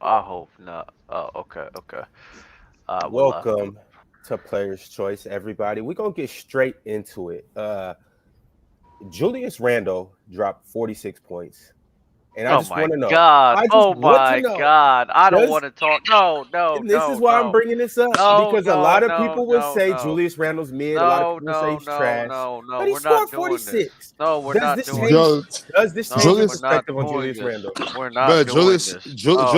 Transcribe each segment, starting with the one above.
I hope not. Oh, okay, okay. We're live. Welcome to Player's Choice, everybody. We're gonna get straight into it. Julius Randle dropped 46 points. And I Oh just my want to know. God. I just Oh want to my know. God. I don't Does want to talk. No, no, and this is no, why I'm no. bringing this up No, because a no, lot of no, people will no, say no. Julius Randle's mid. A lot of No, people will say no, he's no, trash, no, no. but he We're not scored doing this. 46. No, we're Does not this doing change? this. Yo, Does this change No, your we're Julius, not perspective on doing Julius this. Randle? We're not bro, doing this. Oh,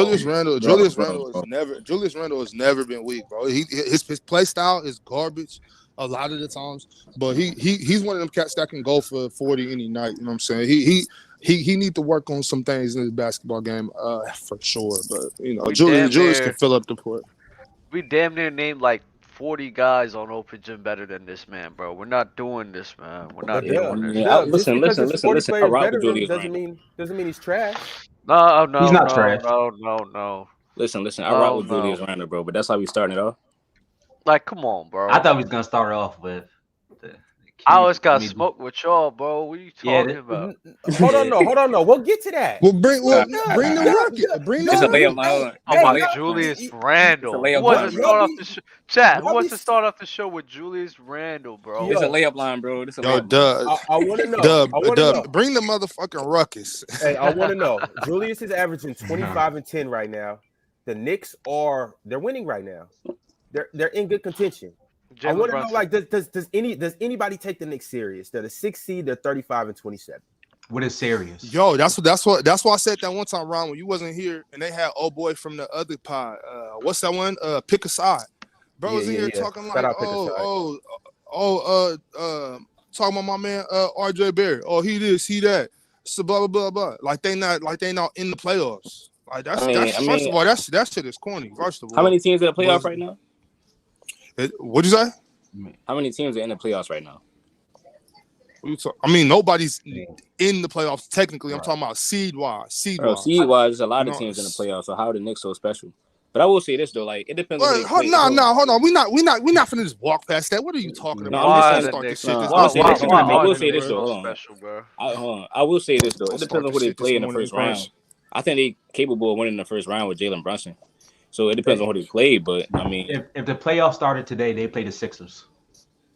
Julius Randle has never been weak, bro. His play style is garbage a lot of the times, but he's one of them cats that can go for 40 any night. You know what I'm saying? He need to work on some things in his basketball game, for sure. But Julius can fill up the court. we damn near named like 40 guys on Open Gym better than this man, bro. We're not doing this, man. We're not But Yeah, I doing this. mean, Just because there's 40 listen. I players rock better with than him Julius Randle. doesn't mean he's trash. No, He's no, not no, trash. no, no, no. Listen. I rock Oh with Julius no. Randle, bro. But that's how we starting it off. Like, come on, bro. I thought we was gonna start off with the I always got key. smoked with y'all, bro. What are you Yeah, talking about? Hold on, no. We'll get to that. Well, bring the rocket. Bring It's a the layup line. Oh It's a my layup Julius line. Randle. It's a Who layup wants to line, start bro. off the show? Chat, who y'all wants be- to start off the show with Julius Randle, bro? It's a Yo. layup line, bro. It's a Yo, layup. Dub, I want to know. Dub, I want to know. bring the motherfucking ruckus. Hey, I want to know. Julius is averaging 25 and 10 right now. The Knicks they're winning right now. They're in good contention. I Jalen want to know, Brunson. like, does anybody take the Knicks serious? They're the 6th seed. They're 35 and 27. What is serious? Yo, that's why I said that one time, Ron, when you wasn't here, and they had old boy from the other pod. What's that one? Pick a side. Bro was in here talking Shout like, out Pick a Side. talking about my man RJ Barry. Oh, he this, he that. So blah blah blah blah. Like they not in the playoffs. Like that's first of all, that shit is corny. First of all, How many teams in the playoffs right now? What'd you say? How many teams are in the playoffs right now? I mean, nobody's in the playoffs technically. I'm talking about seed wise. Bro, seed wise, there's a lot of No, teams in the playoffs. So how are the Knicks so special? But I will say this though, like it depends. Hold on. We're not finna just walk past that. What are you talking about? I'm just Let's saying- start this no, shit. I will say this though. Hold on. Special, bro. I will say this though. It Let's depends start on who this they shit play this in the morning, first Chris. round. I think they capable of winning the first round with Jalen Brunson. So it depends on who they play. But I mean, If the playoffs started today, they play the Sixers.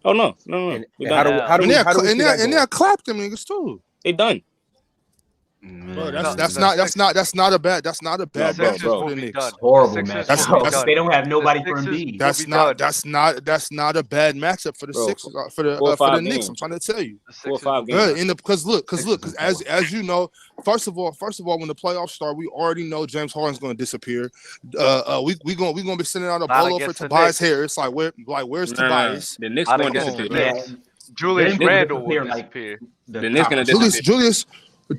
oh no. And We how done. do we see that going? they'll clap them niggas too. They done. Bro, that's not a bad bro, matchup bro. for the Knicks. Horrible match. That's- Because they don't have nobody for Sixers- Embiid. That's not a bad matchup for the Bro, Sixers, for 4 the or 5 Knicks. games. I'm trying to tell you. 4 or 5 games. Because as you know, first of all, when the playoffs start, we already know James Harden's going to disappear. We gonna be sending out a Not bolo for against the Tobias Knicks. Harris. Where's Tobias? The Knicks Not going to against the disappear. Knicks. Julius They're gonna Randle will disappear disappear. The Knicks gonna disappear. Julius,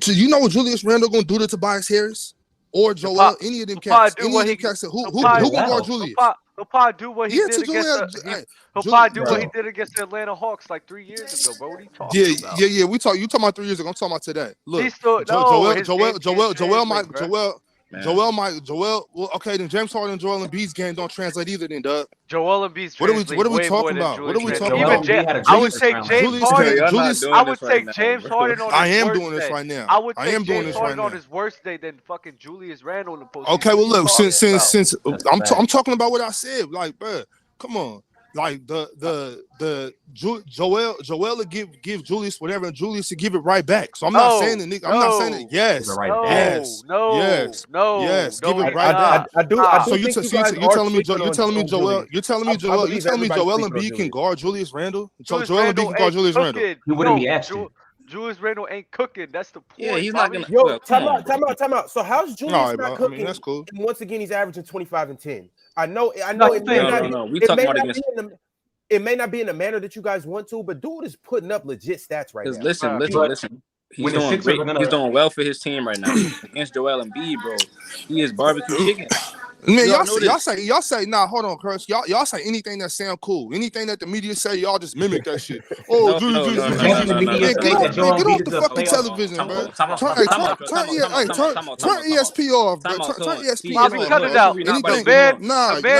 you know what Julius Randle gonna do to Tobias Harris or Joel? Any of them cats? Any of them cats? Who gonna guard Julius? He'll probably do what he Yeah, did to against Julius. he'll probably do what he did against the Atlanta Hawks like 3 years ago, bro. What are you talking about? Yeah. You talking about 3 years ago? I'm talking about today. Look, He's still, Joel. Well, okay, then James Harden and Joel Embiid's game don't translate either. Then, Doug. Joel Embiid's What are we talking about? What are we talking about? I would take James Harden. Julius, I would take James Harden on his I am worst doing this day. right now. I would I take am doing James this Harden right on now. his worst day than fucking Julius Randle in the postseason. Okay, well, look, What are you talking since about? I'm talking about what I said, like, bro, come on, like Joel will give Julius whatever, and Julius to give it right back. So I'm not saying the nigga. I'm not saying it. Yes, Give it right No, back. yes, no, yes, no, yes, no, give it it's right not. back. I do So think you guys are telling me sleeping Joel, on you're telling me I Joel believe everybody's Embiid sleeping on can Julius. guard Julius Randle? Julius Joel Embiid Randle can guard ain't Julius Randle. cooking. He wouldn't No, be asked to. Julius Randle ain't cooking. That's the point. Yeah, he's not Bobby. gonna. Yo, Well, come on, bro. time out. So how's Julius All right, not bro. I cooking? mean, that's cool. And once again, he's averaging 25 and 10. I know No, it may not. No. We It talking may about not against. be it may not be in the manner that you guys want to, but dude is putting up legit stats right Because now. listen. He's When the doing Sixers great. are gonna- He's doing well for his team right now against Joel Embiid, bro. He is barbecue chicken. Man, Y'all y'all say, nah, hold on, Chris. Y'all say anything that sound cool. Anything that the media say, y'all just mimic that shit. Oh, No. man, no. get off the fucking playoff. television, bro. Turn ESP off, bro. Turn ESP Bobby, off. cut it out. Anything, The man nah, dropped. bro.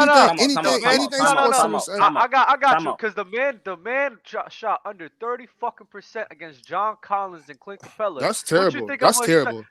No. Anything sports center say. I got Time you out. because the man shot under 30% against John Collins and Clint Capella. That's What you terrible. think That's I'm gonna terrible.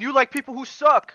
you like people who suck.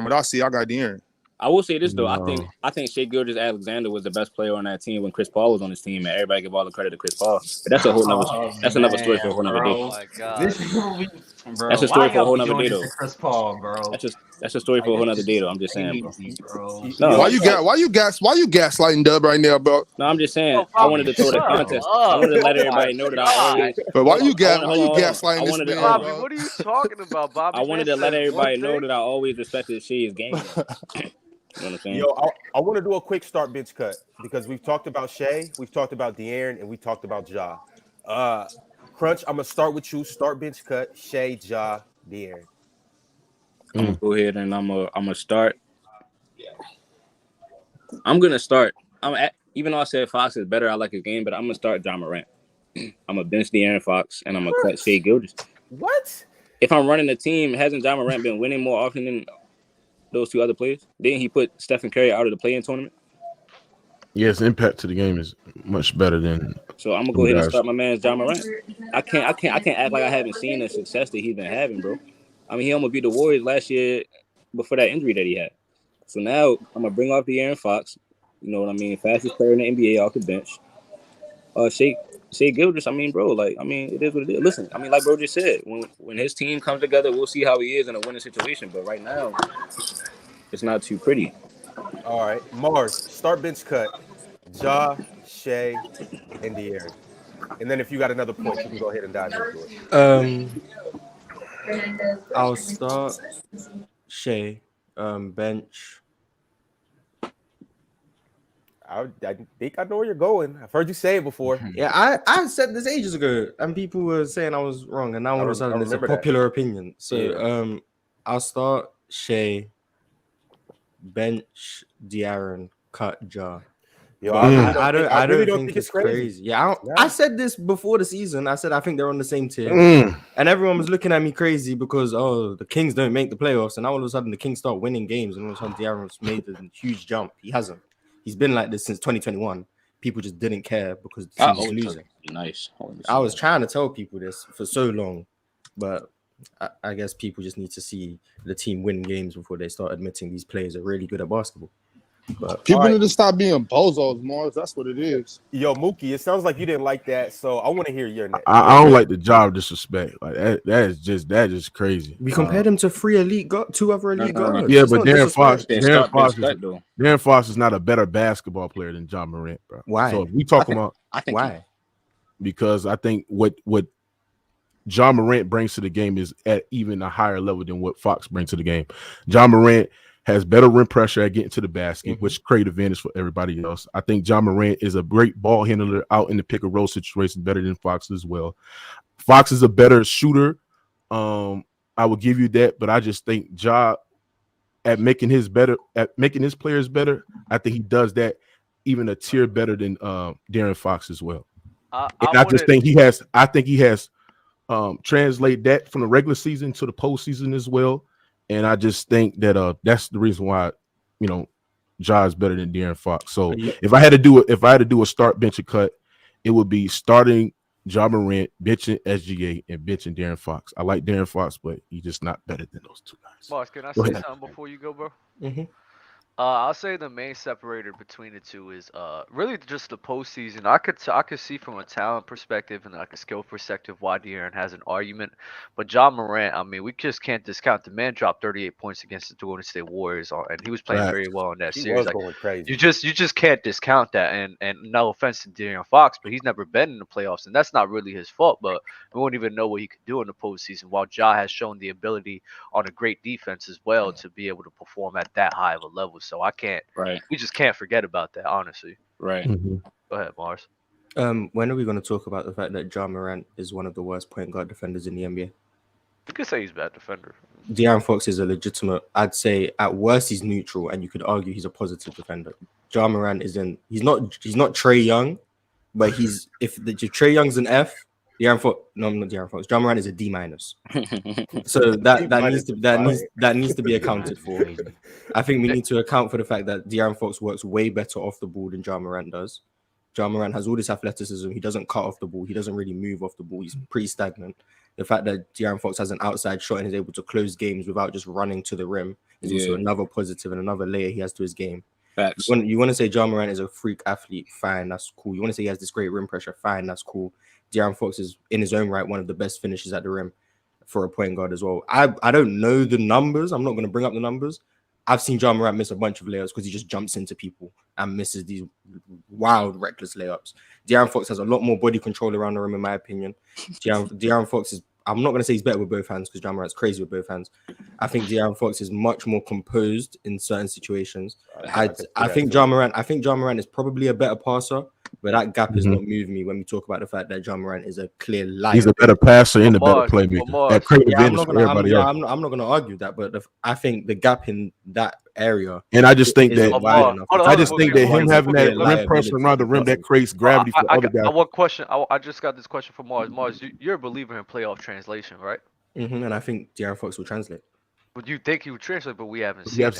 from what I see, I got De'Aaron. I will say this though. No. I think Shea Gilgeous-Alexander was the best player on that team when Chris Paul was on his team, and everybody give all the credit to Chris Paul. But that's a whole nother. That's another story for a whole nother day. Oh my god. This bro, That's a why story for a y'all whole be nother doing day this though. to Chris Paul, bro? That's a story for a whole Like, nother this day is though. I'm just saying, bro. crazy, bro. No, Why you gaslighting Dub right now, bro? No, I'm just saying. Yo, I wanted Bobby, to throw the shut contest. up. I wanted to let Oh my everybody know that I god. always. But why you Hold on. gaslighting this man, Bobby, bro? what are you talking about, Bobby? I wanted Man to let says one everybody know thing. that I always respected Shea's game. Though. You know what I'm saying? Yo, I want to do a quick start bench cut because we've talked about Shea, we've talked about De'Aaron, and we talked about Ja. Crunch, I'm gonna start with you. Start bench cut. Shea, Ja, De'Aaron. I'm gonna go ahead and I'm gonna start. I'm gonna start. Even though I said Fox is better, I like his game, but I'm gonna start John Morant. I'm gonna bench De'Aaron Fox and I'm gonna cut Shea Gilgeous. What? If I'm running the team, hasn't John Morant been winning more often than those two other players? Didn't he put Stephen Curry out of the play-in tournament? Yes, impact to the game is much better than. So I'm gonna go ahead and start my man John Morant. I can't act like I haven't seen the success that he's been having, bro. I mean, he almost beat the Warriors last year before that injury that he had. So now I'm gonna bring off De'Aaron Fox. You know what I mean? Fastest player in the NBA off the bench. Shea Gilgeous, I mean, bro, like, I mean, it is what it is. Listen, I mean, like bro just said, when his team comes together, we'll see how he is in a winning situation. But right now, it's not too pretty. All right, Mars. Start bench cut. Ja, Shea, and De'Aaron. And then if you got another point, you can go ahead and dive into it. I'll start Shea, bench. I think I know where you're going. I've heard you say it before. Yeah, I said this ages ago, and people were saying I was wrong, and now all of a sudden it's a popular opinion. So I'll start Shea, bench De'Aaron, cut Ja. Yo, I don't think it's crazy. Yeah, I said this before the season. I said I think they're on the same tier, and everyone was looking at me crazy because the Kings don't make the playoffs, and now all of a sudden the Kings start winning games, and all of a sudden De'Aaron's made a huge jump. He hasn't. He's been like this since 2021. People just didn't care because the team was losing. Nice. I was trying to tell people this for so long, but I guess people just need to see the team win games before they start admitting these players are really good at basketball. But people need to stop being bozos, Mars. That's what it is. Yo, Mookie, it sounds like you didn't like that, so I want to hear your next. I don't like the job disrespect. Like that is just crazy. We compared him to two other elite guards. Yeah, but Darren Fox is not a better basketball player than John Morant, bro. Why? So if we talking about, I think why? Because I think what John Morant brings to the game is at even a higher level than what Fox brings to the game. John Morant has better rim pressure at getting to the basket, which create advantage for everybody else. I think John Morant is a great ball handler out in the pick and roll situation, better than Fox as well. Fox is a better shooter. I will give you that, but I just think Ja at making his players better. I think he does that even a tier better than De'Aaron Fox as well. I think he has translate that from the regular season to the postseason as well. And I just think that that's the reason why, Ja is better than De'Aaron Fox. So if I had to do a start bench and cut, it would be starting Ja Morant, benching SGA, and benching De'Aaron Fox. I like De'Aaron Fox, but he's just not better than those two guys. Mars, can I say something before you go, bro? Mm-hmm. I'll say the main separator between the two is really just the postseason. I could see from a talent perspective and like a skill perspective why De'Aaron has an argument, but John Morant, I mean, we just can't discount the man dropped 38 points against the Golden State Warriors, and he was playing very well in that series. Was going crazy. You just can't discount that. And no offense to De'Aaron Fox, but he's never been in the playoffs, and that's not really his fault. But we won't even know what he could do in the postseason. While Ja has shown the ability on a great defense as well to be able to perform at that high of a level. So we just can't forget about that, honestly. Right. Mm-hmm. Go ahead, Mars. When are we going to talk about the fact that Ja Morant is one of the worst point guard defenders in the NBA? You could say he's a bad defender. De'Aaron Fox is a legitimate, I'd say at worst he's neutral, and you could argue he's a positive defender. Ja Morant he's not Trae Young, but if Trae Young's an F, not De'Aaron Fox. Ja Morant is a D-. So that needs to be accounted for. I think we need to account for the fact that De'Aaron Fox works way better off the ball than Ja Morant does. Ja Morant has all this athleticism. He doesn't cut off the ball. He doesn't really move off the ball. He's pretty stagnant. The fact that De'Aaron Fox has an outside shot and is able to close games without just running to the rim is also another positive and another layer he has to his game. Facts. You want to say Ja Morant is a freak athlete, fine, that's cool. You want to say he has this great rim pressure, fine, that's cool. De'Aaron Fox is in his own right one of the best finishers at the rim for a point guard as well. I don't know the numbers. I'm not going to bring up the numbers. I've seen Ja Morant miss a bunch of layups because he just jumps into people and misses these wild, reckless layups. De'Aaron Fox has a lot more body control around the rim, in my opinion. De'Aaron Fox is, I'm not going to say he's better with both hands because Ja Morant's crazy with both hands. I think De'Aaron Fox is much more composed in certain situations. I think Ja Morant is probably a better passer, but that gap is not moving me when we talk about the fact that Ja Morant is a clear liar. He's a better passer and a better playmaker. At creative advantage for everybody else. I'm not going to argue that, but I think the gap in that area, and I just think that wide enough. I just think that him having that rim pressure around the rim that creates gravity for other guys. One question. I just got this question from Mars. Mars, you're a believer in playoff translation, right? And I think De'Aaron Fox will translate. But you think he would translate, but we haven't seen it.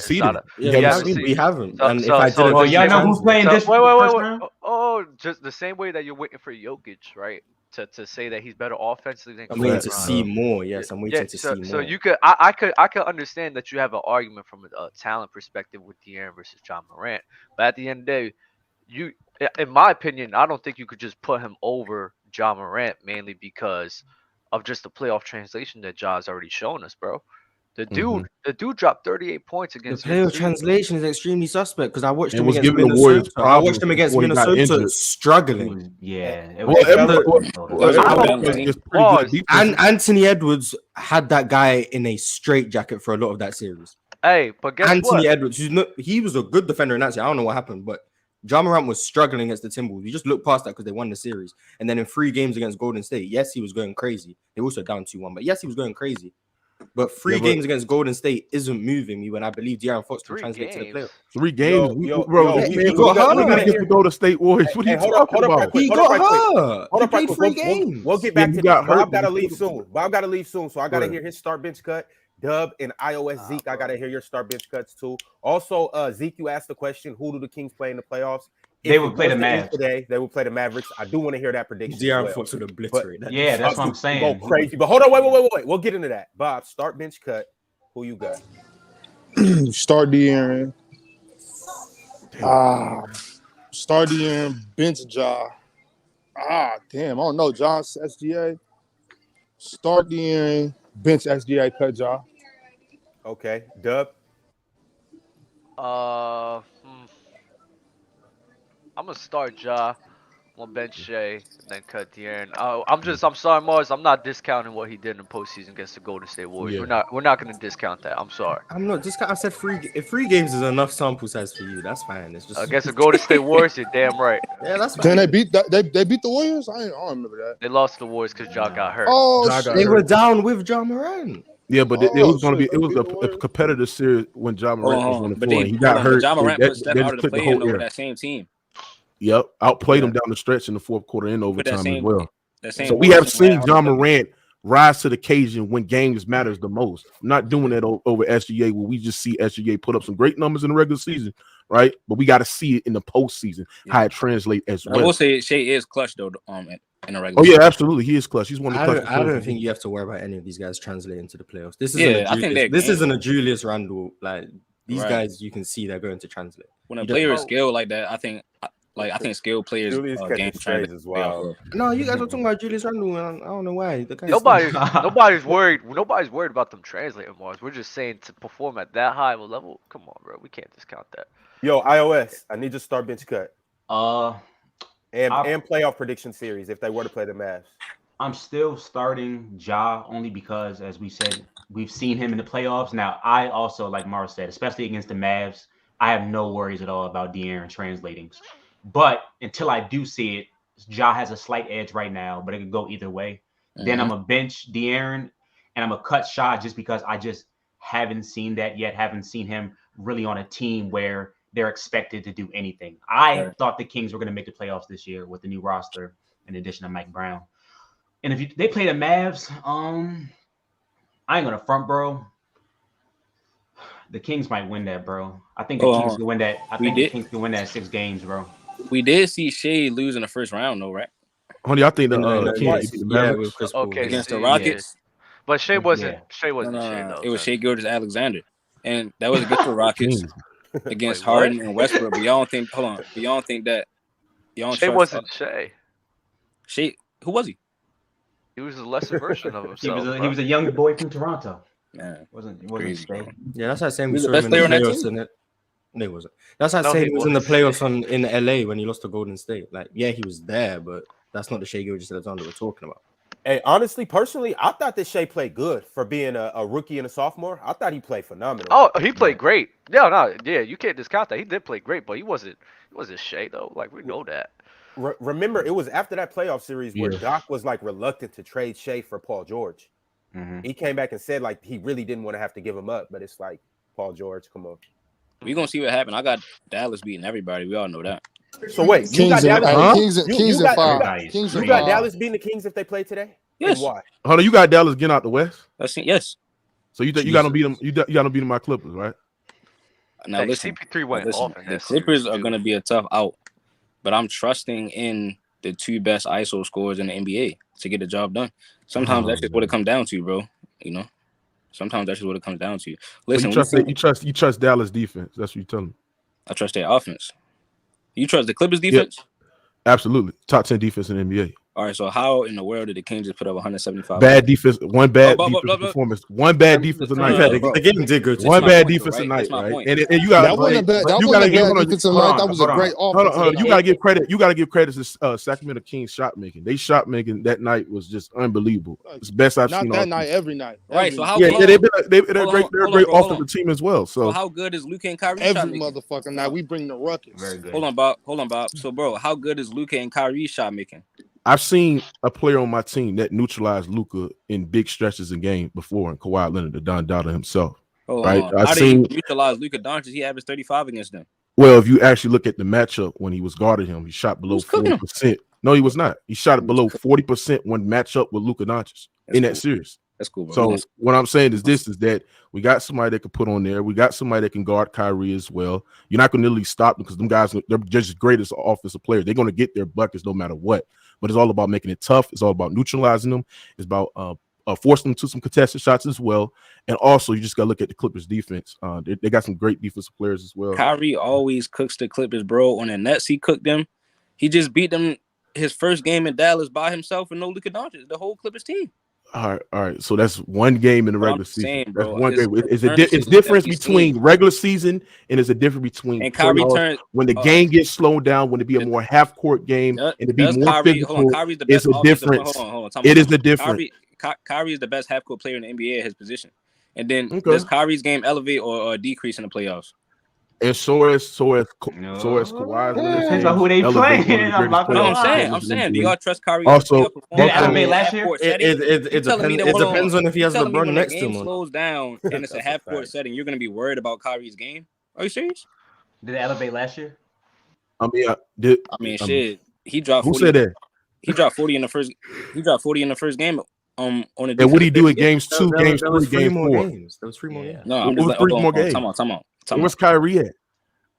We haven't. So, and if I didn't, y'all know who's playing this wait. round? Oh, just the same way that you're waiting for Jokic, right? To say that he's better offensively than. I'm waiting to see more. Yes, I'm waiting to see more. So you could, I could understand that you have an argument from a talent perspective with De'Aaron versus Ja Morant, but at the end of the day, in my opinion, I don't think you could just put him over Ja Morant mainly because of just the playoff translation that Ja's already shown us, bro. The dude dropped 38 points against. The playoff translation is extremely suspect because I watched him against Minnesota. I watched him against Minnesota struggling. And Anthony Edwards had that guy in a straitjacket for a lot of that series. Hey, but guess Anthony what? Edwards, he was a good defender in that series. I don't know what happened, but Ja Morant was struggling against the Timberwolves. You just look past that because they won the series. And then in 3 games against Golden State, yes, he was going crazy. They also down 2-1, but yes, he was going crazy. But 3 games against Golden State isn't moving me when I believe De'Aaron Fox can translate to the playoffs. 3 games, he got hurt. Go to State Warriors. What are you talking about? He got hurt. He played 3 games. We'll get back to that. Bob got to leave soon. So I got to hear his start bench cut. Dub and iOS Zeke, I got to hear your start bench cuts too. Also, Zeke, you asked the question: who do the Kings play in the playoffs? They would play the Mavs today. They would play the Mavericks. I do want to hear that prediction. De'Aaron Fox would obliterate that. Yeah, that's what I'm saying. Go crazy. But hold on, wait. We'll get into that. Bob, start bench cut. Who you got? Start De'Aaron. Start De'Aaron. Bench Ja. Damn. I don't know. John's SGA. Start De'Aaron. Bench SGA. Cut Ja. Okay. Dub. I'm gonna start Ja, I'm gonna bench Shea, and then cut De'Aaron. I'm sorry, Mars. I'm not discounting what he did in the postseason against the Golden State Warriors. Yeah. We're not gonna discount that. I'm sorry. I'm not discounting. I said if 3 games is enough sample size for you, that's fine. It's just Against the Golden State Warriors, you're damn right. Yeah, that's fine. Then they beat the Warriors. I don't remember that. They lost to the Warriors because Ja got hurt. They were down with Ja Morant. Yeah, but it was going to be a competitive series when Ja Morant was on the floor. He got hurt. Ja Morant put Steph out of the play over that same team. Yep, outplayed him down the stretch in the 4th quarter and overtime as well. So we have seen Ja Morant rise to the occasion when games matters the most. I'm not doing that over SGA where we just see SGA put up some great numbers in the regular season, right? But we got to see it in the postseason, how it translates as well. I will say Shea is clutch though in a regular. Oh yeah, absolutely, he is clutch. He's one of the clutch. I don't think you have to worry about any of these guys translating to the playoffs. This isn't a Julius Randle. Like these guys, you can see they're going to translate. When a player is skilled like that, I think skilled players game trades as well. No, you guys are talking about Julius Randle, and I don't know why. Nobody's worried. Nobody's worried about them translating, Mars. We're just saying to perform at that high of a level. Come on, bro. We can't discount that. Yo, iOS, I need your start bench cut. And playoff prediction series if they were to play the Mavs. I'm still starting Ja only because, as we said, we've seen him in the playoffs. Now, I also, like Mara said, especially against the Mavs, I have no worries at all about De'Aaron translating. But until I do see it, Ja has a slight edge right now, but it could go either way. Mm-hmm. Then I'm going to bench De'Aaron, and I'm going to cut Shai just because I just haven't seen that yet, haven't seen him really on a team where they're expected to do anything. I thought the Kings were going to make the playoffs this year with the new roster in addition to Mike Brown. And if they play the Mavs, I ain't going to front, bro. The Kings might win that, bro. I think the Kings can win that. I think the Kings can win that 6 games, bro. We did see Shea lose in the first round, though, right? Honey, I think the No, Kings yes, beat the yeah, Mavericks. with Chris Paul. Okay, against the see, Rockets. But Shea wasn't Yeah. Shea though. It was son. Shea Gilgeous-Alexander, and that was against the Rockets, Kings. against Wait, what? Harden and Westbrook. But y'all don't think? Hold on. But y'all don't think that? Y'all don't Shea trust wasn't Shea. Shea? Who was he? He was a lesser version of He himself. was a young boy from Toronto. Man, Wasn't crazy, Shea. bro. Yeah, that's like saying He we was the saw him best in the player on that playoffs, team. and it. No, he wasn't. That's like No, saying he he was in the was. playoffs in LA when he lost to Golden State. Like, yeah, he was there, but that's not the Shea Gilgeous-Alexander we're talking about. Hey, honestly, personally, I thought that Shea played good for being a rookie and a sophomore. I thought he played phenomenal. Oh, he played great. No, yeah, you can't discount that. He did play great, but he wasn't Shea though. Like we know that. Remember, it was after that playoff series where Yeah. Doc was like reluctant to trade Shea for Paul George. Mhm. He came back and said like he really didn't want to have to give him up, but it's like Paul George, come on. We gonna see what happened. I got Dallas beating everybody. We all know that. So wait, you got Kings and Dallas? Huh? Kings and You Kings and got- five. everybody. Kings You and got five. Dallas beating the Kings if they play today? Yes. And why? Hold on, you got Dallas getting out the West. Yes. So you think you got to beat them? You got to beat them by Clippers, right? Now Hey, listen. CP3 went off in The that Clippers series, are too. gonna be a tough out, but I'm trusting in the two best ISO scorers in the NBA to get the job done. Sometimes that's just what it comes down to, bro. You know, sometimes that's just what it comes down to. So Listen, you trust Dallas defense. That's what you telling me. I trust their offense. You trust the Clippers defense? Absolutely, top 10 defense in the NBA. All right. So how in the world did the Kings just put up 175? Bad defense, one bad But- defensive but- performance, one bad defensive No, night. no, Yeah, bro. the game did go to One my bad point, defensive right? night, That's my right? point. And you got That wasn't a bad. That you wasn't gotta a give- bad hold on, defensive hold night. on, That was a hold on. great Hold offense. on. You gotta give credit. You gotta give credit to Sacramento Kings shot making. They shot making that night was just unbelievable. It's the best I've Not seen. that all night. season. Every night. Right, Every so night. how- Yeah, hold they're on. great. They're Hold on, great bro, hold offensive on. team as well. So So how good is Luka and Kyrie shot Every making? motherfucking night. We bring the ruckus. Very good. Hold on, Bob. So, bro, how good is Luka and Kyrie shot making? I've seen a player on my team that neutralized Luka in big stretches in game before, and Kawhi Leonard, the Don Dada himself. Hold Right. on. I've How did seen. he neutralize Luka Doncic? He averaged 35 against them. Well, if you actually look at the matchup when he was guarding him, he shot below was cooking him. 40%. No, he was not. He shot it below 40% when matched up with Luka Doncic in that cool. series. That's cool, bro. So what I'm saying is this: is that we got somebody that can put on there. We got somebody that can guard Kyrie as well. You're not going to really stop them because them guys, they're just great as offensive players. They're going to get their buckets no matter what. But it's all about making it tough. It's all about neutralizing them. It's about forcing them to some contested shots as well. And also, you just got to look at the Clippers defense. They got some great defensive players as well. Kyrie always cooks the Clippers, bro. On the Nets, he cooked them. He just beat them his first game in Dallas by himself and no Luka Doncic, the whole Clippers team. All right. So that's one game in the But I'm regular season. saying, That's bro, one it's game. It's the difference that we've between seen. regular season and it's a difference between And Kyrie playoffs. turned. When the game gets slowed down, when it be a more half court game, and it be Does more Kyrie? physical, Hold on, Kyrie's the it's best. a difference. Hold on. Time It out. is the difference. Kyrie is the best half court player in the NBA at his position. And then Okay. does Kyrie's game elevate or decrease in the playoffs? And so is Kawhi. Depends on who they playing. I'm not gonna lie. I'm saying, do y'all trust Kyrie? Also, Did it elevate last year? It depends on if he has LeBron LeBron next to game him. slows down and it's a That's a half court fact. setting. You're gonna be worried about Kyrie's game? Are you serious? Did it elevate last year? I mean, I mean, shit. He dropped. Who 40, said that? He dropped 40 in the first. He dropped 40 in the first game. On the. And what do you do in games two, There games was three, game more four? games. There was three more games. No, I'm It just was like, three hold more on, games. Time out. Where's Kyrie at?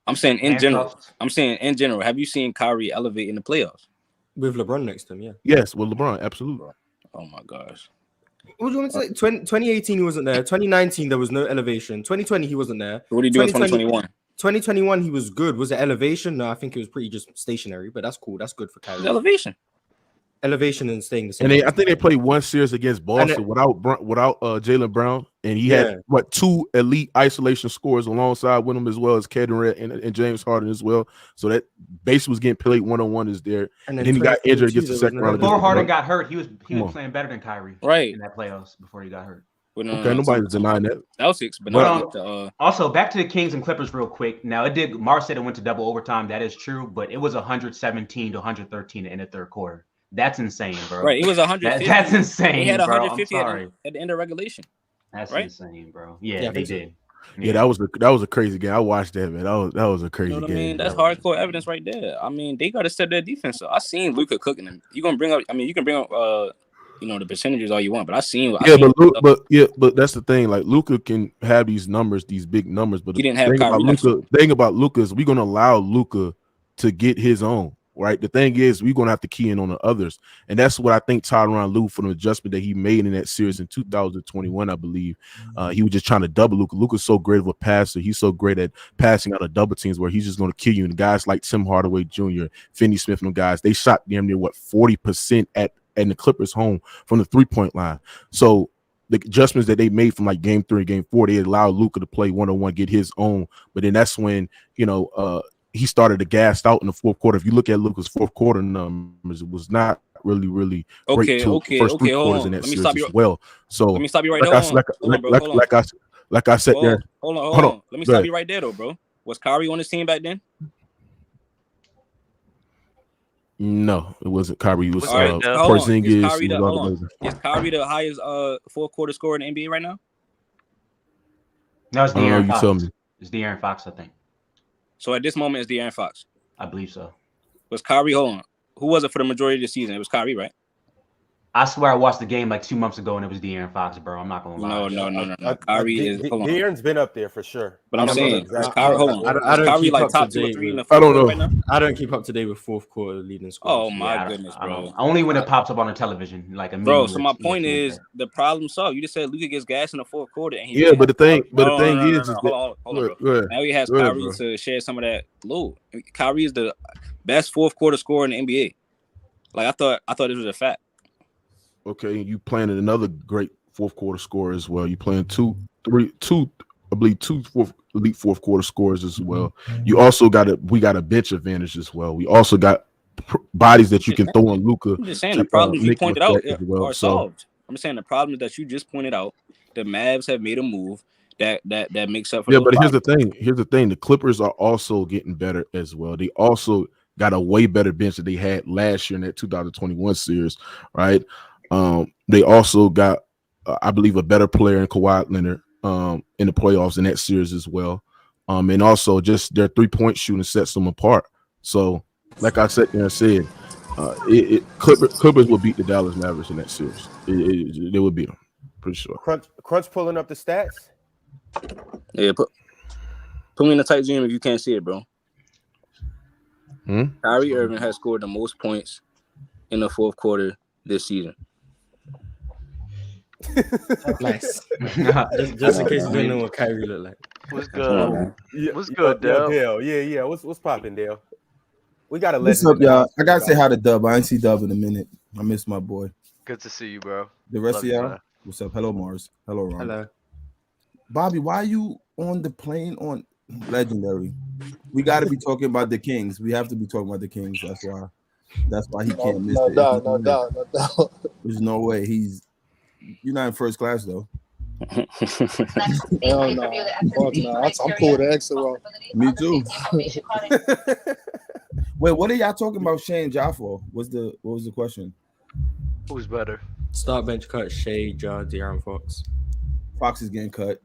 I'm saying in general. Handcuffs. I'm saying in general. Have you seen Kyrie elevate in the playoffs? With LeBron next to him, yeah. Yes, with LeBron, absolutely. Oh my gosh. What do you want to say? 2018 he wasn't there. 2019 there was no elevation. 2020 he wasn't there. What do you do in 2020 2021? 2021 he was good. Was it elevation? No, I think it was pretty just stationary, but that's cool. That's good for It's Kyrie. elevation. Elevation and staying the same. And I think they played one series against Boston And without Jaylen Brown, and he Yeah. had two elite isolation scores alongside with him as well as Kevin Durant and James Harden as well. So that base was getting played 1-on-1 is there. And then he got injured against the 2022, second there was round. no- Before against the Harden Bucks. got hurt, he was Come on. playing better than Kyrie Right. in that playoffs before he got hurt. But Nobody's denying that. Celtics, but But, not the, Also, back to the Kings and Clippers real quick. Now, it did. Mars said it went to double overtime. That is true, but it was 117 to 113 in the third quarter. That's insane, bro. right. It was 150. That's insane. He had bro. 150 I'm at sorry. the end of regulation. That's right? insane, bro. Yeah, Yeah, I they think so. did. Yeah, that was a crazy game. I watched that, man. That was a crazy You know what I game. mean? That's bro. hardcore evidence right there. I mean, they got to step their defense up. I seen Luka cooking them. You gonna bring up? I mean, you can bring up, the percentages all you want, but I seen. But that's the thing. Like Luka can have these numbers, these big numbers, but He the didn't have thing about Kyrie next to Luka. Thing about Luka is we're gonna allow Luka to get his own. right? The thing is, we're gonna have to key in on the others, and that's what I think Tyronn Lue, for the adjustment that he made in that series in 2021, I believe. He was just trying to double Luka. Luka's so great of a passer. He's so great at passing out of double teams where he's just going to kill you. And guys like Tim Hardaway Jr., Finney Smith, and them guys, they shot damn near 40% at the Clippers home from the 3-point line. So the adjustments that they made from like game 3 and game 4, they allowed Luka to play one-on-one, get his own. But then that's when, he started to gas out in the fourth quarter. If you look at Luka's fourth quarter numbers, it was not really great first 3 quarters in that series as well. So let me stop you right there. Like I said there. Hold on. Let me stop you right there though, bro. Was Kyrie on his team back then? No, it wasn't Kyrie. It was Porzingis. Is Kyrie the highest fourth quarter scorer in the NBA right now? No, it's De'Aaron Fox. It's De'Aaron Fox, I think. So at this moment, it's De'Aaron Fox. I believe so. Was Kyrie? Hold on. Who was it for the majority of the season? It was Kyrie, right? I swear I watched the game like 2 months ago and it was De'Aaron Fox, bro. I'm not gonna lie. No. Kyrie is. De'Aaron's been up there for sure. But I'm saying, Kyrie, hold on. I don't Kyrie keep like up top to 2 or date 3 in the I don't know. right now? I don't keep up to date with fourth quarter leading scorers. Oh my goodness, bro. Only when it pops up on the television, like a bro. So my point is, the problem solved. You just said Luka gets gas in the fourth quarter, and but the thing is, hold on, bro. Now he has Kyrie to share some of that load. Kyrie is the best fourth quarter scorer in the NBA. Like I thought this was a fact. Okay, you playing another great fourth quarter scorer as well. You playing two elite fourth quarter scorers as well. You also we got a bench advantage as well. We also got bodies that you can throw on Luka. I'm just saying the problems you pointed out are solved. I'm saying the problems that you just pointed out. The Mavs have made a move that makes up for. Yeah, but here's the thing. The Clippers are also getting better as well. They also got a way better bench that they had last year in that 2021 series, right? They also got, I believe, a better player in Kawhi Leonard in the playoffs in that series as well. And also just their 3-point shooting sets them apart. So, like I said, Clippers will beat the Dallas Mavericks in that series. They will beat them, pretty sure. Crunch pulling up the stats. Yeah, put me in the tight gym if you can't see it, bro. Kyrie Irving has scored the most points in the fourth quarter this season. Nice. just in case you don't know what Kyrie look like. What's good? What's good, Dale? Yeah. What's popping, Dale? We gotta let. What's up, y'all? I gotta say hi to Dub. I ain't see Dub in a minute. I miss my boy. Good to see you, bro. The rest Love of you, y'all, man. what's up? Hello, Mars. Hello, Ron. Hello. Bobby, why are you on the plane on Legendary? We got to be talking about the Kings. We have to be talking about the Kings. That's why he can't miss it. No doubt. There's no way you're not in first class though. Hell no. I'm cool with extra. Me too. Wait, what are y'all talking about Shea Ja for? What was the question? Who's better? Start bench cut, Shea, Ja, De'Aaron Fox. Fox is getting cut.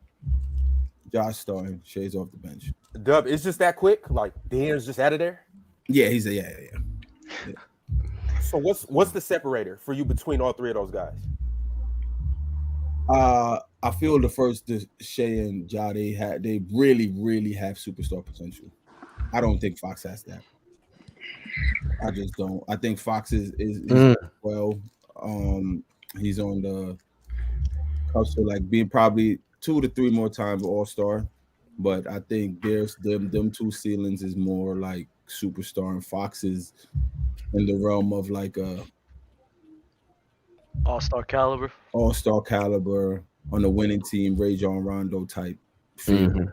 Josh starting. Shea's off the bench. Dub, it's just that quick. Like De'Aaron's just out of there. Yeah, he's yeah. So what's the separator for you between all three of those guys? I feel the Shea and Ja, they really, really have superstar potential. I don't think Fox has that. I just don't. I think Fox is well. He's on the cusp of like being probably 2 to 3 more times All-Star, but I think there's them two ceilings is more like superstar, and Fox is in the realm of like a All-Star caliber on a winning team, Rajon Rondo type feel.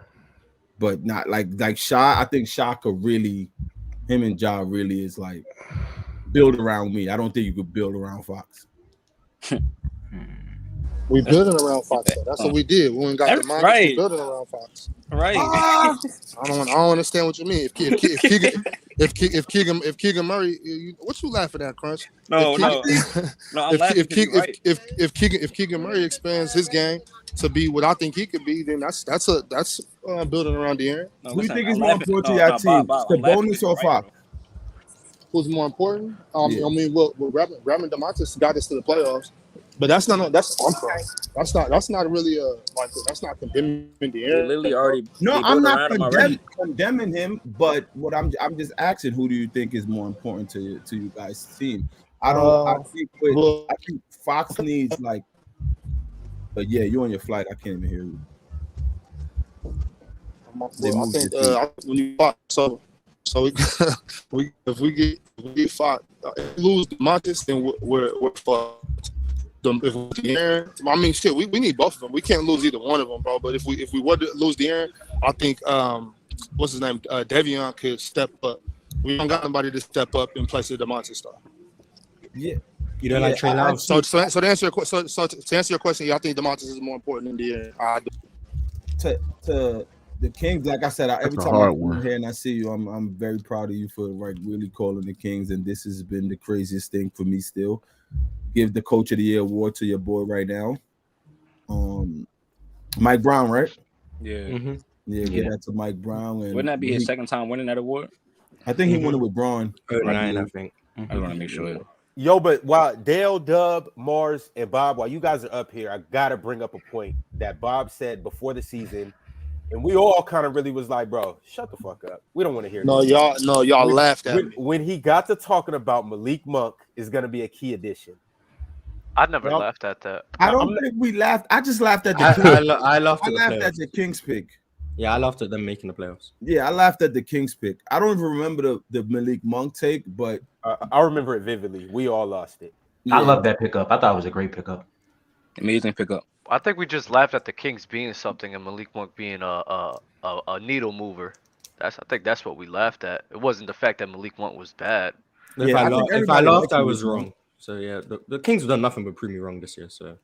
But not like Sha. I think Sha could really, him and Ja really is like build around me. I don't think you could build around Fox. We building around Fox. Though. That's what we did. We went got the mind. Right. We building around Fox. Right. I don't understand what you mean. If Keegan Murray, what you laughing at, Crunch? No, I'm laughing. If Keegan Murray expands his game to be what I think he could be, then that's building around De'Aaron. Who do you think is more important to your team, Sabonis or Fox? Who's more important? Yeah. I mean, well, Rabbit DeMontis got us to the playoffs. But that's not that's not really that's not condemning the They air. literally already. No, they I'm built not around him already. condemning him, but what I'm just asking, who do you think is more important to you guys' team? I think Fox needs like. But yeah, you're on your flight. I can't even hear you. I think when you Fox, so if we get Fox, if we lose Montes, then we're fucked. If we get Aaron, I mean, shit, we need both of them. We can't lose either one of them, bro. But if we were to lose the Aaron, I think what's his name, Devion could step up. We don't got nobody to step up in place of the Montes star. Yeah. You don't like Trey Lance? So to answer your question, yeah, I think DeMontis is more important in the end. I do. To the Kings, like I said, every time I come here and I see you, I'm very proud of you for really calling the Kings, and this has been the craziest thing for me still. Give the Coach of the Year award to your boy right now, Mike Brown, right? Yeah. Mm-hmm. Yeah, give that to Mike Brown. And wouldn't that be his second time winning that award? I think he won it with Braun. 09, I think. I want to make sure. Yo, but while Dale, Dub, Mars, and Bob, while you guys are up here, I gotta bring up a point that Bob said before the season, and we all kind of really was like, "Bro, shut the fuck up. We don't want to hear." No, this. y'all laughed at me when he got to talking about Malik Monk is gonna be a key addition. I never laughed at that. I don't think we laughed. I just laughed at the. I laughed at the Kings pick. Yeah, I laughed at them making the playoffs. Yeah, I laughed at the Kings pick. I don't even remember the Malik Monk take, but I remember it vividly. We all lost it. I love that pickup. I thought it was a great pickup. Amazing pickup. I think we just laughed at the Kings being something and Malik Monk being a needle mover. I think that's what we laughed at. It wasn't the fact that Malik Monk was bad. If I laughed, I was wrong. So yeah, the Kings have done nothing but prove me wrong this year. So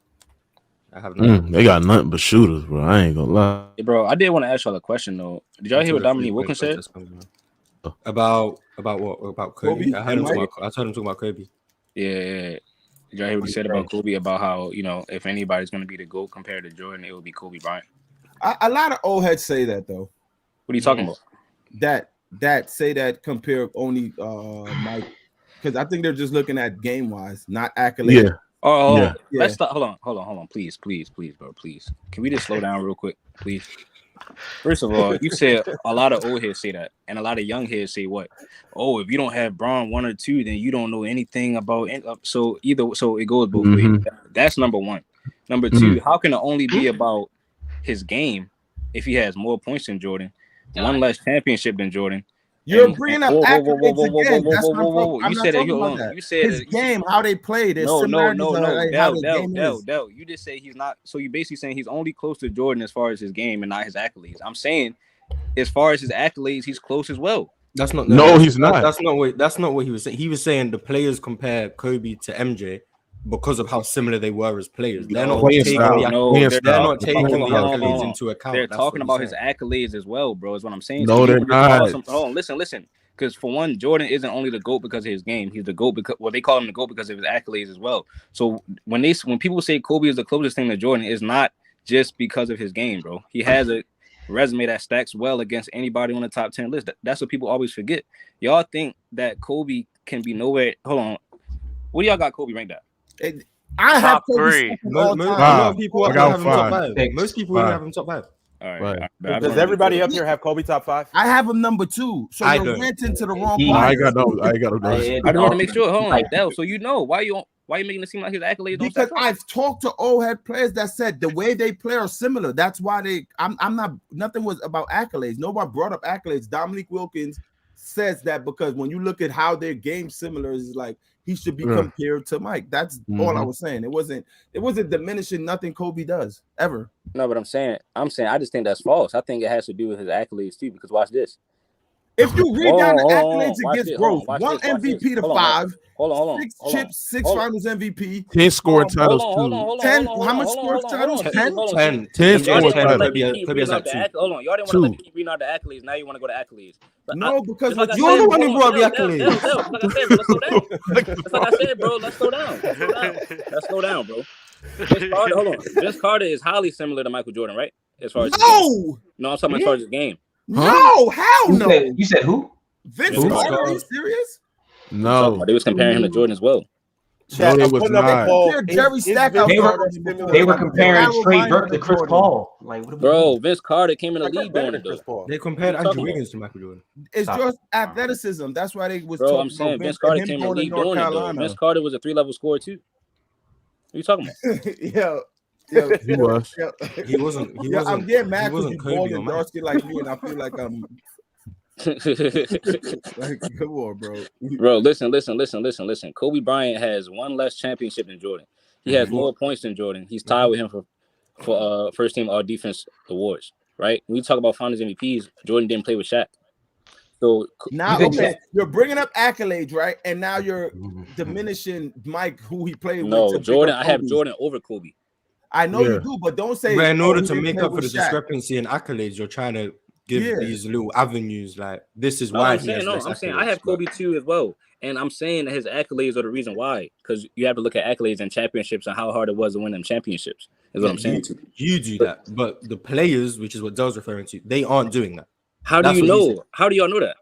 I have nothing. They got nothing but shooters, bro. I ain't gonna lie. Hey, bro, I did want to ask y'all a question though. Did y'all hear what Dominique Wilkins said? About what? About Kobe? I heard him talk about Kobe. Yeah. Did y'all hear what he said about Kobe? About how, if anybody's gonna be the GOAT compared to Jordan, it would be Kobe Bryant. A lot of old heads say that though. What are you talking about? That say that compare only Mike, because I think they're just looking at game wise, not accolades. Yeah. Oh, let's stop. Hold on. Please, bro. Please. Can we just slow down real quick, please? First of all, you said a lot of old heads say that, and a lot of young heads say what? Oh, if you don't have Braun 1 or 2, then you don't know anything about it. So it goes both ways. That's number one. Number two, how can it only be about his game if he has more points than Jordan, one less championship than Jordan? You're bringing up accolades again. You said that. You said his game, how they play. No. You just say he's not. So you basically saying he's only close to Jordan as far as his game and not his accolades. I'm saying, as far as his accolades, he's close as well. That's not. No, he's not. That's not what he was saying. He was saying the players compare Kobe to MJ because of how similar they were as players. They're not taking the accolades into account. They're talking about his accolades as well, bro. Is what I'm saying. No, they're not. Hold on, listen. Because for one, Jordan isn't only the GOAT because of his game. He's the GOAT because they call him the GOAT because of his accolades as well. So when people say Kobe is the closest thing to Jordan, it's not just because of his game, bro. He has a resume that stacks well against anybody on the top 10 list. That's what people always forget. Y'all think that Kobe can be nowhere. Hold on. What do y'all got Kobe ranked at? I have three. Most people have him top 5. Most people have him top 5. All right. Does everybody up here have Kobe top 5? I have him number 2. So you're ranting to the wrong part. I got those. I just want to make sure. Hold on, Del. So why you making it seem like his accolades? Because I've talked to old head players that said the way they play are similar. That's why I'm not. Nothing was about accolades. Nobody brought up accolades. Dominique Wilkins says that because when you look at how their game similar is like. He should be compared to Mike. That's all I was saying. It wasn't diminishing nothing Kobe does ever. No, but I'm saying I just think that's false. I think it has to do with his accolades too. Because watch this. If you read down the accolades, it gets growth. 1 MVP to 5. Hold on. 6 chips, 6 finals MVP. 10 scoring titles too. 10. How much scoring titles? 10. 10 scoring titles. Kobe has 2. Hold on. Y'all didn't want to keep reading out the accolades. Now you want to go to accolades. No, because you're the one who brought the accolades. Like I said, bro, let's slow down. Let's slow down, bro. Hold on. Vince Carter is highly similar to Michael Jordan, right? As far as I'm talking about as far as his game. No, hell no. You said who? Vince Carter? Are you serious? No. They was comparing him to Jordan as well. Chat, No, I'm they was putting up a not. poll. Compare Jerry Is Stackhouse Vince They were- Carter similar They to were Michael comparing Jordan? straight Carolina Vert to to Chris Jordan. Paul. Like, what are we Bro, doing? Vince Carter came in the Like, league better doing than it Chris though. Paul. They compared What are you Andrew talking Wiggins to Michael Jordan. It's Stop. just athleticism. That's why they was Bro, talking I'm saying about Vince Vince Carter and him came in the going to league North doing it though. Carolina. Vince Carter was a 3-level scorer too. What are you talking about? Yo, He was. yo, He wasn't. He yo, I'm wasn't. getting He mad because wasn't you Kobe bald or and Mike. dark skin like me, and I feel like I'm like, come on, bro. Bro, listen. Kobe Bryant has one less championship than Jordan. He has more points than Jordan. He's tied with him for first team all defense awards. Right? When we talk about Finals MVPs, Jordan didn't play with Shaq. So Now, You think okay, you're bringing up accolades, right? And now you're Mm-hmm. diminishing Mike, who he played with. no, to pick Jordan. up I have Kobe. Jordan over Kobe. I know Yeah. you do, but don't say. But in oh, order he to didn't make play up for with the Shaq. discrepancy in accolades, you're trying to give Yeah. these little avenues. Like this is No, why I'm he saying has no. less I'm saying I accolades, have but- Kobe too as well, and I'm saying that his accolades are the reason why. Because you have to look at accolades and championships and how hard it was to win them championships. Is what I'm saying. You do that, but the players, which is what Dell's referring to, they aren't doing that. How do That's you what he know? How do y'all know that?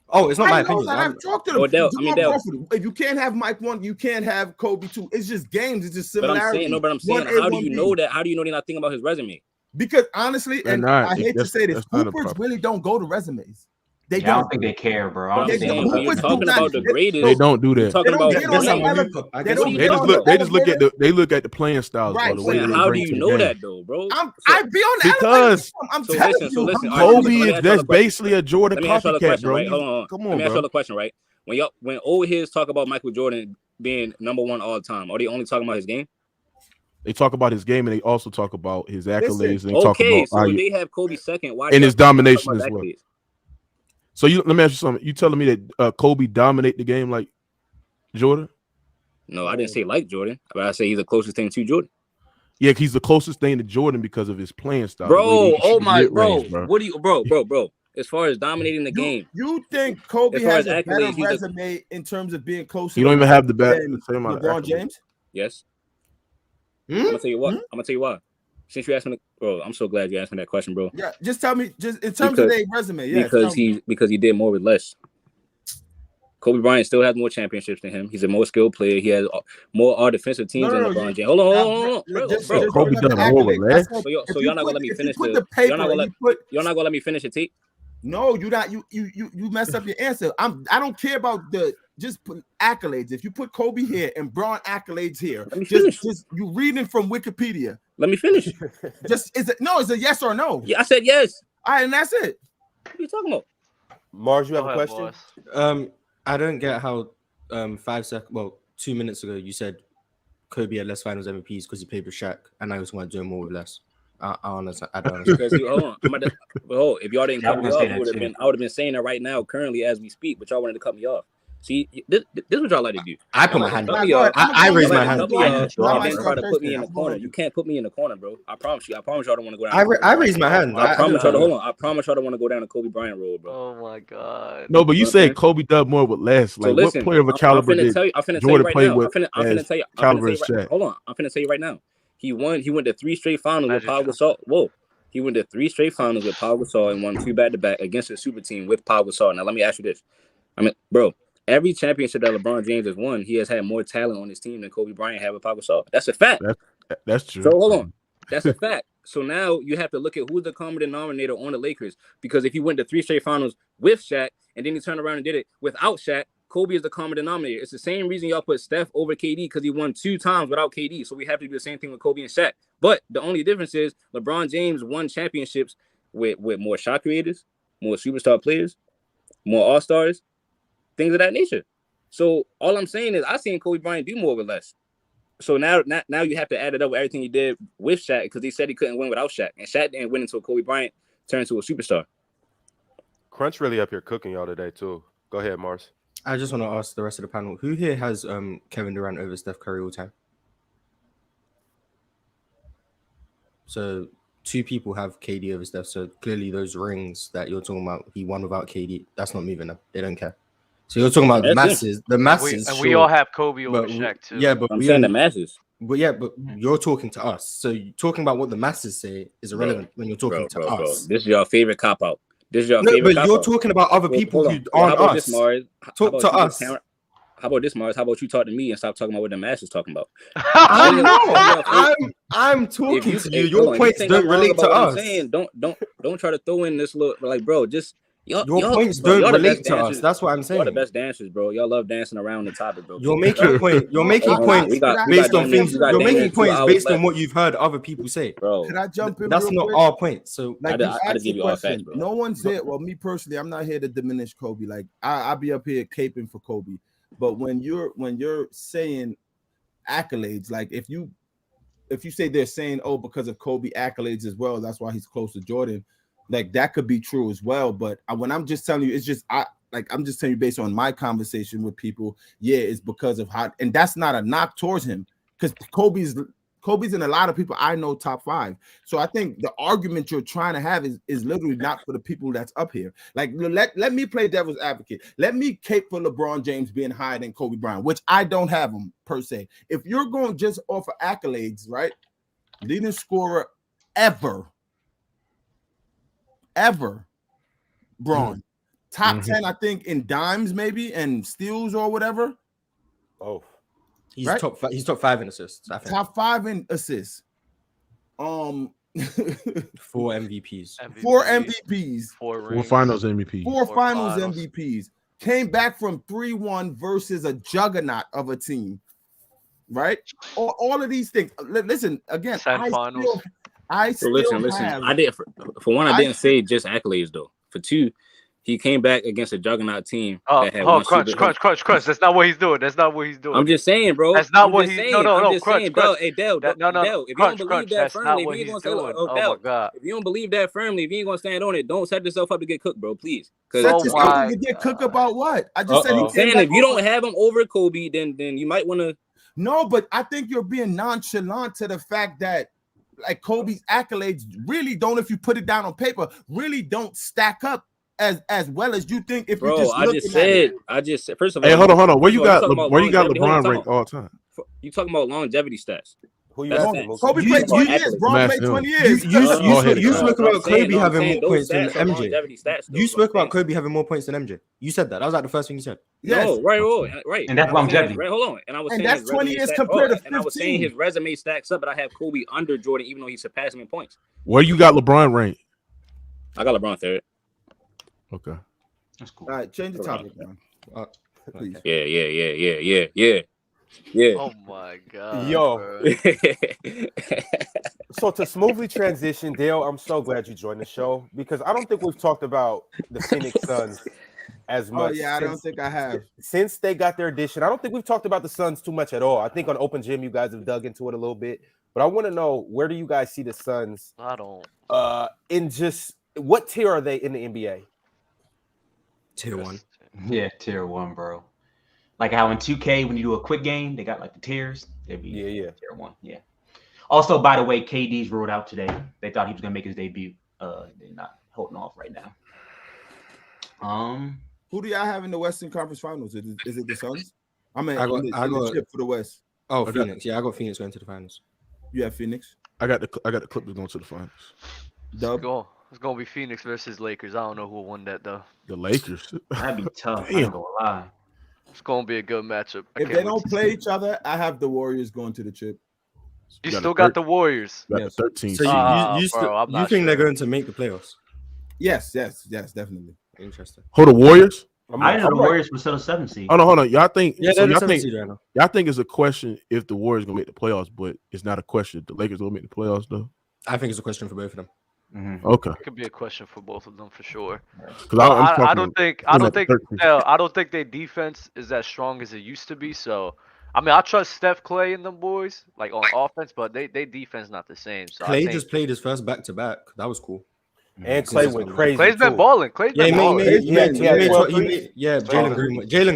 Oh, it's not my I know opinion. that. I've talked to them. Or Dell- Do I mean, my Dell. profit. If you can't have Mike 1, you can't have Kobe 2. It's just games. It's just But I'm similarities. saying no. But I'm saying, 1A, how do you 1B. know that? How do you know they're not thinking about his resume? Because honestly, They're and not. I hate to That's- say this, that's not a Hoopers problem. really don't go to resumes. They Yeah, I don't. don't think they care, bro. I But don't I'm They think they saying don't. give when a you're Hoopers fuck. talking do about not. the They- greatest, They don't do you're that. talking They don't about get the on Guess the I'm on greatest. YouTube. I they guess don't I'm you They get just on look. the They just look at elevator. the. They look at the playing styles, Right, bro. The so way Saying, they how do bring you to the know game. that though, bro? I be on the Because elevator. I'm So telling listen, you. so listen. I'm all right, telling Kobe you. let me is ask y'all that's a question. basically a Jordan Let me ask y'all a copycat, question, bro. right? Hold on. Come Let on, me ask y'all bro. a question, right? When old heads talk about Michael Jordan being number one all time, are they only talking about his game? They talk about his game and they also talk about his accolades. Listen, And they talk Okay, about so how if you, they have Kobe second, why do and y'all his talk domination about as well. accolades? So let me ask you something. You telling me that Kobe dominate the game like Jordan? No, I didn't say like Jordan, but I say he's the closest thing to Jordan. Yeah, he's the closest thing to Jordan because of his playing style. the way Bro, he oh shoot my, mid-range, bro. What do you, bro? As far as dominating the game, You think Kobe As far has as a better accolades, he's a- resume in terms of being closer You don't to even have the bat. than The same amount of LeBron accolades. James? yes. Hmm? I'm gonna tell you what. Hmm? I'm gonna tell you why. Since you asked me, bro, I'm so glad you asked me that question, bro. Yeah, just tell me, just in terms of Because- their resume. Yes, tell Because me. he did more with less. Kobe Bryant still has more championships than him. He's a more skilled player. He has more all defensive teams than LeBron James. Hold on, bro. Just Kobe bring up done the more with accolades. I less? said, So if y'all you not gonna put- let me if you finish put the- the paper y'all not gonna and you put You're not gonna let me finish the tape. no, you not you messed up your answer. I don't care about the just put accolades. If you put Kobe here and Braun accolades here, Let me finish. just you reading from Wikipedia. Let me finish. Just is it no? Is a yes or no? Yeah, I said yes. All right, and that's it. What are you talking about? Mars, you have Go a ahead, question? boss. I don't get how 2 minutes ago you said Kobe had less Finals MVPs because he played with Shaq, and I was want to do more with less. I understand. I don't understand. Because hold on, if y'all didn't Yeah, I cut was me gonna off, say that too. I would have been saying that right now, currently as we speak. But y'all wanted to cut me off. See, this is what y'all like to do. I put my Y'all hand like up. to cut me off. I raised my Y'all like to hand. cut me I off cut you and off, then bro. try to put me First in the then. corner. You can't put me in the corner, bro. I promise you. I promise y'all don't want to go down. I raised my hand. I promise y'all. don't- Hold on. I promise y'all don't want to go down the Kobe Bryant road, bro. Oh my god. No, but you You know what I'm said Kobe done more with less. Like, So listen, what player of a I'm caliber finna did tell you. I'm finna tell you Jordan right play now. with I'm finna as tell you. caliber as Shaq? Hold on. I'm finna tell you right now. He went to 3 straight finals Magic with Pau Gasol. Whoa. He went to 3 straight finals with Pau Gasol and won 2 back-to-back against a super team with Pau Gasol. Now let me ask you this. I mean, bro, every championship that LeBron James has won, he has had more talent on his team than Kobe Bryant had with Pau Gasol. That's a fact. That's true. So hold on. That's a fact. So now you have to look at who's the common denominator on the Lakers. Because if you went to 3 straight finals with Shaq and then you turned around and did it without Shaq, Kobe is the common denominator. It's the same reason y'all put Steph over KD because he won 2 times without KD. So we have to do the same thing with Kobe and Shaq. But the only difference is LeBron James won championships with more shot creators, more superstar players, more all-stars, things of that nature. So all I'm saying is I've seen Kobe Bryant do more with less. So now you have to add it up with everything he did with Shaq because he said he couldn't win without Shaq. And Shaq didn't win until Kobe Bryant turned into a superstar. Crunch really up here cooking y'all today too. Go ahead, Mars. I just want to ask the rest of the panel: who here has Kevin Durant over Steph Curry all time? So 2 people have KD over Steph. So clearly, those rings that you're talking about, he won without KD. That's not moving them. They don't care. So you're talking about the That's masses. The masses. And sure, we all have Kobe over but Shaq too. yeah, but I'm we saying the only- masses. But you're talking to us. So talking about what the masses say is irrelevant when you're talking to us. This is your favorite cop out. This is your No, favorite but cop you're out. talking about other people Hold who on. Well, aren't how about us. this, Mars? Talk to us. How How about this, Mars? How about you talk to me and stop talking about what the mass is talking about? I'm talking to you. Your points don't relate to us. Don't try to throw in this little like, bro. Just your points don't relate to us. That's what I'm saying. Y'all the best dancers, bro. Y'all love dancing around the topic, bro. You're making points based on things. You're making points based on what you've heard other people say, bro. Can I jump in? That's not our point. So like, I give you all facts, bro. No one's here. Well, me personally, I'm not here to diminish Kobe. Like I'll be up here caping for Kobe. But when you're saying accolades, like if you say they're saying, oh, because of Kobe accolades as well, that's why he's close to Jordan, like that could be true as well. But when I'm just telling you, it's just I'm just telling you based on my conversation with people, yeah, it's because of how, and that's not a knock towards him, because Kobe's and a lot of people I know top 5. So I think the argument you're trying to have is literally not for the people that's up here. Like let me play devil's advocate. Let me cape for LeBron James being higher than Kobe Bryant, which I don't have him per se. If you're going just off of accolades, right? Leading scorer ever, Braun. Top 10, I think, in dimes maybe and steals or whatever. Oh. He's right? He's top 5 in assists. I think. Top 5 in assists. 4 MVPs. 4 MVPs. 4 finals MVPs. 4 finals MVPs. Came back from 3-1 versus a juggernaut of a team. Right? All of these things. Listen, again, I still listen. I did for one, I didn't say just accolades though. For 2, he came back against a juggernaut team. That had crunch. That's not what he's doing. I'm just saying, bro. That's not what he's doing. No, crunch. Hey, Dell, if you don't believe that firmly, if you ain't gonna stand on it, don't set yourself up to get cooked, bro. Please. Set yourself up to get cooked about what? I just said he's saying if you don't have him over Kobe, then you might want to. No, but I think you're being nonchalant to the fact that like Kobe's accolades really don't, if you put it down on paper, really don't stack up as well as you think. If bro, you just I just said first of all. Hey, hold on. Where you got LeBron ranked all time? You talking about longevity stats? Who you asking? Kobe played 20 years. Bron played 20 years. You spoke about Kobe having more points than MJ. You spoke about Kobe having more points than MJ. You said that. That was like the first thing you said. Yes. No, right. And that's longevity. Right, hold on. And I was saying that's 20 years compared to 15. And I was saying his resume stacks up, but I have Kobe under Jordan, even though he surpassed him in points. Where you got LeBron ranked? I got LeBron 3rd. Okay. That's cool. All right, change the topic, man. Please. Yeah. Oh my god. Yo. So to smoothly transition, Dale, I'm so glad you joined the show because I don't think we've talked about the Phoenix Suns as much. Oh, yeah, I don't think I have. Since they got their addition, I don't think we've talked about the Suns too much at all. I think on Open Gym, you guys have dug into it a little bit, but I want to know, where do you guys see the Suns? I don't. In just what tier are they in the NBA? Tier 1. Yeah, tier 1, bro. Like how in 2K, when you do a quick game, they got like the tiers. They'd be tier 1. Yeah. Also, by the way, KD's ruled out today. They thought he was gonna make his debut. They're not holding off right now. Who do y'all have in the Western Conference Finals? Is it the Suns? I mean, I got the chip for the West. Oh, Phoenix. Yeah, I got Phoenix going to the finals. You have Phoenix. I got the Clippers going to the finals. Dub. It's gonna be Phoenix versus Lakers. I don't know who won that though. The Lakers. That'd be tough. I ain't gonna lie. It's gonna be a good matchup. If they don't play each other, I have the Warriors going to the chip. You still got the Warriors. Got the 13. So you think they're going to make the playoffs? Yes, definitely. Interesting. Hold the Warriors? I didn't know the Warriors were still a 7 seed. Hold on. Y'all think? Yeah, so they're the 7 seed right now. Y'all think it's a question if the Warriors gonna make the playoffs, but it's not a question if the Lakers gonna make the playoffs though. I think it's a question for both of them. Mm-hmm. Okay, it could be a question for both of them for sure. Because I don't think their defense is as strong as it used to be. So I mean, I trust Steph, Clay, and them boys like on offense, but they defense not the same. So Clay just played his first back-to-back. That was cool. And Clay went crazy. Clay's been balling. Jalen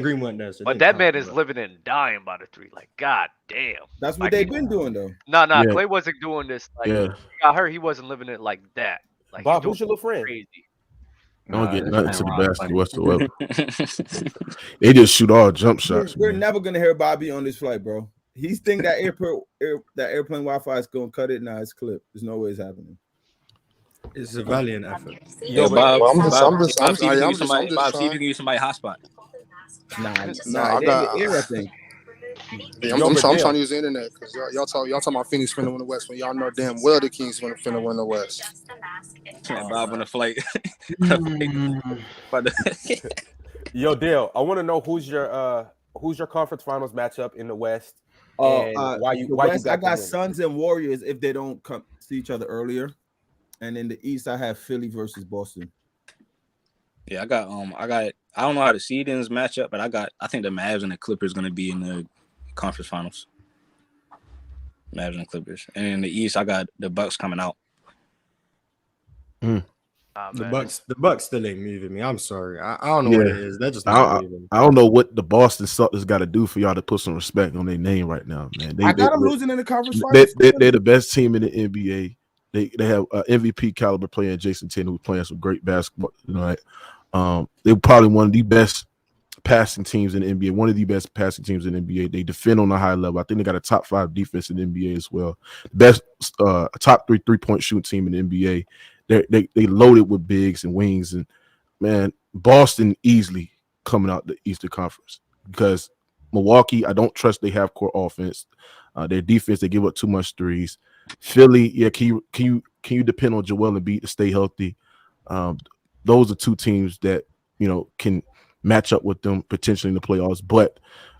Green went there. But that man is living and dying by the 3. Like, god damn. That's what they've been doing though. No, Clay wasn't doing this. Like, he got hurt. He wasn't living it like that. Like, Bob, who's your little friend? Crazy. I don't get nothing to the basket whatsoever. They just shoot all jump shots. We're never gonna hear Bobby on this flight, bro. He's think that airplane Wi-Fi is gonna cut it. Nah, it's clipped. There's no way it's happening. It's a valiant effort. Yo, Bob, see if you can use somebody hotspot. No, Nah, I they got. in the air, I think. Yeah, Yo, I'm Bradell. trying to use the internet because y'all talking about Phoenix finna win the West when y'all know damn well the Kings finna win the West. Bob on the flight. Yo, Dale, I want to know who's your conference finals matchup in the West, and why you The got West, I them got winning. Suns and Warriors if they don't come see each other earlier. And in the East, I have Philly versus Boston. Yeah, I don't know how the seedings match up, but I think the Mavs and the Clippers going to be in the conference finals. Mavs and the Clippers. And in the East, I got the Bucks coming out. The Bucks still ain't moving me. I'm sorry. I don't know what it is. They're just not moving. I don't know what the Boston Celtics got to do for y'all to put some respect on their name right now, man. I got them losing in the conference finals. They're the best team in the NBA. They have MVP caliber player Jason Tatum who's playing some great basketball. You know, right? They're probably one of the best passing teams in the NBA. One of the best passing teams in the NBA. They defend on a high level. I think they got a top 5 defense in the NBA as well. Best top 3-point shooting team in the NBA. They loaded with bigs and wings, and man, Boston easily coming out the Eastern Conference because Milwaukee, I don't trust they have core offense. Their defense, they give up too much threes. Philly, yeah, can you depend on Joel Embiid to stay healthy? Those are two teams that can match up with them potentially in the playoffs. But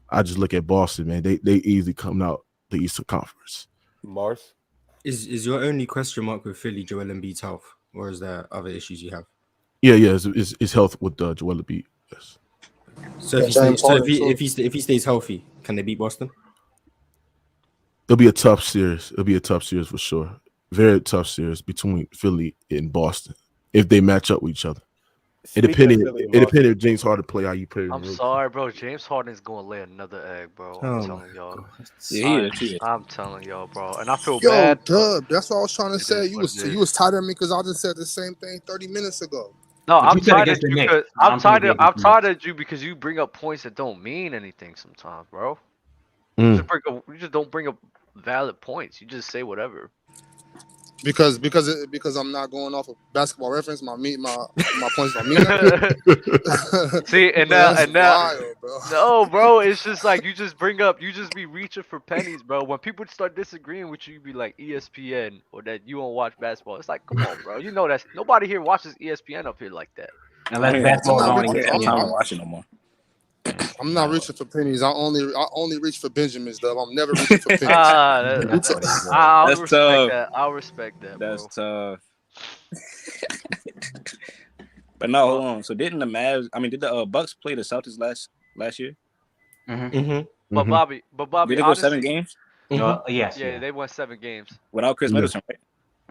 I just look at Boston, man. They easily come out the Eastern Conference. Mars? Is your only question mark with Philly Joel Embiid's health, or is there other issues you have? Yeah, it's health with Joel Embiid. Yes. So if he stays healthy, can they beat Boston? It'll be a tough series. It'll be a tough series for sure. Very tough series between Philly and Boston if they match up with each other. It depended if James Harden play how you play. I'm sorry, bro. James Harden's gonna lay another egg, bro. I'm telling y'all. Yeah, I'm telling y'all, bro. And I feel Yo, bad. Dub, that's what I was trying to It say. is You what it was tired of me because I just said the same thing 30 minutes ago. No, But I'm you said tired against of the you. Knicks. I'm tired against the tired Knicks. of you because you bring up points that don't mean anything sometimes, bro. Mm. You just don't bring up valid points. You just say whatever. Because I'm not going off of Basketball Reference. My points don't mean nothing. See, and That's now, wild, bro. no, bro, it's just like you just be reaching for pennies, bro. When people start disagreeing with you, be like ESPN or that you don't watch basketball. It's like, come on, bro. You know that's nobody here watches ESPN up here like that. Unless basketball is I'm on not- I ESPN. don't watch it no more. I'm not reaching for pennies. I only reach for Benjamins, Dub. I'm never reaching for pennies. I'll That's respect tough. that. I'll respect that, bro. That's tough. But no, hold on. So did the Bucks play the Celtics last year? But Bobby, Did they go honestly, 7 games Yes. yeah, they won 7 games. without Chris Middleton, right?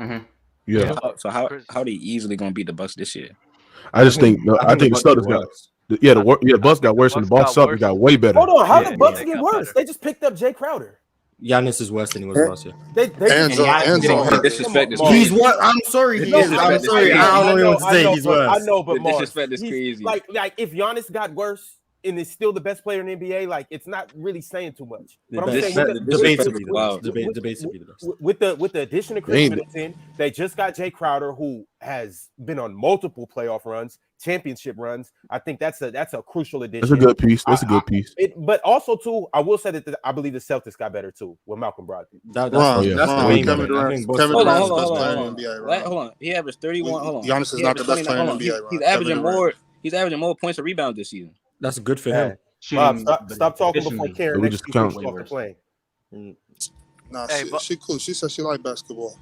Mm-hmm. Yeah. So how they easily gonna beat the Bucks this year? I think the Celtics got the Bucks got worse and the Celtics got way better. Hold on, how the Bucks they get got worse? better. They just picked up Jay Crowder. Giannis is worse than he was last year. They And just Joe disrespect is Come on, crazy. He's what? I'm sorry, he No, is. I'm sorry. I don't know what to say. He's worse. I know, but The Mars, disrespect is he's crazy. Like if Giannis got worse and is still the best player in the NBA, like it's not really saying too much. But I'm saying Debatably the best. with the addition of Chris Middleton, they just got Jay Crowder, who has been on multiple playoff runs, championship runs. I think that's a crucial addition. That's a good piece. That's a good piece. But also too, I will say that I believe the Celtics got better too with Malcolm Brogdon. That's the main Kevin point. Durant. I think Kevin Boston- Durant's Hold the best on, player hold in on. the NBA, right? Hold on. He averaged 31. Hold on. Giannis is not the best player in the NBA, right? He's Kevin averaging Durant. more. He's averaging more points and rebounds this season. That's good for him. Bob, stop talking before efficiently. Karen We next just week count. off the plane. Nah, Hey, she cool. She said she like basketball.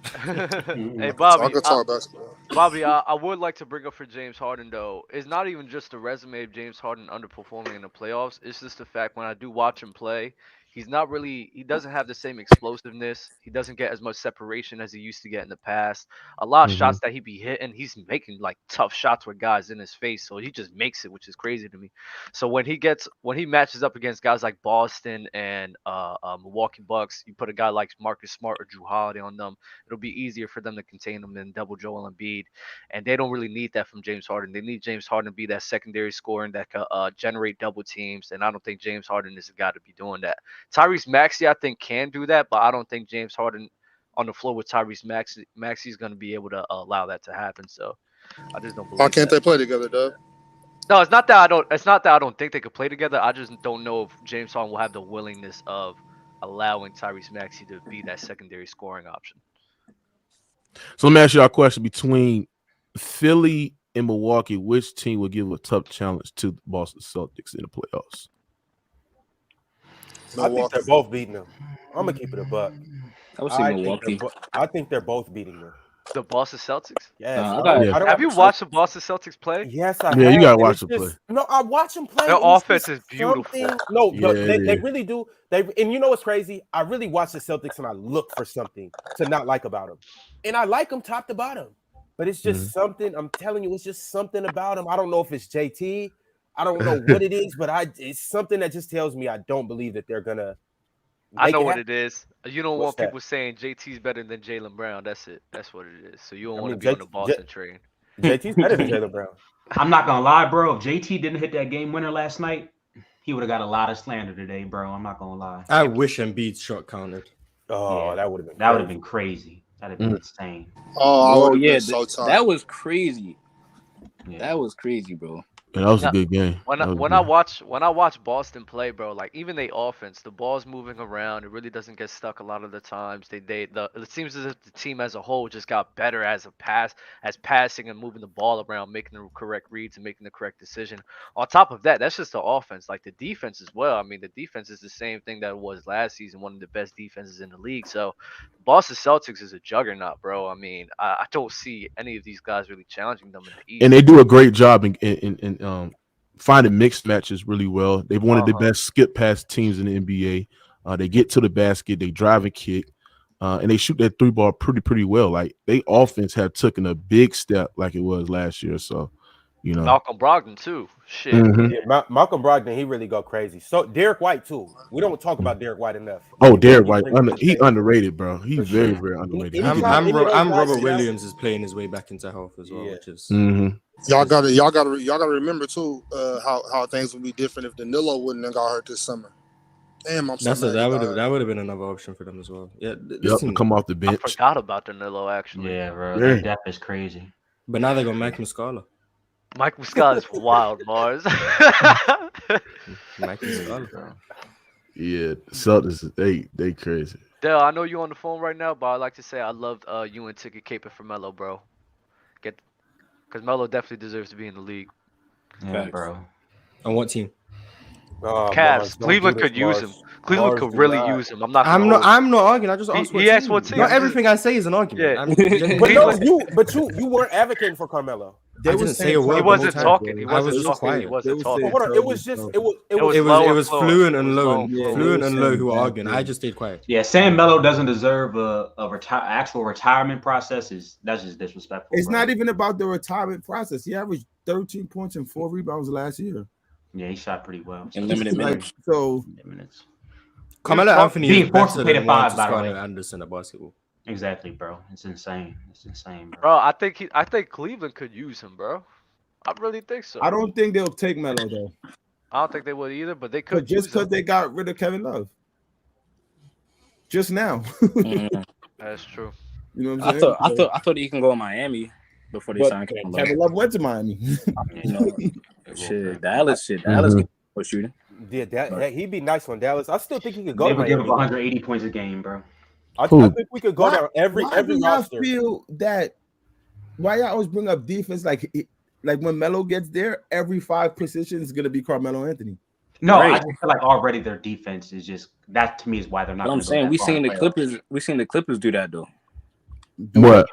Hey, I Bobby, could talk basketball. Bobby, I would like to bring up for James Harden though. It's not even just the resume of James Harden underperforming in the playoffs. It's just the fact when I do watch him play, he doesn't have the same explosiveness. He doesn't get as much separation as he used to get in the past. A lot of shots that he be hitting, he's making like tough shots with guys in his face. So he just makes it, which is crazy to me. So when he matches up against guys like Boston and Milwaukee Bucks, you put a guy like Marcus Smart or Drew Holiday on them, it'll be easier for them to contain them than double Joel Embiid. And they don't really need that from James Harden. They need James Harden to be that secondary scorer that can generate double teams. And I don't think James Harden is the guy to be doing that. Tyrese Maxey, I think, can do that, but I don't think James Harden on the floor with Tyrese Maxey is going to be able to allow that to happen. So I just don't believe Why can't that. they play together, Dub? No, it's not that I don't. It's not that I don't think they could play together. I just don't know if James Harden will have the willingness of allowing Tyrese Maxey to be that secondary scoring option. So let me ask you a question: between Philly and Milwaukee, which team would give a tough challenge to the Boston Celtics in the playoffs? I think they're both beating them. I'm gonna keep it a buck. I would say Milwaukee. I think they're both beating them. The Boston Celtics? Yes. Have you watched the Boston Celtics play? Yes, I Yeah, have. you gotta watch them play. No, I watch them play. Their offense is beautiful. No, Yeah, they really do. And you know what's crazy? I really watch the Celtics and I look for something to not like about them, and I like them top to bottom. But it's just something. I'm telling you, it's just something about them. I don't know if it's JT. I don't know what it is, but it's something that just tells me I don't believe that they're gonna. I know what it is. You don't What's want people saying JT's better than Jaylen Brown. That's it. That's what it is. So you don't want to be JT on the Boston train. JT's better than Jaylen Brown. I'm not gonna lie, bro. If JT didn't hit that game winner last night, he would have got a lot of slander today, bro. I'm not gonna lie. I wish Embiid's shot counted. Oh, that would have been. That would have been crazy. That'd have been insane. Oh, yeah, so tight. that was crazy. Yeah. That was crazy, bro. Yeah, that was a good game. When I watch Boston play, bro, like even the offense, the ball's moving around. It really doesn't get stuck a lot of the times. It seems as if the team as a whole just got better as passing and moving the ball around, making the correct reads and making the correct decision. On top of that, that's just the offense. Like the defense as well. I mean, the defense is the same thing that it was last season, one of the best defenses in the league. So, Boston Celtics is a juggernaut, bro. I mean, I don't see any of these guys really challenging them in the East. And they do a great job in finding mixed matches really well. They're one of the best skip pass teams in the NBA. They get to the basket, they drive and kick, and they shoot that three ball pretty well. Like they offense have taken a big step like it was last year. So, you know, Malcolm Brogdon too. Shit. Yeah, Malcolm Brogdon, he really go crazy. So Derek White too. We don't talk about Derek White enough. Oh, Derek White, he underrated, bro. He's very underrated. I'm Robert Williams is playing his way back into health as well, which is y'all gotta remember too how things would be different if Danilo wouldn't have got hurt this summer. Damn, that would have been another option for them as well. Yeah, come off the bench. I forgot about Danilo actually. Yeah, bro. Their depth is crazy. But now they got Mike Muscala. Mike Muscala is wild, Mars. Mike Muscala. Yeah, Celtics, they crazy. Dale, I know you on the phone right now, but I'd like to say I loved you and ticket caping for Melo, bro. Because Melo definitely deserves to be in the league. Yeah, bro. On what team? Cavs. Cleveland could use him. Cleveland could really use him. I'm not arguing. I just asked what he asked what team. Not everything I say is an argument. Yeah. you weren't advocating for Carmelo. I didn't say a word. He wasn't talking. He was just quiet. He wasn't talking. Hold on. It was Fluent and Low who were arguing. I just stayed quiet. Yeah, saying Melo doesn't deserve actual retirement process that's just disrespectful. It's not even about the retirement process. He averaged 13 points and 4 rebounds last year. Yeah, he shot pretty well in limited minutes. Carmelo Anthony being forced to play the five, by the way. Anderson at basketball. Exactly, bro. It's insane. Bro, I think Cleveland could use him, bro. I really think so. I don't think they'll take Melo though. I don't think they would either, but they could. But just because they got rid of Kevin Love, just now. That's true. You know what I'm saying? I thought he can go to Miami before they signed Kevin Love. Kevin Love went to Miami. Dallas can go shooting. Yeah, he'd be nice on Dallas. I still think he could go. They to would give Miami. up 180 points a game, bro. I think we could go down every do roster. Y'all feel that? Why y'all always bring up defense? Like when Melo gets there, every 5 positions is gonna be Carmelo Anthony. No, I just feel like already their defense is just that to me is why they're not. But I'm saying we seen the Clippers do that though. What?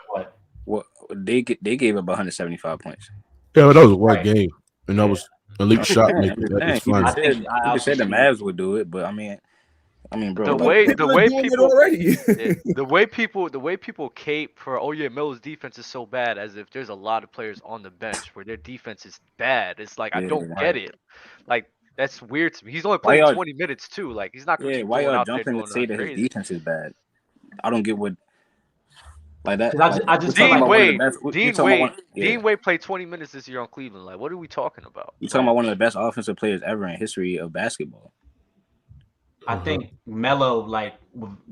They gave up 175 points. Yeah, but that was one game, and that was elite shot maker. That's fine. You said the Mavs would do it, but I mean, bro. The way people cape for Melo's defense is so bad, as if there's a lot of players on the bench where their defense is bad. It's like I don't get it. Like that's weird to me. He's only playing 20 minutes too. Like he's not going to. Why y'all jumping to say that his defense is bad? I don't get what. Like that. I just Dean Wade played 20 minutes this year on Cleveland. Like, what are we talking about? You're talking about one of the best offensive players ever in history of basketball. I think Melo, like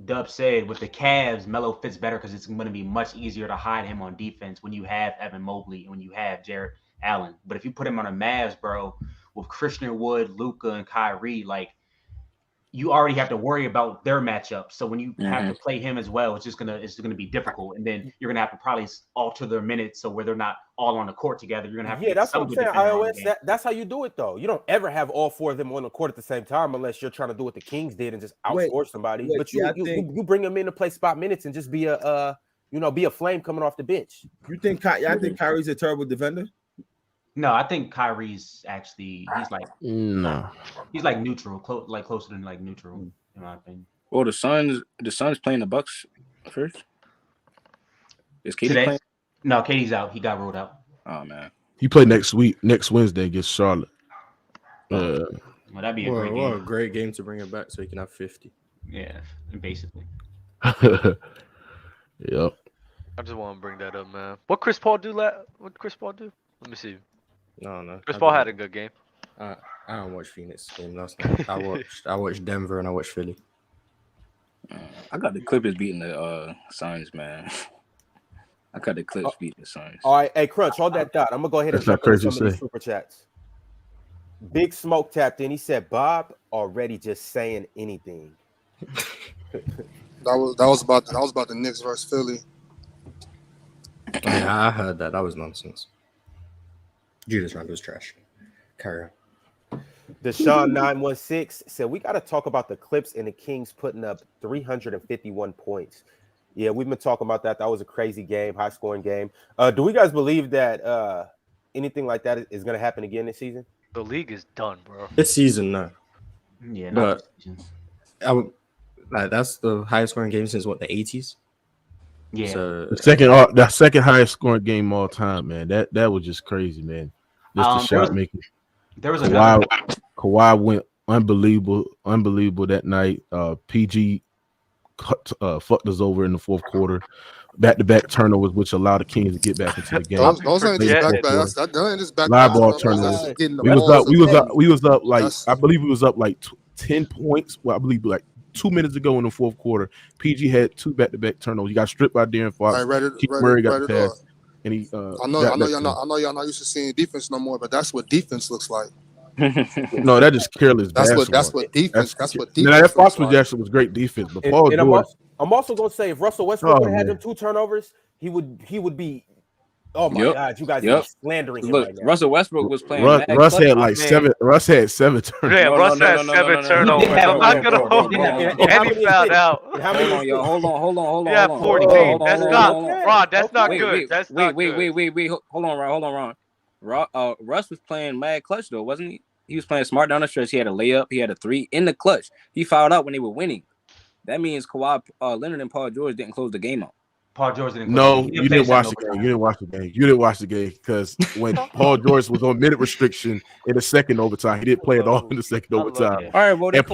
Dub said, with the Cavs, Melo fits better because it's going to be much easier to hide him on defense when you have Evan Mobley and when you have Jarrett Allen. But if you put him on a Mavs, bro, with Christian Wood, Luka, and Kyrie, like you already have to worry about their matchup. So when you have to play him as well, it's gonna be difficult. And then you're gonna have to probably alter their minutes so where they're not all on the court together. You're gonna have to get that's what I'm some saying. defender on the iOS, game. that's how you do it though. You don't ever have all four of them on the court at the same time unless you're trying to do what the Kings did and just outscore somebody. But you bring them in to play spot minutes and just be a flame coming off the bench. You think I think Kyrie's a terrible defender? No, I think Kyrie's actually he's like neutral, closer than like neutral in my opinion. Well, the Suns playing the Bucks first. Is KD Today? playing? No, KD's out. He got ruled out. Oh man, He played next Wednesday against Charlotte. Well, that'd be a great game. A great game to bring it back so he can have 50. Yeah, basically. Yep. I just want to bring that up, man. What Chris Paul do? Let me see. No. Chris Paul had a good game. I don't watch Phoenix game last night. I watched Denver and I watched Philly. I got the Clippers beating the Suns, man. I got the Clips beating the Suns. All right, hey Crunch, hold that thought. I'm gonna go ahead and jump into some of these super chats. Big Smoke tapped in. He said, "Bob already just saying anything." That was about the Knicks versus Philly. Yeah, I heard that. That was nonsense. Julius Randle's trash. Carry on. Deshaun 916 said, "We got to talk about the Clips and the Kings putting up 351 points." Yeah, we've been talking about that. That was a crazy game, high scoring game. Do we guys believe that anything like that is going to happen again this season? The league is done, bro. This season, no. Yeah, But that's the highest scoring game since what, the 80s? Yeah. So The second highest scoring game all time, man. That was just crazy, man. Just the shot making. There was Kawhi went unbelievable that night. PG fucked us over in the fourth quarter. Back-to-back turnovers, which allowed the Kings to get back into the game. Those ain't just back-to-back. Live ball turnovers. We was up like I believe we was up like 10 points. Well, I believe like 2 minutes ago in the fourth quarter. PG had two back-to-back turnovers. He got stripped by De'Aaron Fox. Keith Murray got the pass. And he I know y'all not used to seeing defense no more, but that's what defense looks like. No, that is careless. That's what defense. Now, that Fox projection was great defense, but Paul George. I'm also gonna say if Russell Westbrook would have had them 2 turnovers, he would be. Oh my God, you guys are slandering him right now. Russell Westbrook was playing. Russ had like 7. Russ had 7 turnovers. Yeah, Russ had 7 turnovers. I'm not gonna hold him. And he fouled out. Hold on. Yeah, 14. That's not Ron. That's not good. That's not good. Wait. Hold on, Ron. Russ was playing mad clutch though, wasn't he? He was playing smart down the stretch. He had a layup. He had a 3 in the clutch. He fouled out when they were winning. That means Kawhi Leonard and Paul George didn't close the game out. Paul George didn't. No, you didn't watch the game. You didn't watch the game because when Paul George was on minute restriction in the second overtime, he didn't play at all in the second overtime. All right, well, and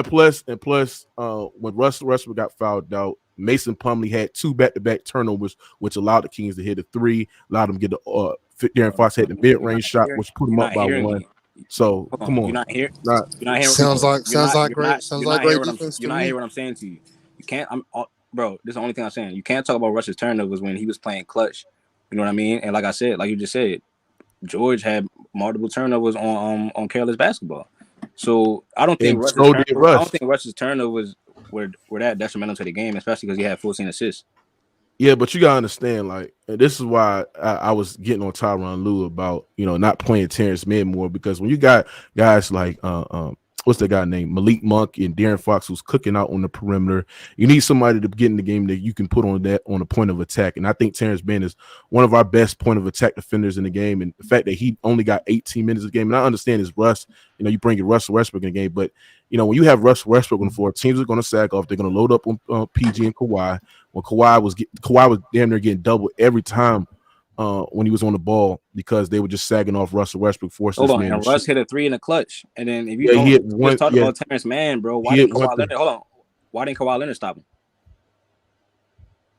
plus, when Russell Westbrook got fouled out, Mason Plumlee had 2 back-to-back turnovers, which allowed the Kings to hit a 3, allowed them to get the De'Aaron Fox had the mid-range shot, which put him up by 1. So come on, you're not here. Sounds like great defense. You're not hearing what I'm saying to you. You can't. Bro, this is the only thing I'm saying. You can't talk about Russ's turnovers when he was playing clutch. You know what I mean? And like I said, like you just said, George had multiple turnovers on careless basketball. So I don't think Russ's turnovers were that detrimental to the game, especially because he had 14 assists. Yeah, but you gotta understand, like, and this is why I was getting on Tyronn Lue about not playing Terrence Mann more, because when you got guys like what's that guy named Malik Monk and De'Aaron Fox who's cooking out on the perimeter, you need somebody to get in the game that you can put on a point of attack. And I think Terrence Mann is one of our best point of attack defenders in the game. And the fact that he only got 18 minutes of the game, and I understand is Russ, you bring in Russell Westbrook in the game, but when you have Russell Westbrook on the floor, teams are going to sag off. They're going to load up on PG and Kawhi. When Kawhi was damn near getting double every time when he was on the ball because they were just sagging off Russell Westbrook. Hold on, and Russ hit a 3 in the clutch, and then if you talk about Terrence Mann, bro, why didn't Kawhi Leonard stop him?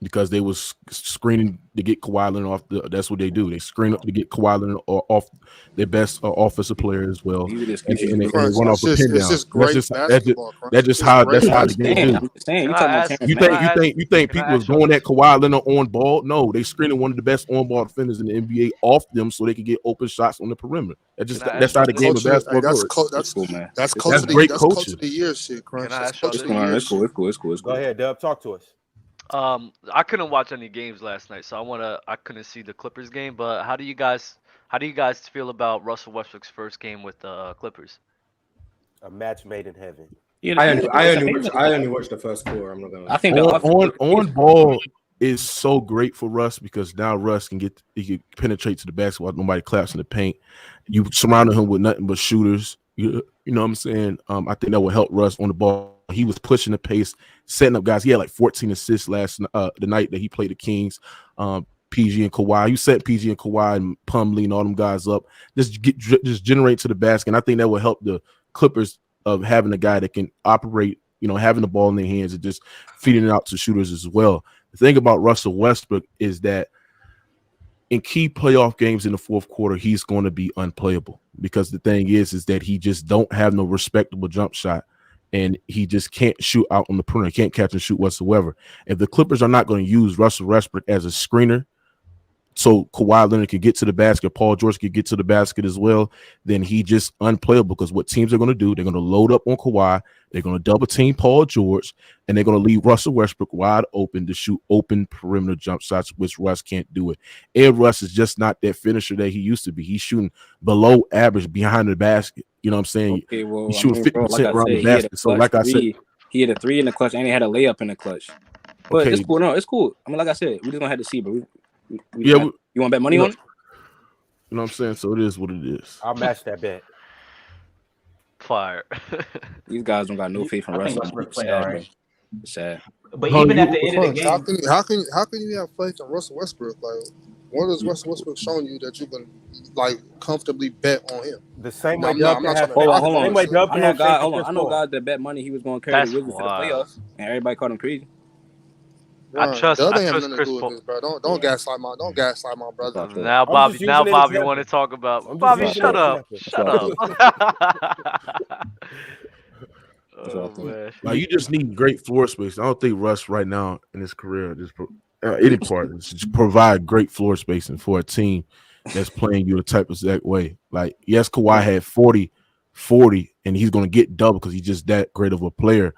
because they was screening to get Kawhi Leonard off. That's what they do. They screen up to get Kawhi Leonard off their best offensive player as well, He was just and they Crunch, run off a pin it's down. just great basketball. Crunch. That's just It's how great the game basketball. is. I'm just saying, you Can talking I about ask- Terrence You Mann. think Can I people was ask you going at Kawhi Leonard on ball? No, they screening one of the best on ball defenders in the NBA off them so they can get open shots on the perimeter. That's how the game of basketball That's goes. that's cool, man. that's It's coach That's of the great that's coaching. coach of the year shit, Crunch. Can I That's ask y'all coach this? of the year. It's cool. It's Go cool. ahead, Dub. Talk to us. I couldn't watch any games last night, so I couldn't see the Clippers game. But how do you guys feel about Russell Westbrook's first game with the Clippers? A match made in heaven. I only watched the first quarter. I'm not gonna. I think On ball is so great for Russ because now Russ can penetrate to the basketball. Nobody claps in the paint. You surrounded him with nothing but shooters. You know what I'm saying? I think that will help Russ on the ball. He was pushing the pace, setting up guys. He had like 14 assists the night that he played the Kings. PG and Kawhi. You set PG and Kawhi and Plumlee and all them guys up. Just generate to the basket. And I think that will help the Clippers of having a guy that can operate, having the ball in their hands and just feeding it out to shooters as well. The thing about Russell Westbrook is that in key playoff games in the fourth quarter, he's going to be unplayable because the thing is that he just don't have no respectable jump shot. And he just can't shoot out on the perimeter. Can't catch and shoot whatsoever. If the Clippers are not going to use Russell Westbrook as a screener, so Kawhi Leonard can get to the basket, Paul George can get to the basket as well, then he just unplayable because what teams are going to do, they're going to load up on Kawhi, they're going to double team Paul George, and they're going to leave Russell Westbrook wide open to shoot open perimeter jump shots, which Russ can't do it. And Russ is just not that finisher that he used to be. He's shooting below average behind the basket. You know what I'm saying? Okay, well, He's shooting 50% around the basket. So like I said, he had a 3 in the clutch and he had a layup in the clutch. But Okay. it's cool. No, it's cool. I mean, like I said, we just gonna have to see, but Yeah, you want to bet money on it? You know what I'm saying? So it is what it is. I'll match that bet. Fire. These guys don't got no faith in I think Russell. Westbrook It's played sad, all bro. right. It's sad. But How even you- at the end of the Crunch, game, how can you have faith in Russell Westbrook? Like, what has Russell Westbrook shown you that you can comfortably bet on him? The same No, way I'm Dub not- I'm can not have trying to- faith. Hold The on. same way Dub I can know have faith God. in Hold on. Chris I know Paul. God that bet money he was going to carry That's the Wizards to the wild. playoffs, and everybody called him crazy. Ron, trust that ain't have Chris nothing to do Paul. with this, bro. Don't gaslight my brother. Okay. Now I'm Bobby, just using an want example. to talk about I'm just Bobby. using Shut an up. example. Shut up. That's what I Oh, think. man. Like you just need great floor space. I don't think Russ right now in his career any part just provide great floor spacing for a team that's playing you the type of exact way. Like yes, Kawhi had 40, and he's gonna get double because he's just that great of a player.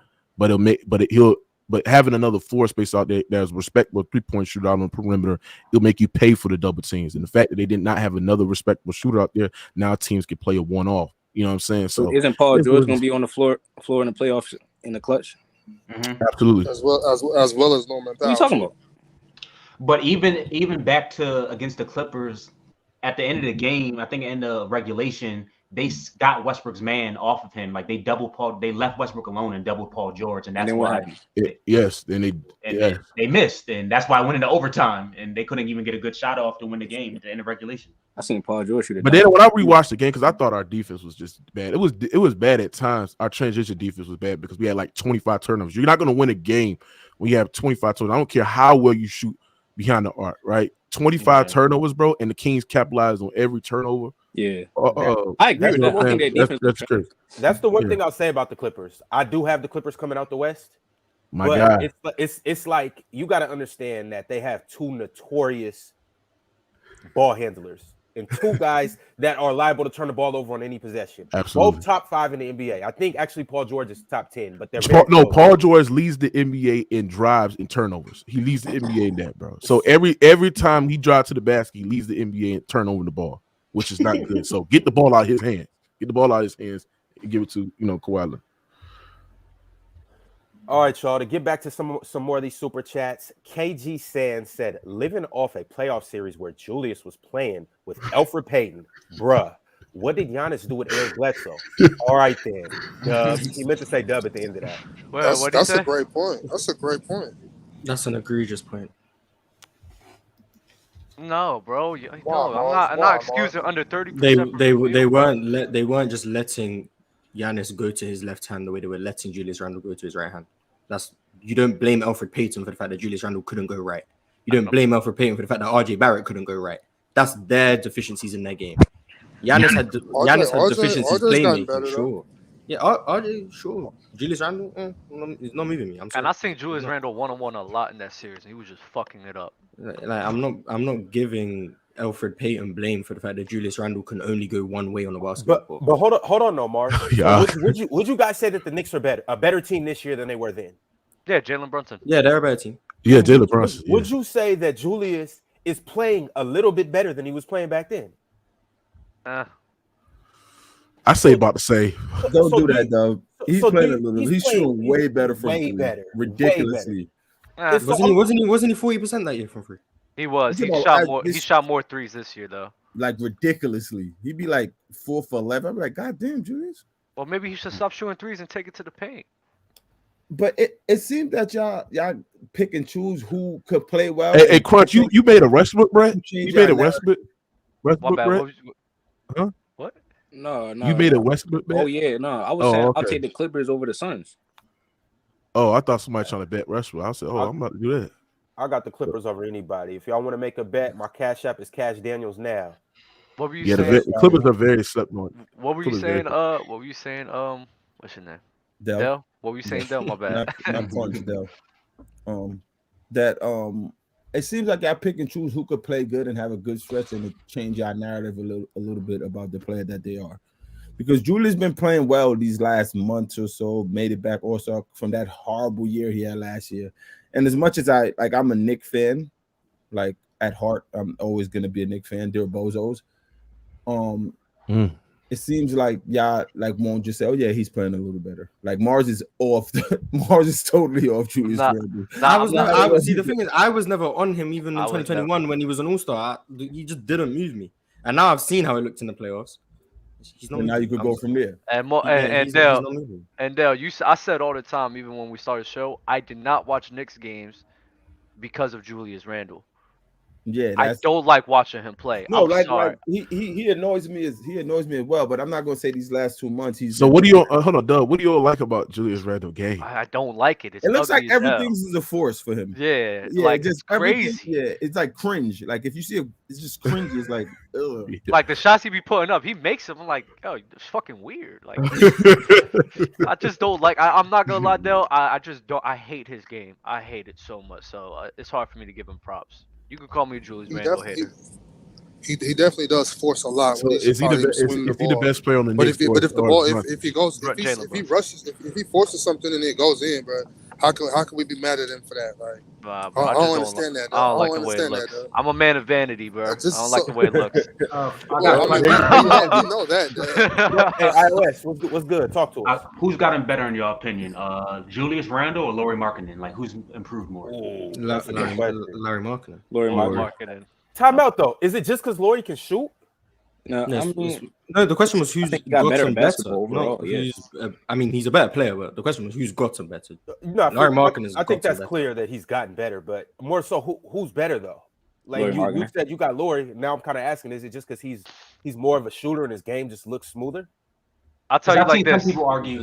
But having another floor space out there that's respectable 3-point shooter out on the perimeter, it'll make you pay for the double teams. And the fact that they did not have another respectable shooter out there, now teams can play a one-off. You know what I'm saying? So So isn't Paul George going to be on the floor in the playoffs in the clutch? absolutely. As well as Norman What are you Powell. talking about? but even back to against the Clippers, at the end of the game, I think in the regulation, they got Westbrook's man off of him. Like they left Westbrook alone and doubled Paul George, and that's then what why happened? Yes, then they missed, and that's why I went into overtime, and they couldn't even get a good shot off to win the game at the end of regulation. I seen Paul George shoot it. But then when I rewatched the game, because I thought our defense was just bad. It was bad at times. Our transition defense was bad because we had like 25 turnovers. You're not going to win a game when you have 25 turnovers. I don't care how well you shoot behind the arc, right? 25 turnovers, bro, and the Kings capitalized on every turnover. Yeah, I agree with that. I think their defense. That's crazy. That's the one thing I'll say about the Clippers. I do have the Clippers coming out the West. My but God. It's like you got to understand that they have two notorious ball handlers and two guys that are liable to turn the ball over on any possession. Absolutely. Both top 5 in the NBA. I think actually Paul George is top 10, but they're Paul George leads the NBA in drives and turnovers. He leads the NBA in that, bro. So every time he drives to the basket, he leads the NBA in turnover the ball, which is not good. So get the ball out of his hands. Get the ball out of his hands and give it to Kawhi Leonard. All right, y'all. To get back to some more of these super chats, KG Sand said, living off a playoff series where Julius was playing with Elfrid Payton, bruh. What did Giannis do with Eric Bledsoe? All right, then. Dub. He meant to say dub at the end of that. Well, That's a great point. That's a great point. That's an egregious point. No, bro. No, Why, I'm Mars? not excusing under 30%. They weren't just letting Giannis go to his left hand the way they were letting Julius Randle go to his right hand. You don't blame Alfred Payton for the fact that Julius Randle couldn't go right. You don't blame Alfred Payton for the fact that RJ Barrett couldn't go right. That's their deficiencies in their game. Giannis had deficiencies RJ's gotten playmaking, better, sure. Yeah, RJ, sure. Julius Randle, he's not moving me. I'm sorry. And I seen Julius Randle one-on-one a lot in that series, and he was just fucking it up. Like, I'm not giving Alfred Payton blame for the fact that Julius Randle can only go one way on the basketball. But hold on, no, Mark. Yeah. Would you guys say that the Knicks are a better team this year than they were then? Yeah, Jalen Brunson. Yeah, they're a better team. Yeah, Jalen Brunson. Would you say that Julius is playing a little bit better than he was playing back then? I say about to say. Don't do that, though. He's playing a little. He's playing shooting way better from way three. better, Ridiculously. Wasn't he 40% that year from free? He was. He shot more threes this year though. Like ridiculously. He'd be like 4 for 11. I'm like, God damn, Julius. Well, maybe he should stop shooting threes and take it to the paint. But it seems that y'all pick and choose who could play well. Hey, Crunch, you made a Westbrook, Brett? You made a Westbrook, Brett? Huh? What? No. You made a Westbrook bet? Oh yeah, no. I was saying I'll take the Clippers over the Suns. Oh, I thought somebody trying to bet Westbrook. I said, I'm about to do that. I got the Clippers over anybody. If y'all want to make a bet, my Cash App is Cash Daniels now. What were you saying? The Clippers are very slept on. What were you saying? What were you saying? What's your name? Del. What were you saying, Del? My bad. not Crunch, Del. It seems like y'all pick and choose who could play good and have a good stretch and change our narrative a little bit about the player that they are. Because Julius been playing well these last months or so, made it back also from that horrible year he had last year. And as much as I'm a Knicks fan, like at heart, I'm always gonna be a Knicks fan. They're bozos. It seems like y'all won't just say, "Oh yeah, he's playing a little better." Like Mars is off. Mars is totally off Julius Randle. The thing is, I was never on him even in 2021 when he was an All-Star. He just didn't move me. And now I've seen how he looked in the playoffs. And now you could go from there. And Dale, I said all the time, even when we started the show, I did not watch Knicks games because of Julius Randle. Yeah, I don't like watching him play. No, sorry. He annoys me as well, but I'm not gonna say these last 2 months he's. So what do you hold on, Doug? What do you all like about Julius Randle game? I don't like it. It looks like everything's is a force for him. Yeah, like it's crazy. Yeah, it's like cringe. Like if you see it's just cringe. It's like ugh. Like the shots he be putting up, he makes them. I'm like, oh, it's fucking weird. Like I just don't like. I'm not gonna lie, Dale. I just don't. I hate his game. I hate it so much. So it's hard for me to give him props. You can call me a Julius Randle hater. He definitely does force a lot. So is he the best player on the Knicks? But if he rushes, if he forces something and it goes in, bro, how can we be mad at him for that? Like, I don't understand that. I don't like the way it looks. I'm a man of vanity, bro. I don't like the way it looks. We know that. Hey, iOS, what's good? Talk to us. Who's gotten better in your opinion? Julius Randle or Lauri Markkanen? Like who's improved more? Larry Markkanen. Markkanen. Time out though. Is it just because Lauri can shoot? No, the question was who's gotten better overall. He's a better player, but the question was who's gotten better. No, Larry Markkanen I think that's clear that he's gotten better, but more so who's better though? Like you said, you got Lauri. Now I'm kind of asking, is it just because he's more of a shooter and his game just looks smoother? I'll tell you like this. People argue.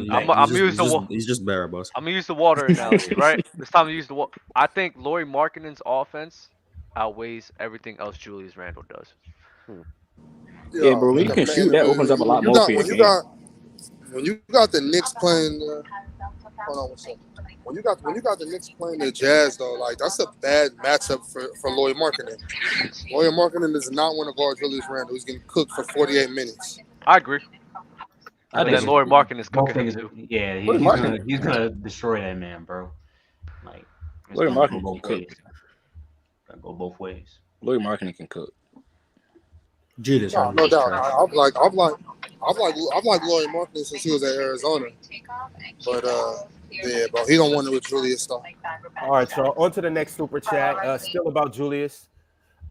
He's just better, boss. I'm gonna use the water analogy, right? It's time to use the water. I think Lauri Markkanen's offense outweighs everything else Julius Randle does. Yeah, bro. When you can shoot, that opens up a lot more for your game. When you got the Knicks playing, hold on one second. When you got the Knicks playing the Jazz though, like that's a bad matchup for Lauri Markkanen. Lauri Markkanen does not want to guard Julius Randle. He's getting cooked for 48 minutes. I agree. I think Lauri Markkanen is cooking him too. Yeah, he's gonna destroy that man, bro. Like Lauri Markkanen can cook. Gotta go both ways. Lauri Markkanen can cook. Julius, no doubt. I've liked Lauri Markkanen since he was at Arizona, but yeah, bro, he don't want it with Julius though. All right, so on to the next super chat. Still about Julius.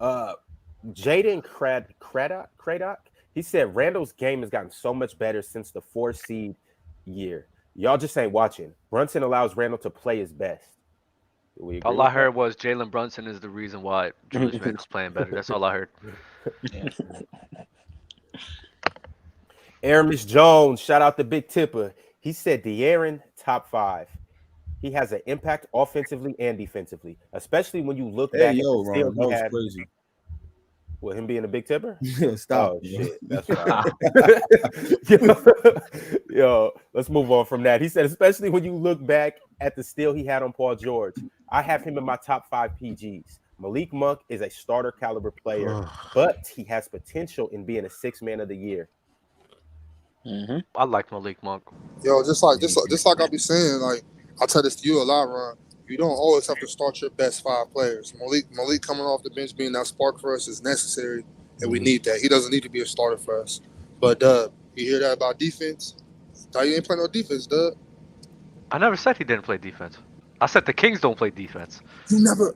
Jaden Craddock. He said Randall's game has gotten so much better since the 4 seed year. Y'all just ain't watching. Brunson allows Randall to play his best. All I heard was Jalen Brunson is the reason why Julius Randle's playing better. That's all I heard. Aramis Jones, shout out to Big Tipper. He said De'Aaron top 5. He has an impact offensively and defensively, especially when you look Hey, back yo, at the steal Ron, that he was had. crazy. With him being a big tipper? Stop. Oh shit, that's right. Yo, let's move on from that. He said, especially when you look back at the steal he had on Paul George. I have him in my top 5 PGs. Malik Monk is a starter caliber player, but he has potential in being a 6th man of the year. I like Malik Monk. Yo, just like I be saying, like I tell this to you a lot, Ron. You don't always have to start your best 5 players. Malik coming off the bench being that spark for us is necessary, and we need that. He doesn't need to be a starter for us. But you hear that about defense? Now you ain't playing no defense, Dub. I never said he didn't play defense. I said the Kings don't play defense. You never.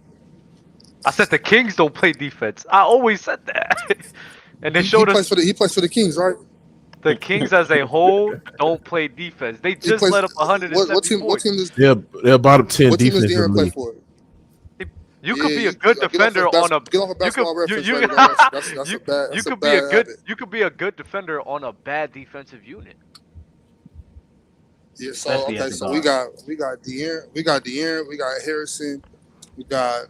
I said the Kings don't play defense. I always said that. And they showed us He plays for the Kings, right? the Kings as a whole don't play defense. They just let up 170 what team does They're bottom 10 what team does defense in De'Aaron the play league. for? You could be a good defender on a. Get off a basketball reference. you- Right now. That's You a bad. you That's a could be a bad good. habit. You could be a good defender on a bad defensive unit. Yeah. So Especially okay. at the So we got De'Aaron. We got Harrison. We got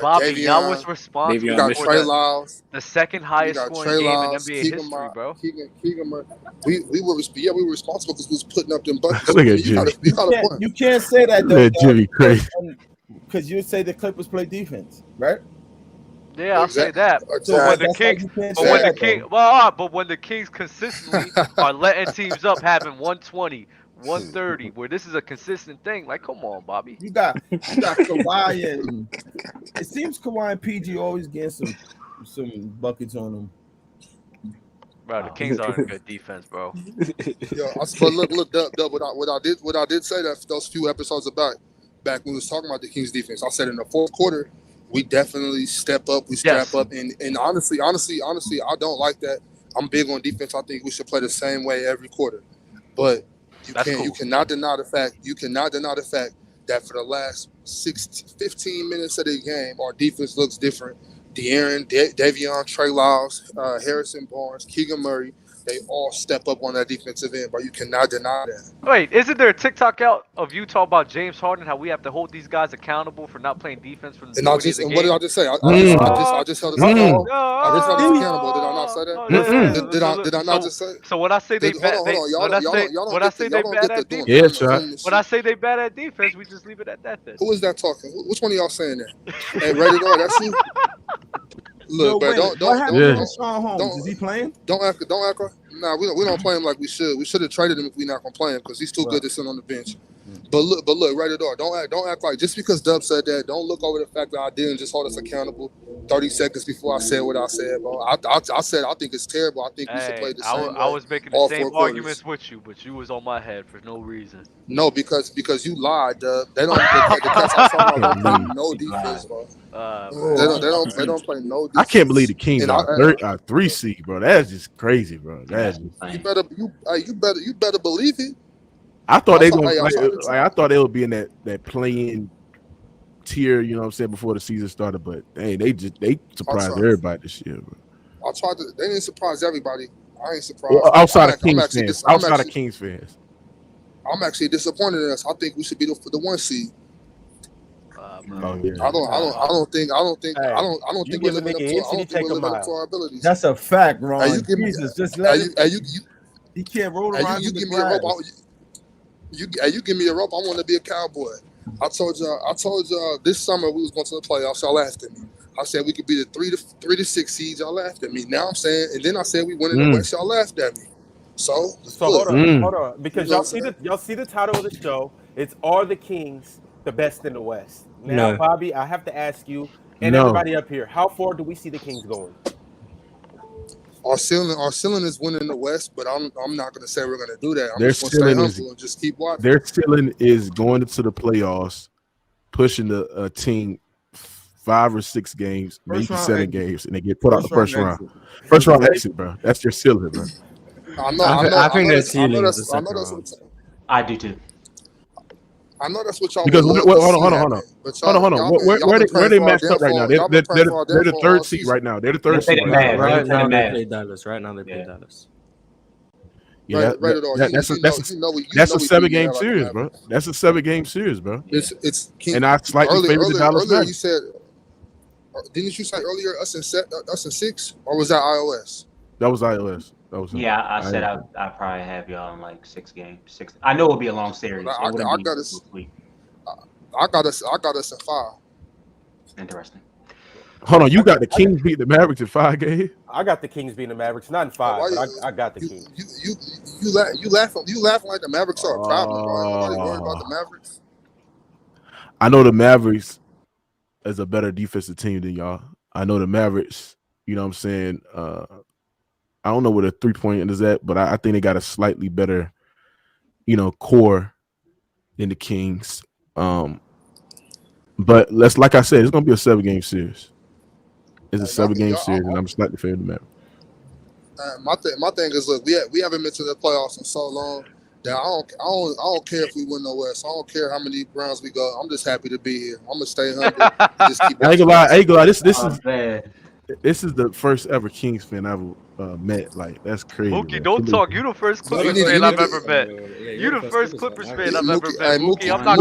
Bobby, Davion. y'all was responsible We Davion got for Trey the Lyles. second We highest got scoring Trey game in Lyles. NBA history, bro. Keegan Murray. We were responsible because we was putting up them buckets. Look at you got a point. You can't say that Look at Jimmy crazy. because you say the Clippers play defense, right? Yeah, I'll say that. Exactly. But when the That's why Kings, you can't but say when the that, King, though. well, all right, but when the Kings consistently are letting teams up, having 120, 130, where this is a consistent thing, like, come on, Bobby. You got Kawhi and it seems Kawhi and PG always getting some buckets on them. Bro, the Kings are a good defense, bro. Yo, but look, Dub, what I did say that those few episodes back when we was talking about the Kings defense, I said in the fourth quarter, we definitely step up, we strap up, and honestly, I don't like that. I'm big on defense. I think we should play the same way every quarter. But you cannot deny the fact that for the last 15 minutes of the game, our defense looks different. De'Aaron, Davion, Trey Lyles, Harrison Barnes, Keegan Murray, they all step up on that defensive end, but you cannot deny that. Wait, isn't there a TikTok out of you talking about James Harden, how we have to hold these guys accountable for not playing defense from the And what did I just say? I just held us accountable. I just held us accountable. Did I not say that? Did I not just say? So when I say they bad, when I say they bad at defense, Yeah, shot. when I say they bad at defense, we just leave it at that then. Who is that talking? Which one of y'all saying that? Hey, ready to go? That's you. Look, bro, What happened Yeah. to Sean Holmes? Is he playing? don't act. Nah, we don't play him like we should. We should have traded him if we not gonna play him because he's too good to sit on the bench. But look, right at all. Don't act like just because Dub said that. Don't look over the fact that I didn't just hold us accountable 30 seconds before I said what I said, bro. I said I think it's terrible. I think we should play the same way. I was making the all same 4 quarters. arguments with you, but you was on my head for no reason. No, because you lied, Dub. They don't. The cats I saw don't play no defense, bro. They don't play no defense. I can't believe the Kings And are 3 seed, bro. That's just crazy, bro. That's just, You better believe it. I thought they gonna Hey, I thought they would be in that playing tier, you know what I'm saying, before the season started, but hey, they surprised everybody this year, bro. They didn't surprise everybody. I ain't surprised. Well, outside of Kings fans. I'm actually disappointed in us. I think we should be the 1 seed. Oh, yeah. I don't think we're living up to our abilities. That's a fact, Ron. Hey, you give me- Jesus, just let it. Hey, He can't roll Hey, around. you in the give me a rope. grass. You give me a rope. I want to be a cowboy. I told y'all this summer we was going to the playoffs. Y'all laughed at me. I said we could be the 3 to 6 seeds. Y'all laughed at me. Now I'm saying, and then I said we win in the West. Y'all laughed at me. So hold on, because y'all see the title of the show. It's Are the Kings the Best in the West? Now, No. Bobby, I have to ask you and everybody up here, how far do we see the Kings going? Our ceiling is winning the West, but I'm not going to say we're going to do that. I'm Their just going to stay ceiling is- humble and just keep watching. Their ceiling is going into the playoffs, pushing the team 5 or 6 games, maybe round 7 exit. games, and they get put out the first round. exit. First round exit, bro. That's their ceiling, bro. I think their ceiling is the second round. I do too. I know that's what y'all. Because would love hold to on, see hold on. happen, but y'all- Hold on. y'all been- Where y'all been they praying for our matched up right now? downfall. Y'all They're been praying for our the downfall all third seed season. right now. They're the third They seed played right them now. bad, Right now They're they mad. play Dallas. Right now they play Dallas. Yeah, Right it all. that's a That's a 7-game series, bro. That's a 7-game series, bro. It's And I slightly favor the Dallas earlier. You Mavericks. said, didn't you say earlier us in 6, or was that iOS? That was iOS. That was Yeah, I said I probably have y'all in like 6 games. 6. I know it'll be a long series. I got us. Week. I got us in 5. Interesting. Hold on, you got the Kings beat the Mavericks in 5 games? I got the Kings beating the Mavericks, not in 5, but I got the Kings. You laughing like the Mavericks are a problem, bro. Ain't nobody worried about the Mavericks. I know the Mavericks is a better defensive team than y'all. I know the Mavericks, you know what I'm saying? I don't know where the 3-point is at, but I think they got a slightly better, core than the Kings. But like I said, it's gonna be a 7-game series. It's a 7-game series, and I'm slightly favoring the Mavericks. My thing is, look, we haven't been to the playoffs in so long that I don't care if we win no West. I don't care how many rounds we go. I'm just happy to be here. I'm gonna stay humble. Just keep I ain't gonna lie. This is the first ever Kings fan I've met. Like, that's crazy. Mookie, don't talk. You the first Clippers fan I've ever met. You the first Clippers fan I've ever met. Mookie, I'm not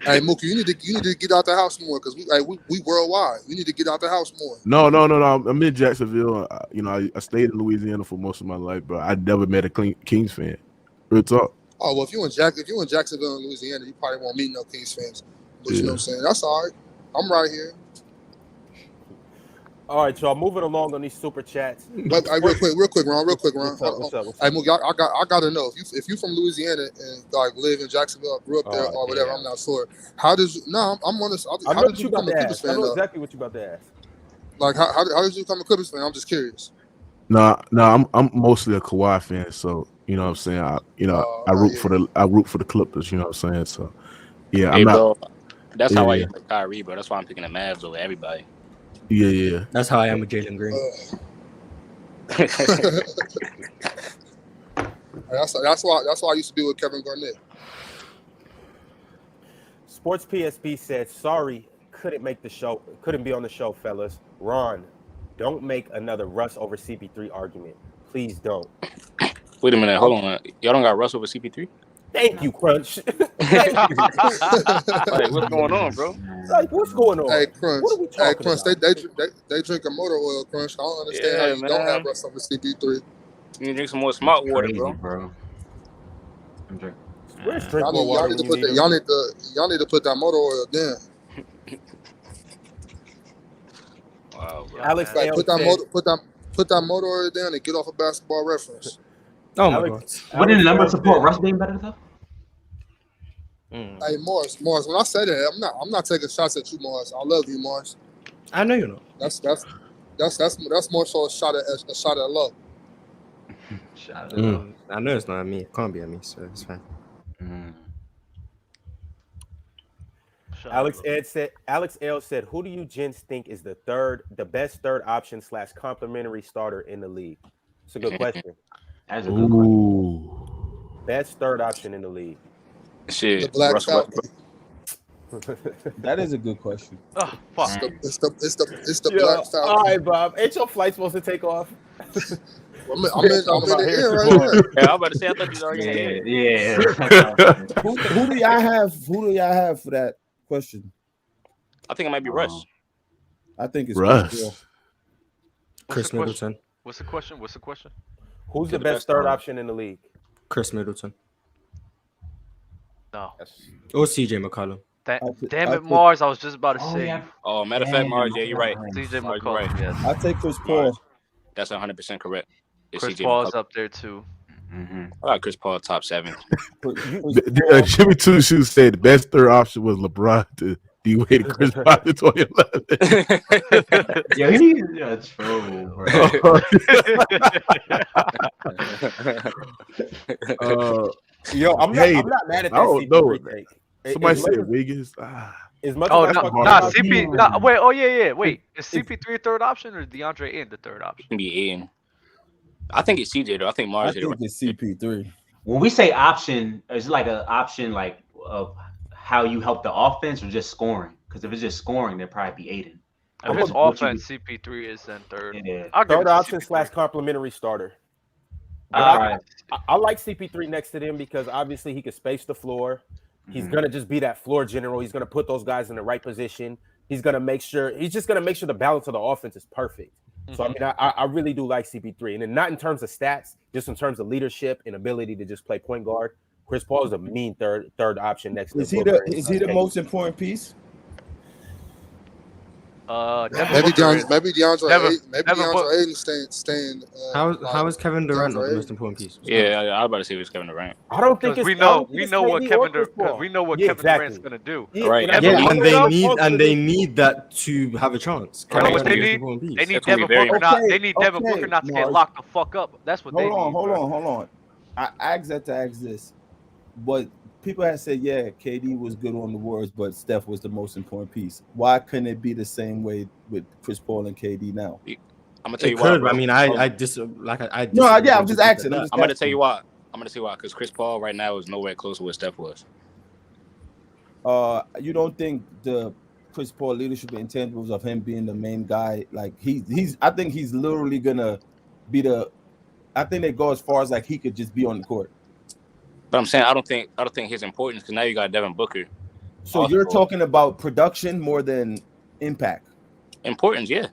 Hey Mookie, you need to get out the house more, because we worldwide. We need to get out the house more. No. I'm in Jacksonville. I stayed in Louisiana for most of my life, but I never met a Kings fan. Real talk. Oh well, if you in Jacksonville and Louisiana, you probably won't meet no Kings fans. But you know what I'm saying? That's all right. I'm right here. All right, y'all. Moving along on these super chats. But, real quick, Ron. What's up? Hey, Mookie, I gotta know, if you from Louisiana and like live in Jacksonville, or grew up there, or whatever. I'm not sure. How did you? No, I'm honest. How did you become a Clippers fan? I know exactly what you about to ask. Like, how did you become a Clippers fan? I'm just curious. No, I'm mostly a Kawhi fan, so you know what I'm saying. I root for the Clippers. You know what I'm saying. So yeah, I'm not. Bro, that's how I am with Kyrie, bro. That's why I'm picking the Mavs over everybody. Yeah. That's how I am with Jalen Green. That's why I used to be with Kevin Garnett. Sports PSP said, "Sorry, couldn't make the show. Couldn't be on the show, fellas. Ron, don't make another Russ over CP3 argument. Please don't." Wait a minute, hold on. Y'all don't got Russ over CP3? Thank you, Crunch. Like, what's going on, bro? Like, what's going on? Hey, Crunch. What are we talking Crunch. about? They drinking motor oil, Crunch. I don't understand how you don't have Russ over CP3. You need to drink some more smart water, bro. I'm drinking. Where's drink more water? Y'all need to put that motor oil down. Wow, bro. Alex, put that motor oil down and get off a Basketball Reference. Oh my God! Wouldn't the numbers support Russ being better though? Hey, Morris. When I say that, I'm not taking shots at you, Morris. I love you, Morris. I know you know. That's more so a shot at love. I know it's not at me. It can't be at me, so it's fine. Alex L said, "Who do you gents think is the best third option / complimentary starter in the league?" It's a good question. That's a good question. Best third option in the league. The Black Falcon. That is a good question. Oh, fuck. It's the Black Falcon. All right, Bob. Ain't your flight supposed to take off? I'm in the air right here. Yeah, I'm about to say, I thought you already had. Yeah. Who do y'all have? Who do y'all have for that question? I think it might be Russ. I think it's Russ. Chris Middleton. What's the question? Who's the best third option in the league? Chris Middleton. No. Or CJ McCollum. Damn it, Mars. I was just about to say. Yeah. Oh, matter of fact, Mars, yeah, you're right. CJ Mars, McCollum, right. yes. I take Chris Paul. That's 100% correct. It's Chris CJ Paul's McCollum. up there too. I got Chris Paul top 7. Jimmy Two Shoes said the best third option was LeBron to D-Wade and Chris Paul in 2011. Yeah, he's a troll, bro. I'm not mad at that CP3 take. Somebody said Wiggins. As much Oh, as I talk nah, about CP. Nah, wait, oh, yeah. Wait, is CP3 a third option or DeAndre Ayton the third option? Can be Aiden. I think it's CJ, though. I think I Mars hit it think right. it's CP3. When we say option, is it like an option like of how you help the offense or just scoring? Because if it's just scoring, there'd probably be Aiden. If What it's you- what you- offense, CP3 is then third. Yeah. I'll give it Third to option CP3. / complimentary starter. But All right. I like CP3 next to them because obviously he can space the floor. He's Mhm. gonna just be that floor general. He's gonna put those guys in the right position. He's just gonna make sure the balance of the offense is perfect. So I mean, I really do like CP3, and then not in terms of stats, just in terms of leadership and ability to just play point guard. Chris Paul is a mean third option next to Is he Booker the and KD. most important piece? Devin Maybe Booker is- DeAndre Devin- Ayton, maybe Devin DeAndre Book- Ayton staying. How is Kevin Durant not the DeAndre most Ayton. important piece? Yeah, I was about to say it was Kevin Durant. I don't think Because it's we know what KD or Chris Paul. we know what Yeah, Kevin Durant's exactly. gonna do. Right, and I Yeah, think and Chris they Paul need that to have a chance. You know Kevin's what the they most need? important piece. They need That's gonna be Devin very- Booker not. Okay, They need Devin okay, Booker not to get Mars. locked the fuck up. That's what they need. Hold bro. on. I asked that to ask this, but people have said, yeah, KD was good on the Warriors, but Steph was the most important piece. Why couldn't it be the same way with Chris Paul and KD now? I'm gonna tell It you why. could. bro. I mean, Oh. I disagree No, with yeah, I'm what just you asking. said. I'm just I'm gonna asking. tell you why. Because Chris Paul right now is nowhere close to where Steph was. You don't think the Chris Paul leadership intangibles of him being the main guy, like he's I think he's literally gonna be I think they go as far as like he could just be on the court. But I'm saying I don't think his importance, because now you got Devin Booker. So Also- you're talking about production more than impact. Importance, yeah.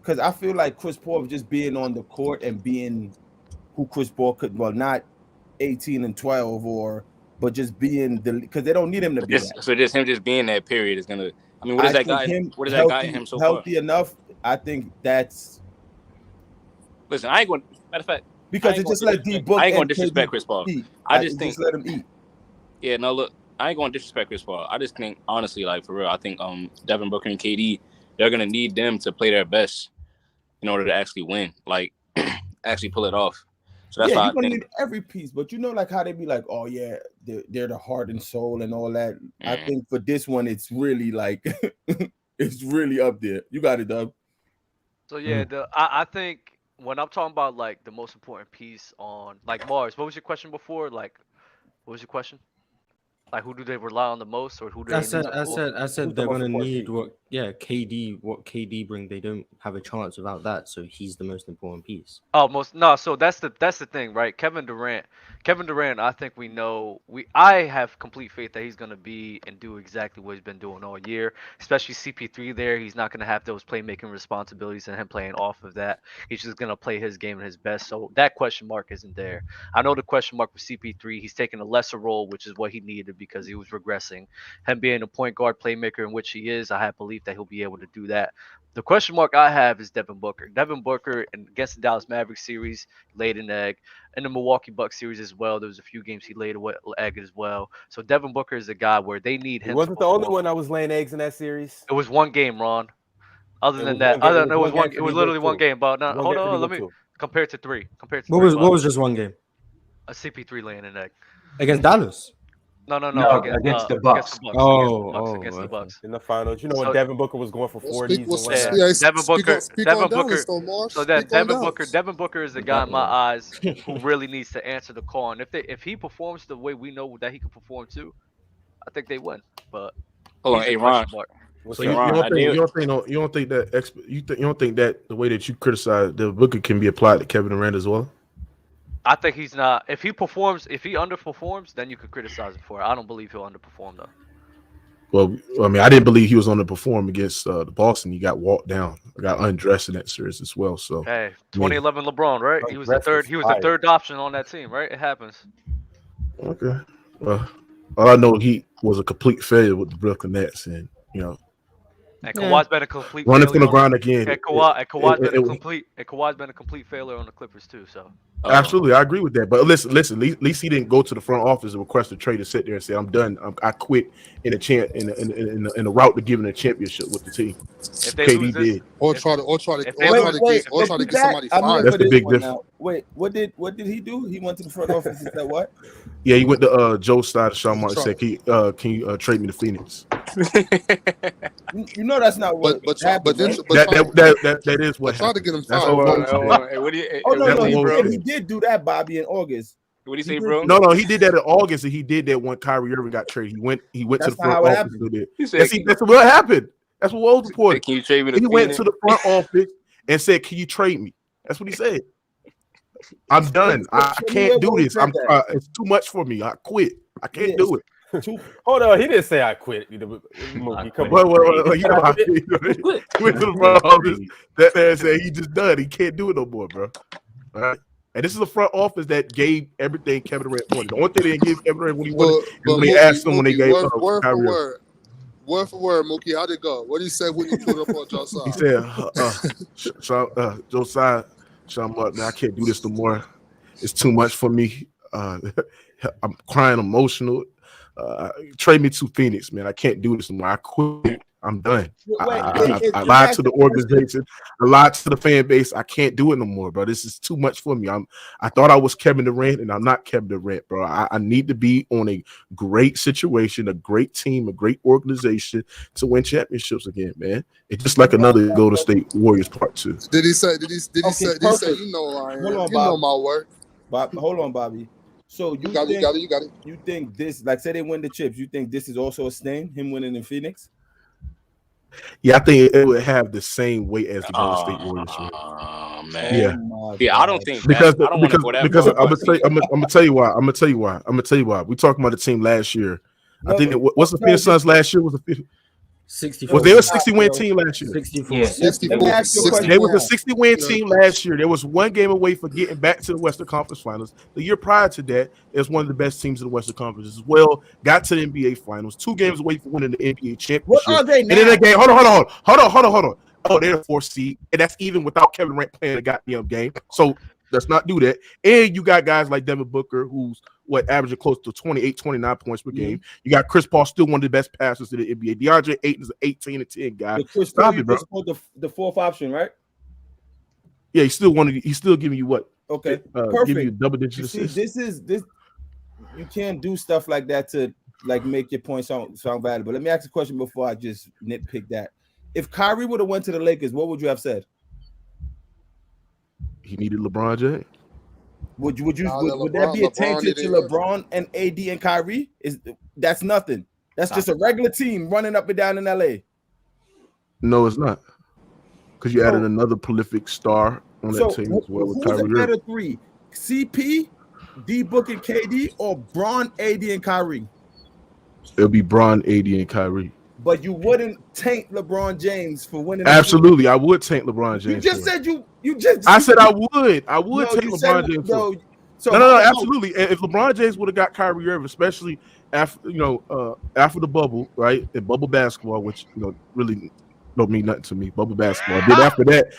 Because I feel like Chris Paul just being on the court and being who Chris Paul could, well, not 18 and 12 but just being because they don't need him to be that. So just him just being that period is gonna. I mean, what is that guy? What is that guy in him so far? Healthy enough, I think that's Listen, I ain't going. Matter of fact, because I ain't it just gonna let D Book. I ain't gonna and disrespect KD Chris Paul. eat. I just think. just let him eat. Yeah, no, look, I ain't gonna disrespect Chris Paul. I just think, honestly, like for real, I think Devin Booker and KD, they're gonna need them to play their best in order to actually win, like actually pull it off. So that's why You're I gonna think. need every piece, but you know, like how they be like, oh yeah, they're the heart and soul and all that. I think for this one, it's really like it's really up there. You got it, Doug. So yeah, I think when I'm talking about like the most important piece on like Mars, what was your question before? Like, what was your question? Like, who do they rely on the most, or who do they I need said to pull? the they're most gonna important need piece? what KD bring. They don't have a chance without that, so he's the most important piece. So that's the thing, right? Kevin Durant, I think I have complete faith that he's gonna be and do exactly what he's been doing all year. Especially CP3 there, he's not gonna have those playmaking responsibilities and him playing off of that. He's just gonna play his game at his best. So that question mark isn't there. I know the question mark with CP3, he's taking a lesser role, which is what he needed because he was regressing. Him being a point guard playmaker in which he is, I have belief that he'll be able to do that. The question mark I have is Devin Booker. Devin Booker against the Dallas Mavericks series laid an egg. In the Milwaukee Bucks series as well, there was a few games he laid an egg as well. So Devin Booker is a guy where they need him. He wasn't the only one that was laying eggs in that series. It was one game, Ron. Other It than was that, one game. it was literally one game. But no, hold on, let me compare it to three. What was just one game a CP3 laying an egg against Dallas? No, against the Bucks. Against the Bucks. In the finals. You know when Devin Booker was going for 40s. Devin Booker. So that Devin Booker is the guy in my Definitely. eyes who really needs to answer the call. And if he performs the way we know that he can perform too, I think they win. But Hold on, he's a hey Ron. question mark. So you don't think that the way that you criticize the Booker can be applied to Kevin Durant as well? I think he's not. If he underperforms, then you could criticize him for it. I don't believe he'll underperform though. Well, I mean, I didn't believe he was underperform against the Boston. He got walked down, got undressed in that series as well. So Hey, 2011 LeBron, right? He was the third option on that team, right? It happens. Okay. Well, all I know, he was a complete failure with the Brooklyn Nets, and And Kawhi's been a complete running from the failure ground again. And Kawhi's been a complete failure on the Clippers too. So absolutely, I agree with that. But listen, at least he didn't go to the front office and request a trade to sit there and say, "I'm done. I quit." In the route to giving a championship with the team, if they KD lose this, did. Or try to get But somebody I mean, fired. That's for the this big one difference. now. Wait, what did he do? He went to the front office and said what? Yeah, he went to Joe Stein, Sean Martin, said, "Can you trade me to Phoenix?" You know that's not what happened. That is what Try to happened. get him That's fired. what Hey, what do you? Oh no, That's he, what- did, he did do that, Bobby, in August. What do you say, bro? No, he did that in August, and he did that when Kyrie Irving got traded. He went to That's the not front how it office happened. and did. He said, That's what happened. That's what was reported. Can you trade me to He went Phoenix? to the front office and said, "Can you trade me?" That's what he said. I'm done. I can't do this. It's too much for me. I quit. I can't do it. Hold on, he didn't say I quit. He went to the front office. That man said he just done. He can't do it no more, bro. All right. And this is the front office that gave everything Kevin Durant wanted. The only thing they didn't give Kevin Durant when he wanted is when they asked him when they gave word for word, Mookie. How'd it go? What did he say when he put up on Josiah? He said, Josiah, man, I can't do this no more. It's too much for me. I'm crying emotional. Trade me to Phoenix, man. I can't do this anymore. I quit. I'm done. I lied to the organization. I lied to the fan base. I can't do it no more, bro. This is too much for me. I thought I was Kevin Durant, and I'm not Kevin Durant, bro. I need to be on a great situation, a great team, a great organization to win championships again, man. It's just like another Golden State Warriors Part 2. Did he say you know I am? You know my work. Bob, hold on, Bobby. So you got it. You think this, like, say they win the chips, you think this is also a stain, him winning in Phoenix? Yeah, I think it would have the same weight as the Golden State Warriors. Man. Yeah, I don't think because I don't want to go that because I'm gonna tell you why. We talking about the team last year. I think what's the Phoenix Suns last year was a 64. Was they a 60-win team last year? 64. Yeah. 64. They was a 60-win team last year. There was one game away for getting back to the Western Conference Finals. The year prior to that, it was one of the best teams in the Western Conference as well. Got to the NBA Finals. 2 games away from winning the NBA championship. What are they now? And in that game, hold on. Oh, they're a 4th seed, and that's even without Kevin Durant playing the goddamn game. So let's not do that. And you got guys like Devin Booker, who's averaging close to 28, 29 points per game. You got Chris Paul, still one of the best passers in the NBA. DeAndre Ayton is an 18 and 10 guy. Chris Paul, you support the 4th option, right? Yeah, he's still giving you what? Okay, perfect. Giving you double-digit assists. This. You can't do stuff like that to like make your point sound valuable. Let me ask a question before I just nitpick that. If Kyrie would have went to the Lakers, what would you have said? He needed LeBron James. Would that be a tainted to LeBron and AD and Kyrie? That's nothing. That's just a regular team running up and down in LA. No, it's not. Because you added another prolific star on that team as well with Kyrie. Who's the better 3? CP, D Book and KD, or Bron, AD and Kyrie? It'll be Bron, AD and Kyrie. But you wouldn't taint LeBron James for winning. Absolutely, I would taint LeBron James. You just said you just. I said I would. I would taint LeBron James. No, absolutely. If LeBron James would have got Kyrie Irving, especially after after the bubble, right? In bubble basketball, which really don't mean nothing to me. Bubble basketball. Then after that,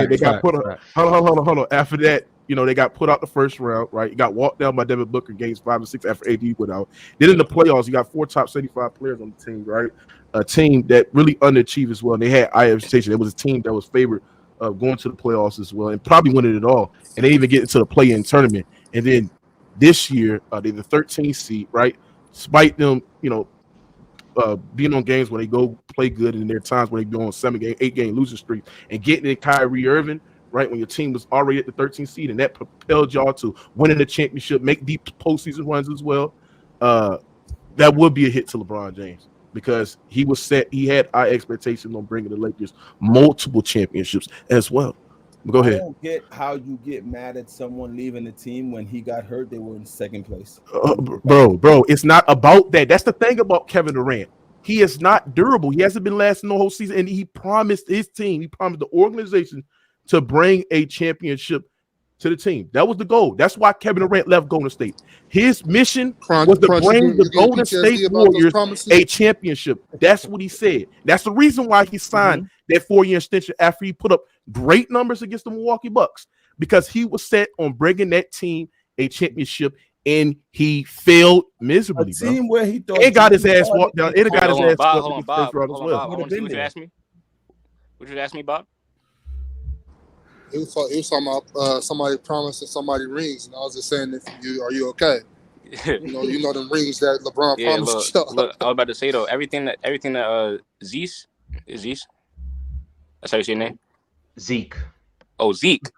they got put on. Hold on. After that, they got put out the first round, right? You got walked down by Devin Booker games 5 and 6 after AD went out. Then in the playoffs, you got 4 top 75 players on the team, right? A team that really underachieved as well. And they had eye reputation. It was a team that was favored of going to the playoffs as well and probably winning it all. And they even get into the play-in tournament. And then this year, they're the 13th seed, right? Despite them, being on games where they go play good, and there are times where they go on 7-game, 8-game losing streak, and getting in Kyrie Irving, right, when your team was already at the 13th seed, and that propelled y'all to winning the championship, make deep postseason runs as well. That would be a hit to LeBron James because he was set. He had high expectations on bringing the Lakers multiple championships as well. But go ahead. I don't get how you get mad at someone leaving the team when he got hurt. They were in 2nd place. Bro, it's not about that. That's the thing about Kevin Durant. He is not durable. He hasn't been lasting the whole season, and he promised his team, he promised the organization to bring a championship to the team. That was the goal. That's why Kevin Durant left Golden State. His mission was to bring the Golden State Warriors a championship. That's what he said. That's the reason why he signed that 4-year extension after he put up great numbers against the Milwaukee Bucks, because he was set on bringing that team a championship, and he failed miserably. A team where he thought and got his ass walked down. And got his ass Bob, Bob. What you ask me? What you ask me, Bob? He was talking about somebody promising somebody rings, and I was just saying, are you okay? you know them rings that LeBron promised. Look, I was about to say though, everything that Zeus is Zeus. That's how you say your name. Zeke. Oh, Zeke.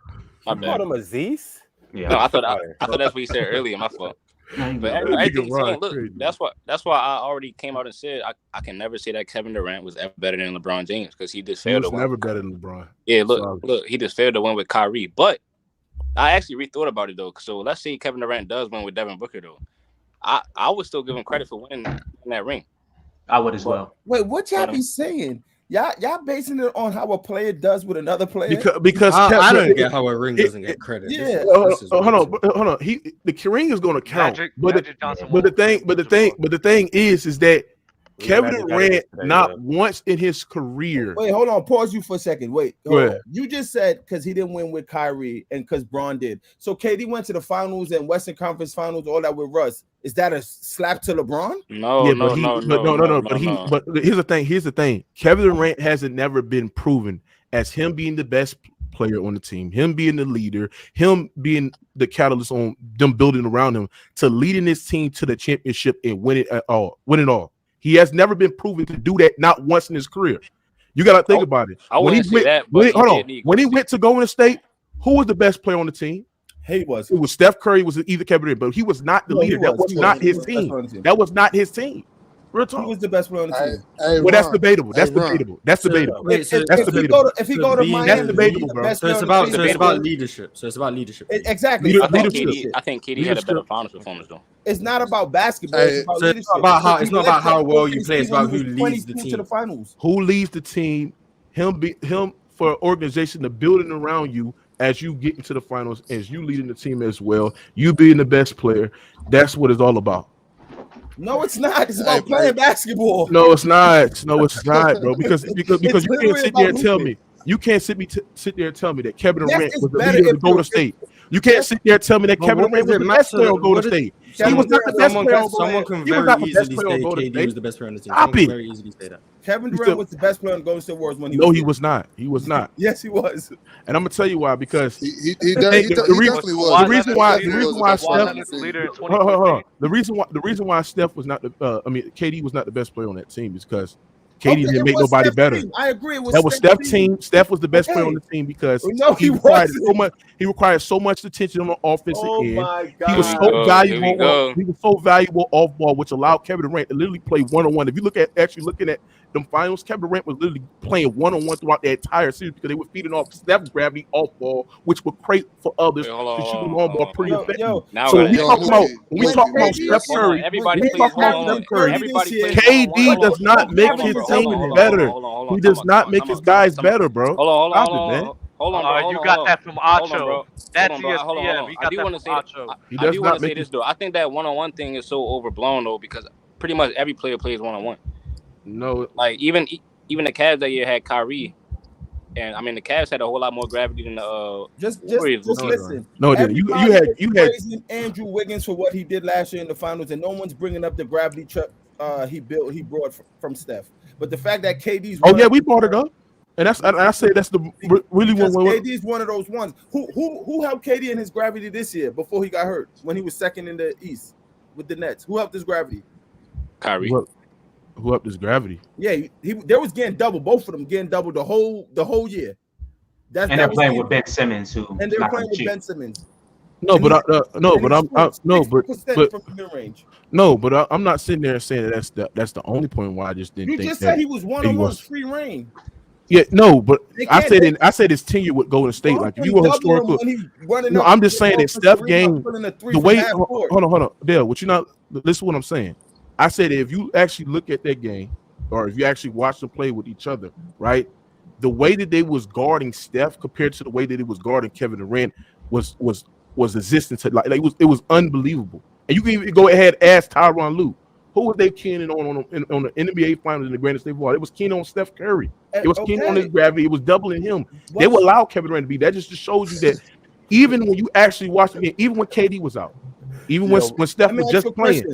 You called him a Zeus? Yeah. No, I thought that's what you said earlier. My fault. But everything saying, look, that's why I already came out and said I can never say that Kevin Durant was ever better than LeBron James because he just failed to win. Never better than LeBron. Yeah, look, he just failed to win with Kyrie. But I actually rethought about it though. So let's say Kevin Durant does win with Devin Booker though. I would still give him credit for winning that ring. I would as well. Wait, what y'all be saying? Y'all basing it on how a player does with another player? Because I don't get how a ring doesn't get credit. Yeah. Hold on. The ring is going to count. But the thing is that Kevin Durant not once in his career. Wait, hold on. Pause you for a second. Wait. Go ahead. You just said because he didn't win with Kyrie and because Bron did. So KD went to the finals and Western Conference Finals, all that with Russ. Is that a slap to LeBron? No. But here's the thing. Kevin Durant hasn't never been proven as him being the best player on the team, him being the leader, him being the catalyst on them building around him to leading this team to the championship and win it all. He has never been proven to do that, not once in his career. You got to think about it. When he went to Golden State, who was the best player on the team? He was. It was Steph Curry. Was either Kevin Durant, but he was not the leader. That was not his team. That was not his team. Real talk. He was the best player on the team. Well, that's debatable. That's debatable. That's debatable. If he go to Miami, that's debatable, bro. So it's about leadership. Exactly. I think KD had a better finals performance though. It's not about basketball. It's not about how well you play. It's about who leads the team to the finals. Who leads the team? Him for an organization to building around you as you get into the finals, as you leading the team as well. You being the best player. That's what it's all about. No, it's not. It's about playing basketball. No, it's not. No, it's not, bro. Because you can't sit there and tell me. You can't sit there and tell me that Kevin Durant was the leader of Golden State. You can't sit there and tell me that Kevin Durant was the best player on Golden State. He was not the best player. Someone can very easily say KD was the best player on the team. Stop it. Very easily say that. Kevin Durant was the best player on Golden State Warriors when he was. No, he was not. He was not. Yes, he was. And I'm gonna tell you why. Because he definitely was. The reason why Steph was not KD was not the best player on that team is because KD didn't make nobody better. I agree. That was Steph's team. Steph was the best player on the team because he required so much attention on the offensive end. My God. He was so valuable. He was so valuable off ball, which allowed Kevin Durant to literally play one-on-one. If you looking at them finals, Kevin Durant was literally playing one-on-one throughout the entire series because they were feeding off Steph's gravity off ball, which would create for others to shoot them on ball pretty effectively. So when we talk about Steph Curry, KD does not make his team better. He does not make his guys better, bro. Hold on. You got that from Acho. That's ESPN. I do want to say this though. I think that one-on-one thing is so overblown though because pretty much every player plays one-on-one. No, like even the Cavs that year had Kyrie, and I mean the Cavs had a whole lot more gravity than the just listen. No, you had Andrew Wiggins for what he did last year in the finals, and no one's bringing up the gravity he brought from Steph. But the fact that KD's we brought it up, and I say that's the really one. KD's one of those ones. Who helped KD in his gravity this year before he got hurt when he was second in the East with the Nets? Who helped his gravity? Kyrie. Who upped his gravity? Yeah, they was getting double. Both of them getting double the whole year. They're playing with Ben Simmons, and they're playing with Ben Simmons. I'm not sitting there saying that's the only point why I just didn't. You think just said he was one-on-one free reign. Yeah, no, but I said his tenure with Golden State. Like if you were historical, no, I'm just saying that Steph game the way. Hold on, Dale. Listen to what I'm saying. I said if you actually look at that game, or if you actually watch them play with each other, right? The way that they was guarding Steph compared to the way that it was guarding Kevin Durant was existent to like it was unbelievable. And you can even go ahead and ask Tyronn Lue. Who was they keening on the NBA Finals in the Grand State Ball? It was keen on Steph Curry. It was keen on his gravity. It was doubling him. They would allow Kevin Durant to be. That just shows you that even when you actually watch the game, even when KD was out, even when Steph was just playing,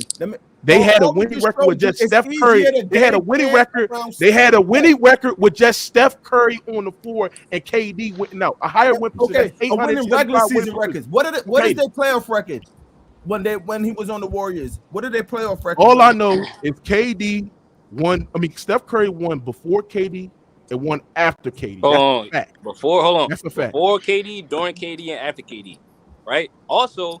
they had a winning record with just Steph Curry. They had a winning record. They had a winning record with just Steph Curry on the floor and KD went out. A higher win percentage. A winning regular season records. What is their playoff record? When he was on the Warriors, what did they playoff record? All I know is KD won. I mean, Steph Curry won before KD and won after KD. That's a fact. Hold on. That's a fact. Before KD, during KD, and after KD, right? Also,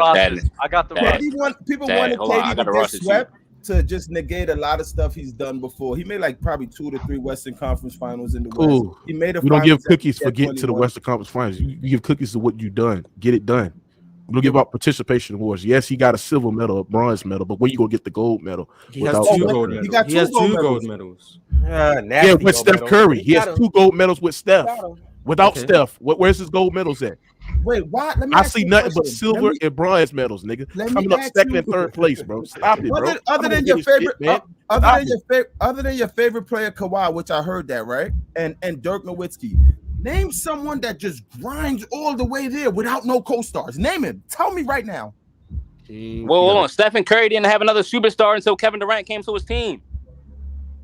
rosters. I got the Dad. rosters. People Dad, wanted hold on, I KD gotta to get rush it to you. swept. to just negate a lot of stuff he's done before. He made like probably 2 to 3 Western Conference Finals in the West. Cool. He made a. We don't give cookies for at getting to the 21. Western Conference Finals. You give cookies to what you've done. Get it done. We don't give out participation awards. Yes, he got a silver medal, a bronze medal, but where you gonna get the gold medal? He has without- two gold medals. He got He has two gold two gold medals. medals. Yeah, with Steph Curry. He has 2 gold medals with Steph. Got him. Without Okay. Steph, where's his gold medals at? Wait, why? Let me I ask see you a nothing but question. silver Let me- and bronze medals, nigga. let me Coming up ask second you- and third place, bro. Stop it, bro. Other I'm than gonna your get his favorite, shit, man. other than your favorite player, Kawhi, which I heard that, right? And Dirk Nowitzki. Name someone that just grinds all the way there without no co-stars. Name him. Tell me right now. Well, hold on. Stephen Curry didn't have another superstar until Kevin Durant came to his team.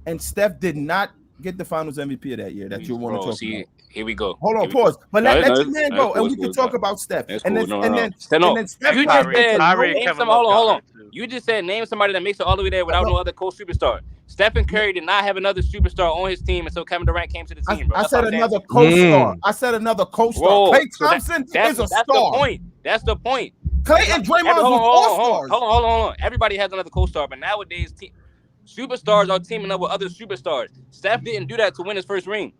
And Steph did not get the Finals MVP of that year that you want to Bro, talk about. here we go. Hold on, Here we go. pause. But No, let it's- your man it's go, cool, and we it's can cool, talk bro. about Steph. That's And cool. then, No, and no, then, no. and then Steph You got just back said to Kyrie and name Kevin some. Love Hold on, got hold on. hurt, too. You just said name somebody that makes it all the way there without no other co-superstar. Stephen Curry did not have another superstar on his team until Kevin Durant came to the team, bro. I That's said what I'm another saying. co-star. I said another co-star. Bro, Klay so Thompson that's is a the star. point. That's the point. Klay and Draymond Hold was on, all hold stars. on. Everybody has another co-star, but nowadays superstars are teaming up with other superstars. Steph didn't do that to win his first ring.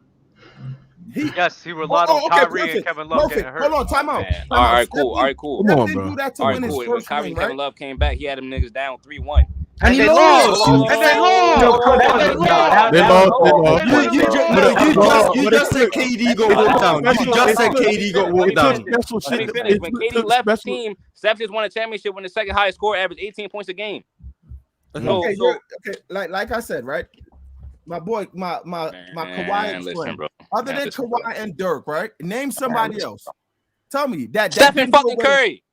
Yes, he relied on Kyrie and Kevin Love getting hurt. Hold on, time out. Man. All right, cool. All right, cool. Come Steph on, didn't bro. do that to All right, win his cool. When first Kyrie ring, and Kevin right? Love came back, he had them niggas down 3-1. And they he lost. lost. And they lost. They lost. You just said KD got walked down. You just said KD got walked down. Special Let me shit. finish. When KD left the Special- team, Steph just won a championship when the second highest score averaged 18 points a game. Okay, like I said, right? My boy, my Kawhi and listen, friend. bro. Other than listen, Kawhi and Dirk, right? Name somebody else. Tell me that Stephen didn't go fucking away. Curry.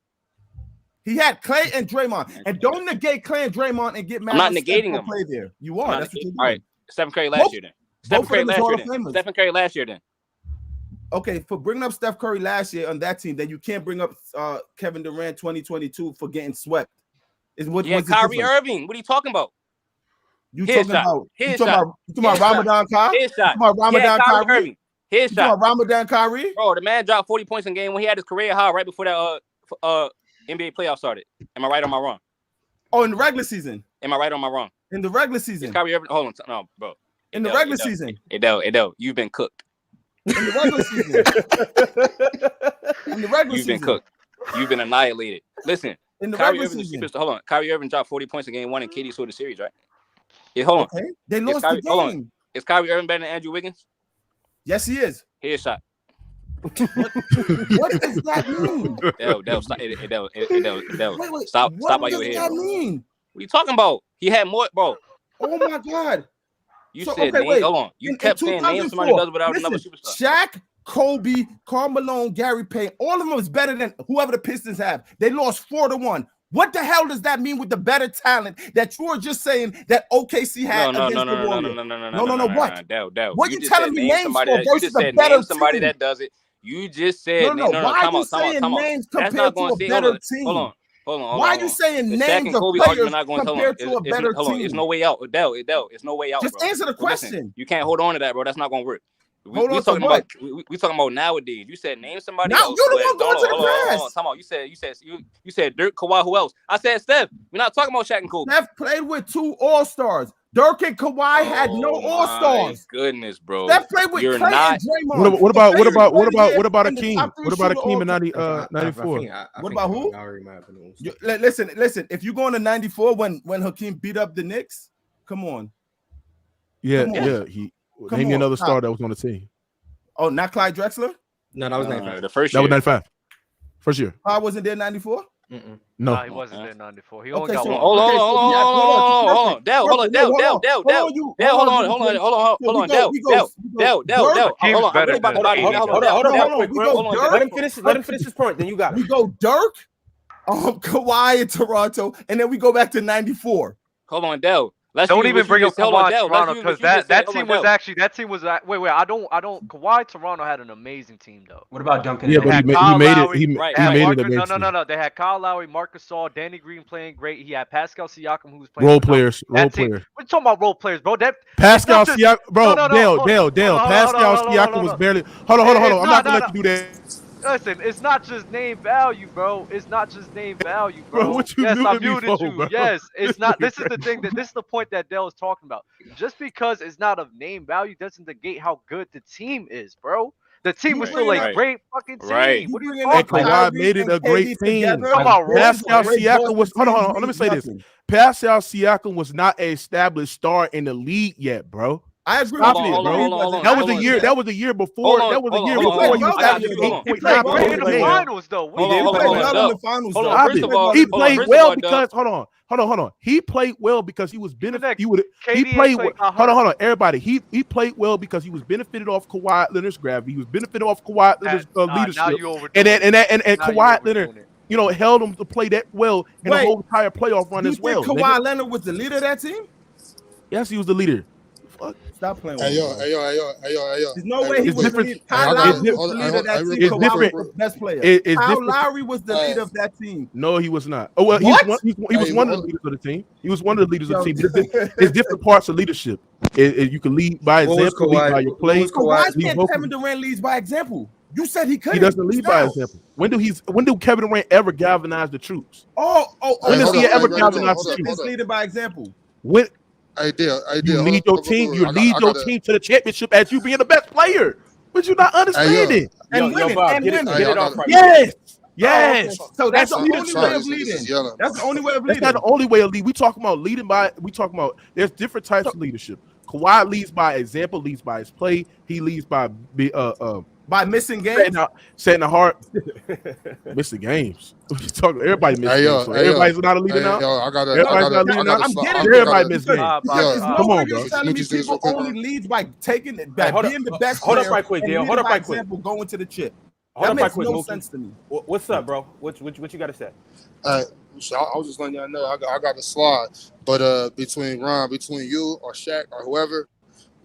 He had Clay and Draymond, and don't negate Clay and Draymond and get mad. I'm not when Steph negating don't them. play there. You I'm are. not That's what you're negating- doing. All right, Stephen Curry last year then. Stephen both Curry of them is last Hall year of then. Famers. Stephen Curry last year then. Okay, for bringing up Steph Curry last year on that team, then you can't bring up Kevin Durant 2022 for getting swept. Is what? Yeah, what's the Kyrie difference? Irving. What are you talking about? You His talking shot. about? You His talking shot. about? You talking about His shot. Ramadan Kyrie? His shot. You talking about Ramadan Yeah, Kyrie Kyrie? Irving. His You talking shot. about Ramadan Kyrie? Bro, the man dropped 40 points in game when he had his career high right before that NBA playoff started. Am I right or am I wrong? Oh, in the regular season. Am I right or am I wrong? In the regular Is season. Kyrie Irving? Hold on, no, bro. In the Adele, regular Adele, season. Adele, you've been cooked. In the regular season. In the regular You've season. been cooked. You've been annihilated. Listen, In the Kyrie regular Irving's a season. superstar. Hold on. Kyrie Irving dropped 40 points in game one and KD sold the series, right? Yeah, hold on. Okay. They Is lost Kyrie, the hold on. game. Is Kyrie Irving better than Andrew Wiggins? Yes, he is. Here's a shot. What does that mean? Adele, stop. Adele. Wait. Stop What by does your head, that bro. mean? What are you talking about? He had more, bro. Oh my God. You So, said okay, name. wait. Hold on. You In kept saying name somebody who does without another listen, superstar. Shaq, Kobe, Karl Malone, Gary Payne, all of them is better than whoever the Pistons have. They lost 4-1. What the hell does that mean with the better talent that you were just saying that OKC had No. against the Warriors? No. What? Dell. What you just telling said me name names somebody for that, you versus just a said better name somebody team? that does it. You just said No. Why are Come you on. saying names That's compared not to going a to better team? Hold on. Why are you saying The Shaq names and of Kobe players argument not going to compared to a better hold on. team? It's no way out. Adele. It's no way out. Just bro. answer the So listen, question. you can't hold on to that, bro. That's not going to work. Hold on to talking what? about we talking about nowadays. You said name somebody Now else. you the one going to the Hold on. past. Time out. You said Dirk, Kawhi. Who else? I said Steph. We're not talking about Shaq and Kobe. Steph played with 2 All-Stars. Dirk and Kawhi had no All-Stars. Goodness, bro. Steph played with You're Clay not. and Draymond. What about And the Akeem? top 3 What about shooter Akeem in all- 94? What about who? Listen. If you go into 94 when Hakeem beat up the Knicks, come on. Yeah. Come on. He Come name me on, another stop. star that was on the team. Oh, not Clyde Drexler? No, that was 95. The first That year. was 95. First year. I wasn't there 94? No. Nah, he wasn't there in 94. He only Okay, got so- one. Hold Okay, so we have- on. Dell, hold on. Dell. Hold on, Dell, we go Dirk. Let him finish his point. Then you got it. We go Dirk, Kawhi in Toronto, and then we go back to 94. Hold on, Dell. Don't even bring up Kawhi Toronto because that team was actually. wait. I don't. Kawhi Toronto had an amazing team though. What about Duncan? Yeah, They but had he Kyle made it. Lowry, He they made had it Marcus- eventually. No. They had Kyle Lowry, Marcus Gasol, Danny Green playing great. He had Pascal Siakam who was playing Role with them. players. We're talking about role players, bro. Pascal it's not Siakam, bro. No, Dale. hold on, Pascal hold on, Siakam hold was on. barely. Hold on. I'm not gonna no. let you do that. Listen, it's not just name value, bro. It's not just name value, bro. Bro, what you yes, I muted me muted for, you. bro? Yes, it's not. This is the thing this is the point that Dell was talking about. Just because it's not of name value doesn't negate how good the team is, bro. The team was still a great fucking team. Right. What are you bringing talking up And about? Kawhi made it a great team. Talking about role Pascal players. Siakam was hold on. Let me say this. Pascal Siakam was not an established star in the league yet, bro. I agree Stop with it, you. bro. That was the year. That was the year before. That was the year before he was averaging He played 8.9 great in the points a game. finals, though. He played well in the finals. Hold on, though. first of all, He hold on, played first of well all, because hold on. He played well because he was benefited. He KD played. ain't Hold on. Everybody. He played well because he was benefited off Kawhi Leonard's gravity. He was benefited off Kawhi Leonard's leadership. Now you overdoing And it. Now you Kawhi overdoing Leonard, it. you know, held him to play that well in the whole entire playoff run as well. You think Kawhi Leonard was the leader of that team? Yes, he was the leader. Fuck. Stop playing with Hey me. yo. There's no way he It's was the different. leader. Kyle Lowry was the leader of that team. It's Kawhi different. was the best player. It's Kyle different. Lowry was the leader of that team. No, he was not. Oh well, he was one of the leaders of the team. He was one of the leaders of the team. But it's different parts of leadership. You can lead by example, lead by your play. Why can't Kevin Durant lead by example? You said he couldn't. He doesn't lead by example. When do Kevin Durant ever galvanize the troops? When does he ever galvanize the troops? He's leading by example. When you lead your team, you lead your team to the championship as you being the best player. But you're not understanding. And winning. Get it off right. Yes. So that's the only way of leading. That's the only way of leading. That's not the only way of leading. We talking about leading by. We talking about there's different types of leadership. Kawhi leads by example, leads by his play. He leads by missing games. Setting the heart. Missing games. Everybody missing games. So everybody's not a leader now. Everybody's not a leader now. Everybody missing games. Come on, bro. You're telling me people only leads by taking it, by being the best. Hold up right quick, Dale. Hold up right quick. Going to the chip. Hold up right quick. No sense to me. What's up, bro? What you got to say? So I was just letting y'all know I got a slide, but between you or Shaq or whoever,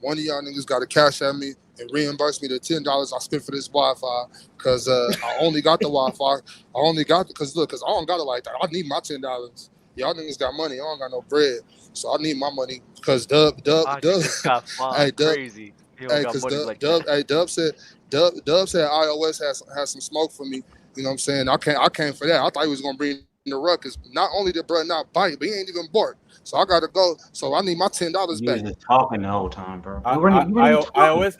one of y'all niggas got to cash at me and reimburse me the $10 I spent for this Wi-Fi because I only got the Wi-Fi. Because I don't got it like that. I need my $10. Y'all niggas got money. I don't got no bread, so I need my money because Dub. Hey, crazy. Dub said iOS has some smoke for me. You know what I'm saying? I came for that. I thought he was gonna bring the ruckus. Not only did bro not bite, but he ain't even bark. So I gotta go. So I need my $10 back. You just talking the whole time, bro. I always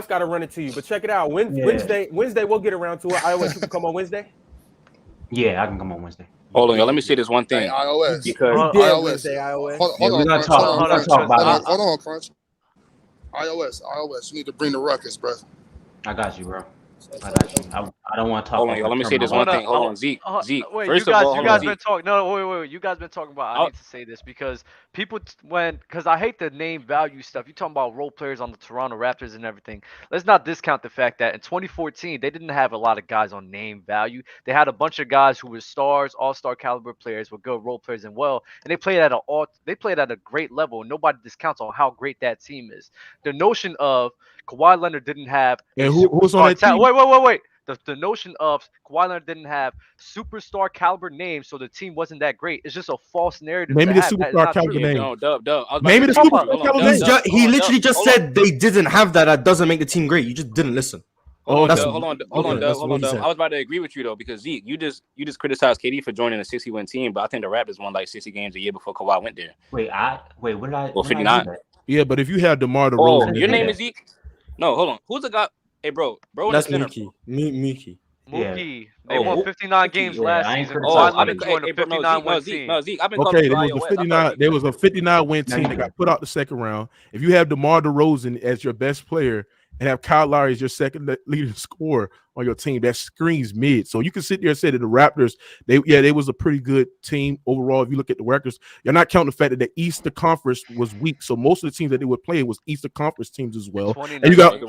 gotta run it to you. But check it out. Wednesday we'll get around to it. iOS, you can come on Wednesday. Yeah, I can come on Wednesday. Hold on, y'all. Let me say this one thing. Hey, iOS. Because iOS. Hold on, Crunch. iOS. You need to bring the ruckus, bro. I got you, bro. I got you. I don't want to talk. Hold on, y'all. Let me say this one thing. Hold on, Zeke. Wait, first you guys, of all, you guys been talking. No, wait. You guys been talking about. I need to say this because people, because I hate the name value stuff. You talking about role players on the Toronto Raptors and everything. Let's not discount the fact that in 2014 they didn't have a lot of guys on name value. They had a bunch of guys who were stars, all-star caliber players, were good role players and they played at a great level. Nobody discounts on how great that team is. The notion of Kawhi Leonard didn't have. And who's on that team? Wait. The notion of Kawhi Leonard didn't have superstar caliber names, so the team wasn't that great. It's just a false narrative. Maybe the superstar caliber name. No, Dub. Maybe the superstar caliber name. He literally just said they didn't have that. That doesn't make the team great. You just didn't listen. Hold on, Dub. I was about to agree with you though, because Zeke, you just criticized KD for joining a 60-win team, but I think the Raptors won like 60 games a year before Kawhi went there. What did I? Well, 59. Yeah, but if you have DeMar DeRozan, your name is Zeke. No, hold on. Who's the guy? Hey, bro. That's Mookie. Mookie. Mookie. They won 59 games last season. I've been joined a 59-win team. No, Zeke. I've been okay, there was a 59-win team that got put out the second round. If you have DeMar DeRozan as your best player and have Kyle Lowry as your second leading scorer on your team, that screams mid. So you can sit there and say that the Raptors, they was a pretty good team overall. If you look at the records, you're not counting the fact that the Eastern Conference was weak. So most of the teams that they were playing was Eastern Conference teams as well. And you got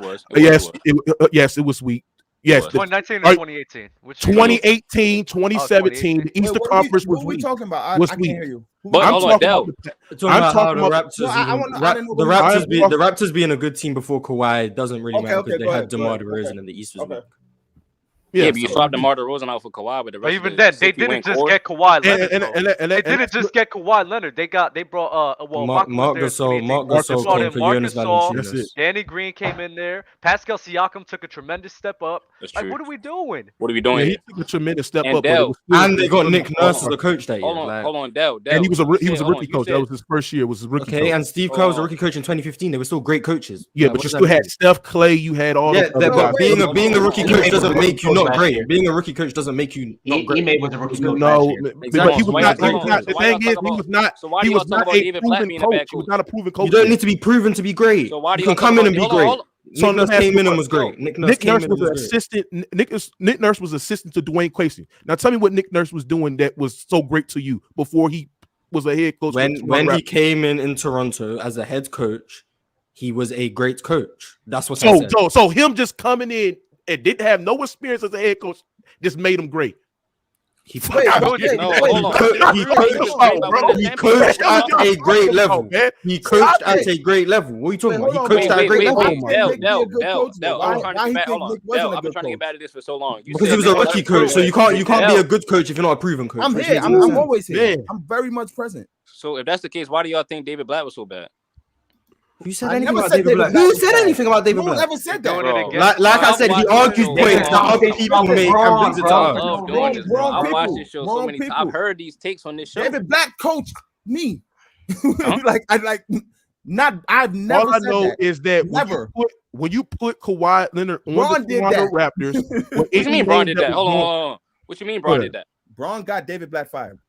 yes, it was weak. Yes, 2019 or 2018? 2018, 2017, the Eastern Conference was weak. What are we talking about? I can't hear you. But I'm talking about the Raptors being a good team before Kawhi doesn't really matter because they had DeMar DeRozan in the East as well. Yeah, but you swapped DeMar DeRozan out for Kawhi, but the But rest even of then, the they 60 win didn't just core. get Kawhi Leonard. They didn't that's just get Kawhi Leonard. They brought Mark Gasol, They brought came in for Marc Jonas Gasol. That's it. Valanciunas. Danny Green came in there. Pascal Siakam took a tremendous step up. That's Like, true. what are we doing? What are we doing Yeah, here? he took a tremendous step And up, but it Dell. was still, And they got Nick Nurse as the coach that year. Hold on, Dell. and he was a hold rookie on, coach. That was his first year. Was his rookie Okay, coach. and Steve Kerr was a rookie coach in 2015. They were still great coaches. Yeah, Like, but what you does that still had mean? Steph, Clay. You had all Yeah, the other guys. being a rookie coach doesn't make you not great. year. Being a rookie coach doesn't make you not great. Ime was a rookie coach last No, year. but he was So not. why He y'all was not. The talking thing is, about- he was not. So why do He y'all was talk not about a David Blatt proven being a bad coach. He was coach? not a proven coach. You don't need to be proven to be great. So why do You y'all can come talk in and be about- hold on, great. hold on. So Nick Nurse let me came ask in you and was a great. Nick Nick came Nurse in was and an was great. assistant. Nick Nurse was assistant to Dwayne Quasey. Now tell me what Nick Nurse was doing that was so great to you before he was a head coach. When he came in Toronto as a head coach, he was a great coach. That's what I said. So him just coming in and didn't have no experience as a head coach just made him great. He No, hold on. He coached at a great level. He coached at a great level. What are you talking about? He coached at a great level. Dell, I've been trying to get back to this for so long. Because he was a rookie coach, so you can't be a good coach if you're not a proven coach. I'm here. I'm always here. I'm very much present. So if that's the case, why do y'all think David Blatt was so bad? Who said anything about David Blatt? Who said anything about David Blatt? Who ever said that? Like I said, he argues points that other people make and brings it to us. I've watched this show so many times. I've heard these takes on this show. David Blatt coached me. I've never. All I know is that when you put Kawhi Leonard on the Toronto Raptors, what you mean Braun did that? Hold on. What you mean Braun did that? Braun got David Blatt fired.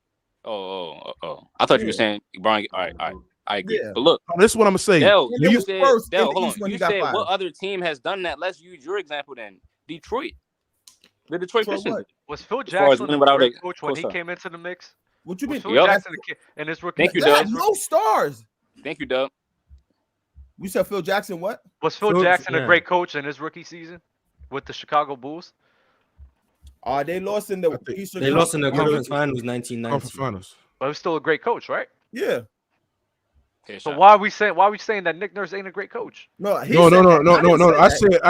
Oh. I thought you were saying Braun. All right. I agree. Yeah. But look, this is what I'm gonna say. Dell, you said, hold on. You said what other team has done that? Let's use your example then. Detroit. The Detroit Pistons. Was Phil Jackson without the a coach when he came into the mix? What you mean? Phil Jackson and his rookie? Thank you, They Doug. had no stars. Thank you, Doug. You said Phil Jackson what? Was Phil Jackson a great coach in his rookie season with the Chicago Bulls? They lost in the Eastern. They lost in the conference finals 1990. But he was still a great coach, right? Yeah. Okay, so why are we saying that Nick Nurse ain't a great coach? No. I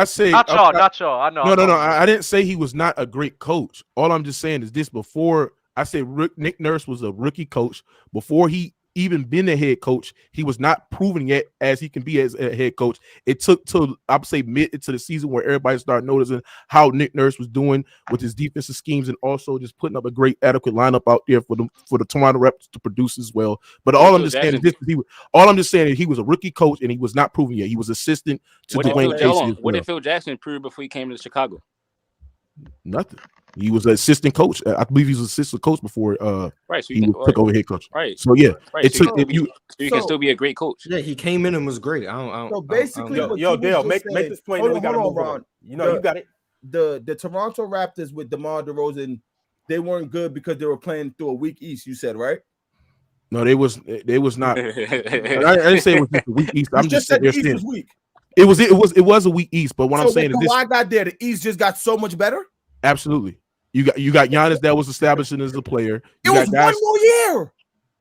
said not y'all. I know. No. I didn't say he was not a great coach. All I'm just saying is this: before I said Nick Nurse was a rookie coach, before he even been a head coach, he was not proven yet as he can be as a head coach. It took till I'd say mid into the season where everybody started noticing how Nick Nurse was doing with his defensive schemes and also just putting up a great adequate lineup out there for the Toronto Raptors to produce as well. But all I'm just saying is he was a rookie coach and he was not proven yet. He was assistant to Dwayne Casey. What did Phil Jackson prove before he came to Chicago? Nothing. He was an assistant coach. I believe he was an assistant coach before he took over head coach. Right. So yeah, it took you can still be a great coach. Yeah, he came in and was great. So basically, Dale, make this point. We got to move on. You got it. The Toronto Raptors with DeMar DeRozan, they weren't good because they were playing through a weak East. You said right? No, they was not. I didn't say it was just a weak East. I'm just saying the East was weak. It was a weak East, but what I'm saying is this: I got there, the East just got so much better. Absolutely. You got Giannis that was establishing as a player. It was one more year.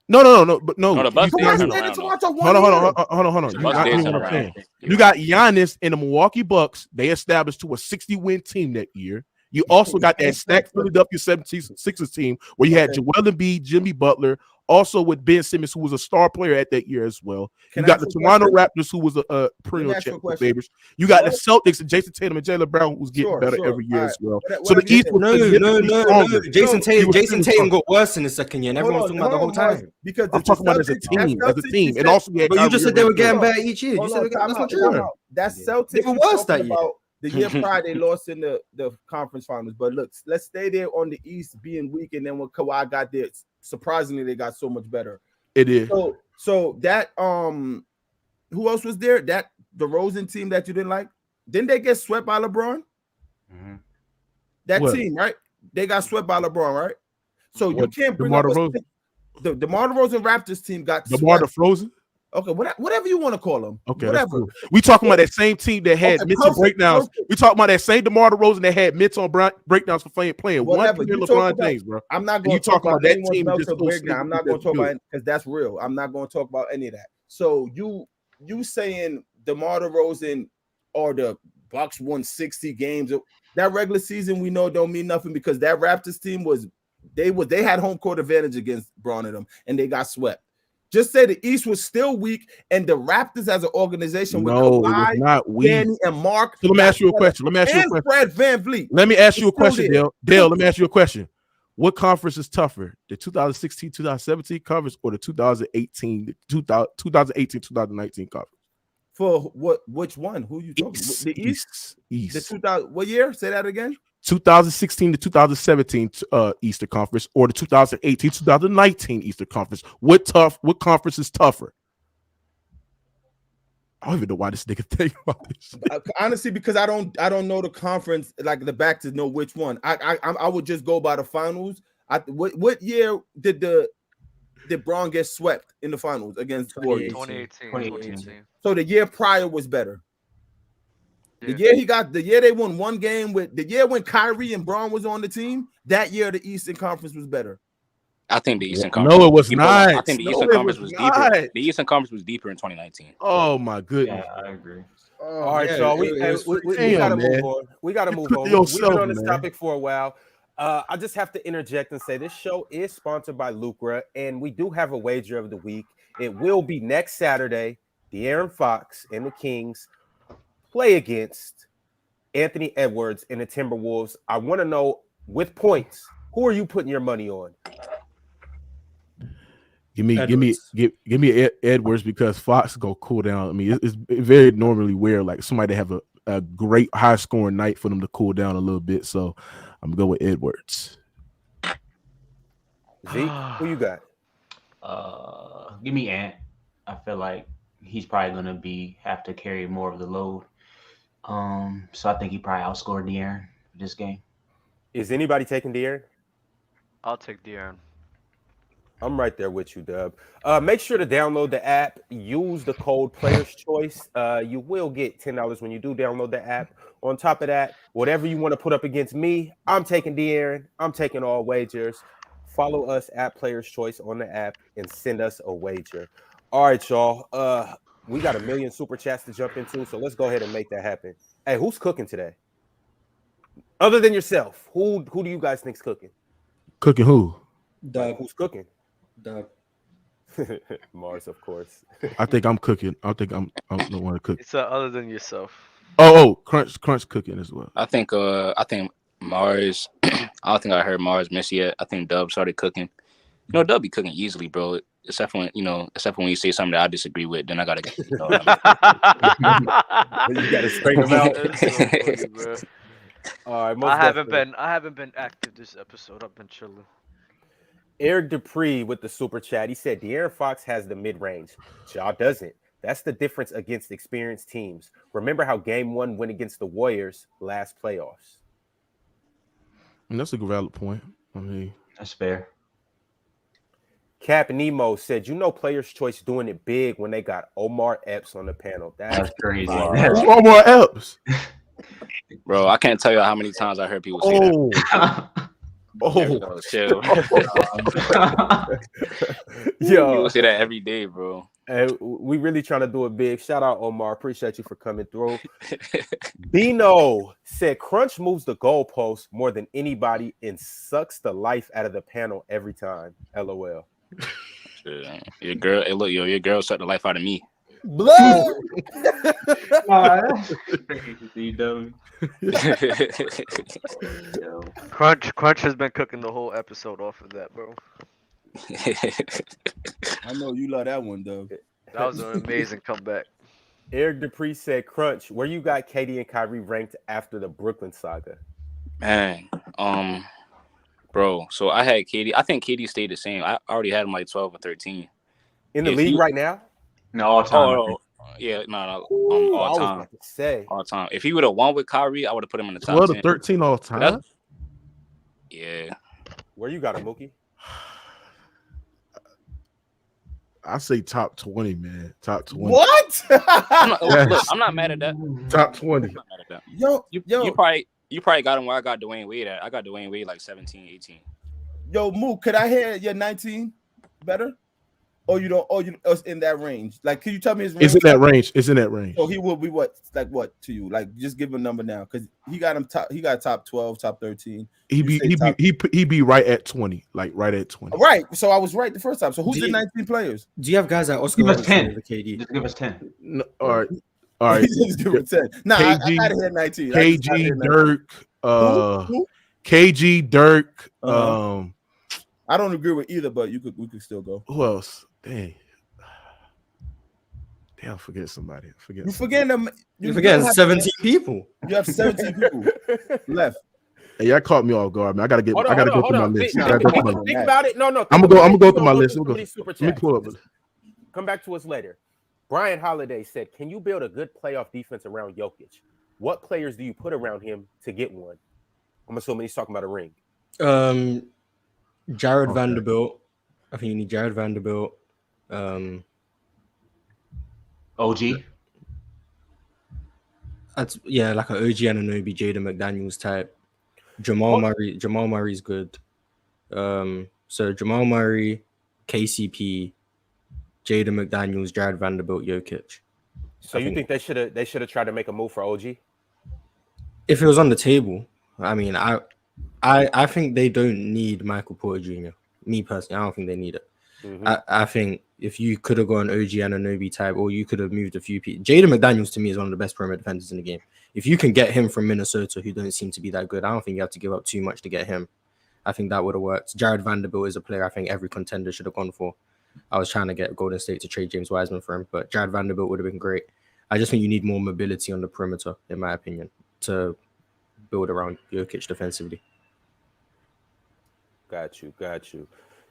No, but no. The Bucks hold on. You got Giannis in the Milwaukee Bucks. They established to a 60-win team that year. You also got that stacked Philadelphia 76ers team where you had Joel Embiid, Jimmy Butler, also with Ben Simmons, who was a star player at that year as well. You got the Toronto Raptors, who was a perennial champion favorites. You got the Celtics and Jason Tatum and Jaylen Brown, who was getting better every year as well. So the East was Jason Tatum got worse in the second year, and everyone was talking about the whole time. Because I'm talking about as a team, and also but you just said they were getting better each year. You said that's not true. That's Celtics. They were worse that year. The year prior, they lost in the conference finals. But look, let's stay there on the East being weak, and then when Kawhi got there, surprisingly, they got so much better. It is. So that who else was there? That the DeRozan team that you didn't like? Didn't they get swept by LeBron? Mm-hmm. That team, right? They got swept by LeBron, right? So you can't bring up the DeMar DeRozan Raptors team got DeMar DeRozan. Okay, whatever you want to call them. Okay, whatever. Cool. We talking about that same team that had mental breakdowns. Perfect. We talking about that same DeMar DeRozan that had mental breakdowns for playing whatever. One LeBron James, bro. I'm not going to talk about that team. I'm not going to talk about it because that's real. I'm not going to talk about any of that. So you saying DeMar DeRozan or the Bucks won 60 games. That regular season, we know it don't mean nothing because that Raptors team they had home court advantage against Braun and them, and they got swept. Just say the East was still weak, and the Raptors as an organization with No, it was Kawhi, not weak. Danny, and Mark. So let me ask you a question. And Fred VanVleet. Let me ask you a question, there. Dale. Dale, let me ask you a question. What conference is tougher, the 2016-2017 conference or the 2018-2019 conference? For what? Which one? Who you talking? The East. The 2000. What year? Say that again. 2016 to 2017 Eastern Conference or the 2018-2019 Eastern Conference. What conference is tougher? I don't even know why this nigga think about this. Honestly, because I don't know the conference like the back to know which one. I would just go by the finals. What year did Braun get swept in the finals against Warriors? 2018. So the year prior was better. The year they won one game the year when Kyrie and Braun was on the team, that year the Eastern Conference was better. I think the Eastern Conference. No, it was not. I think the Eastern Conference was deeper. The Eastern Conference was deeper in 2019. Oh my goodness. Yeah, I agree. All right, y'all. We gotta move on. We gotta move on. We've been on this topic for a while. I just have to interject and say this show is sponsored by Lucra, and we do have a wager of the week. It will be next Saturday. De'Aaron Fox and the Kings play against Anthony Edwards and the Timberwolves. I want to know with points, who are you putting your money on? Give me Edwards because Fox go cool down. I mean, it's very normally where like somebody have a great high scoring night for them to cool down a little bit. So I'm gonna go with Edwards. Zeke, who you got? Give me Ant. I feel like he's probably gonna have to carry more of the load. So I think he probably outscored De'Aaron for this game. Is anybody taking De'Aaron? I'll take De'Aaron. I'm right there with you, Dub. Make sure to download the app. Use the code Players Choice. You will get $10 when you do download the app. On top of that, whatever you want to put up against me, I'm taking De'Aaron. I'm taking all wagers. Follow us at Players Choice on the app and send us a wager. All right, y'all. We got 1 million super chats to jump into, so let's go ahead and make that happen. Hey, who's cooking today? Other than yourself, who do you guys think's cooking? Cooking who? Like, who's cooking? Doug. Mars, of course. I think I'm cooking. I think I'm the one to cook. It's other than yourself. Oh, Crunch cooking as well. I think Mars. I don't think I heard Mars miss yet. I think Dub started cooking. You know, Dub be cooking easily, bro. Except for when you say something that I disagree with, then I gotta get. You gotta straighten them out. So funny, bro. All right, I haven't been active this episode. I've been chilling. Eric Dupree with the super chat. He said De'Aaron Fox has the mid-range. Ja doesn't. That's the difference against experienced teams. Remember how game 1 went against the Warriors last playoffs. And that's a valid point. I mean, that's fair. Cap Nemo said, Players Choice doing it big when they got Omar Epps on the panel. That's crazy. Who's Omar Epps? Bro, I can't tell you how many times I heard people say that. Chill. Yo, people say that every day, bro. And we really trying to do it big. Shout out Omar. Appreciate you for coming through. Bino said Crunch moves the goalpost more than anybody and sucks the life out of the panel every time. LOL. Your girl, hey, look, your girl sucked the life out of me. Blood. Crunch has been cooking the whole episode off of that, bro. I know you love that one, though. That was an amazing comeback. Eric Dupree said, Crunch, where you got KD and Kyrie ranked after the Brooklyn saga? Man, bro, so I had KD. I think KD stayed the same. I already had him like 12 or 13. In the league right now? No, all time. Oh, yeah, no, Ooh, all time. I was about to say. All time. If he would have won with Kyrie, I would have put him in the top 12 10. to 13 all time? Yeah. Where you got him, Mookie? I say top 20, man. Top 20. What? Look, I'm not mad at that. Top 20. I'm not mad at that. Yo, You probably got him where I got Dwayne Wade at. I got Dwayne Wade like 17, 18. Yo, Mook, could I hear your 19 better? you don't? Oh, it's in that range. Like, can you tell me his range? It's in that range. It's in that range. So he will be what to you? Like, just give him a number now, because he got him top. He got top 12, top 13. He be right at 20, like right at 20. Right. So I was right the first time. So who's the 19 players? Do you have guys like Oscar Give us Robertson 10. over KD? Just give us 10. No, all right. Just give him 10. Nah, I gotta hit 19. KG, Dirk, Who? KG, Dirk. I don't agree with either, but we could still go. Who else? Dang, forget somebody. You forgetting them? You're forgetting 17 people. You have 17 people left. Hey, y'all caught me off guard, man. I gotta go through my list. Think about it. No. I'm gonna go through my list. Let me pull up. Come back to us later. Brian Holiday said, "Can you build a good playoff defense around Jokic? What players do you put around him to get one?" I'm assuming he's talking about a ring. Jared Vanderbilt. I think you need Jared Vanderbilt. OG. Like an OG Anunoby, Jaden McDaniels type. Jamal Murray's good. So Jamal Murray, KCP, Jaden McDaniels, Jared Vanderbilt, Jokic. So you think they should have tried to make a move for OG? If it was on the table, I mean, I think they don't need Michael Porter Jr. Me personally, I don't think they need it. Mm-hmm. I think if you could have gone OG Anunoby type, or you could have moved a few people. Jaden McDaniels to me is one of the best perimeter defenders in the game. If you can get him from Minnesota, who don't seem to be that good, I don't think you have to give up too much to get him. I think that would have worked. Jared Vanderbilt is a player I think every contender should have gone for. I was trying to get Golden State to trade James Wiseman for him, but Jared Vanderbilt would have been great. I just think you need more mobility on the perimeter, in my opinion, to build around Jokic defensively. Got you.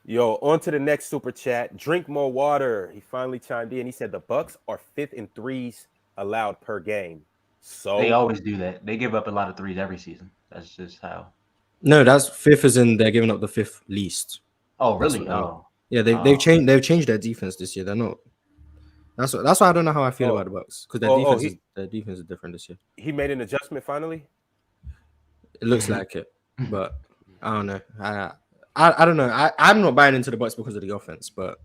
Yo, on to the next super chat. Drink more water. He finally chimed in. He said the Bucks are 5th in threes allowed per game. So they always do that. They give up a lot of threes every season. That's just how. No, that's 5th as in they're giving up the 5th least. Oh, really? Oh. Yeah, they've changed their defense this year. They're not. That's why I don't know how I feel about the Bucks, because their defense is different this year. He made an adjustment finally. It looks like it, but I don't know. I don't know. I'm not buying into the Bucks because of the offense, but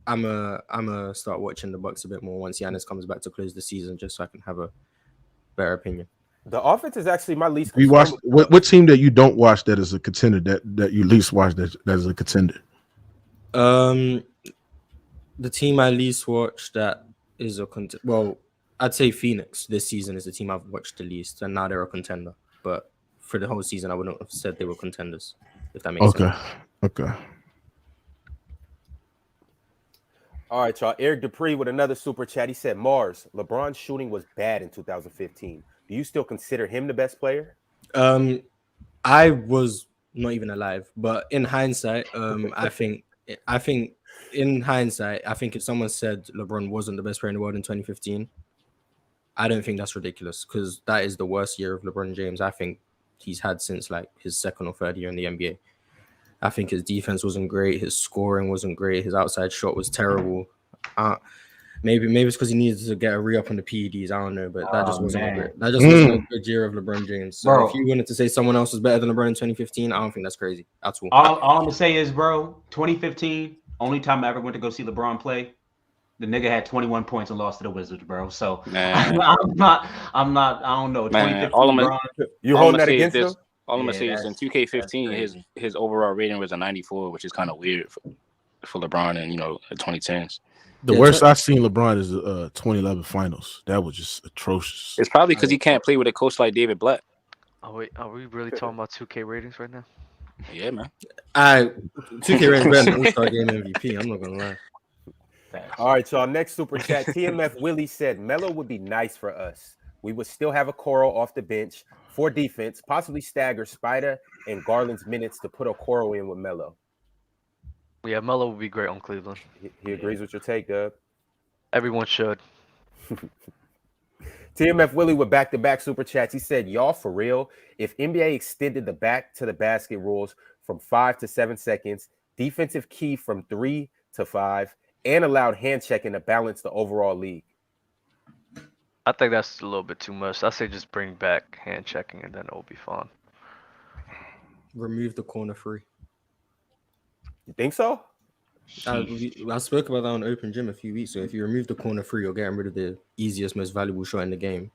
I'm a start watching the Bucks a bit more once Giannis comes back to close the season, just so I can have a better opinion. The offense is actually my least. You watch what team that you don't watch that is a contender that you least watch that is a contender? The team I least watched that is a contender. Well, I'd say Phoenix this season is the team I've watched the least, and now they're a contender. But for the whole season, I wouldn't have said they were contenders, if that makes sense. Okay. All right, y'all. Eric Dupree with another super chat. He said, "Mars, LeBron's shooting was bad in 2015. Do you still consider him the best player?" I was not even alive, but in hindsight, I think in hindsight, I think if someone said LeBron wasn't the best player in the world in 2015, I don't think that's ridiculous, because that is the worst year of LeBron James I think he's had since like his second or third year in the NBA. I think his defense wasn't great, his scoring wasn't great, his outside shot was terrible. Maybe it's because he needed to get a re-up on the PEDs. I don't know, but that just wasn't great. That just wasn't a good year of LeBron James. So if you wanted to say someone else was better than LeBron in 2015, I don't think that's crazy at all. All I'm gonna say is, bro, 2015, only time I ever went to go see LeBron play, the nigga had 21 points and lost to the Wizards, bro. So I'm not. I don't know. Man, you holding that against him? All I'm gonna say is in 2K15, his overall rating was a 94, which is kind of weird for LeBron in the 2010s. The worst I've seen LeBron is 2011 finals. That was just atrocious. It's probably because he can't play with a coach like David Blatt. Oh wait, are we really talking about 2K ratings right now? Yeah, man. 2K ratings better than All-Star Game MVP. I'm not gonna lie. All right, y'all. Next super chat. TMF Willie said Melo would be nice for us. We would still have a Coral off the bench for defense, possibly stagger Spider and Garland's minutes to put a Coral in with Melo. Yeah, Melo would be great on Cleveland. He agrees with your take, Dub. Everyone should. TMF Willie with back-to-back super chats. He said, "Y'all for real? If NBA extended the back to the basket rules from 5 to 7 seconds, defensive key from 3 to 5, and allowed hand checking to balance the overall league." I think that's a little bit too much. I say just bring back hand checking and then it'll be fun. Remove the corner 3. You think so? I spoke about that on Open Gym a few weeks ago. If you remove the corner three, you're getting rid of the easiest, most valuable shot in the game.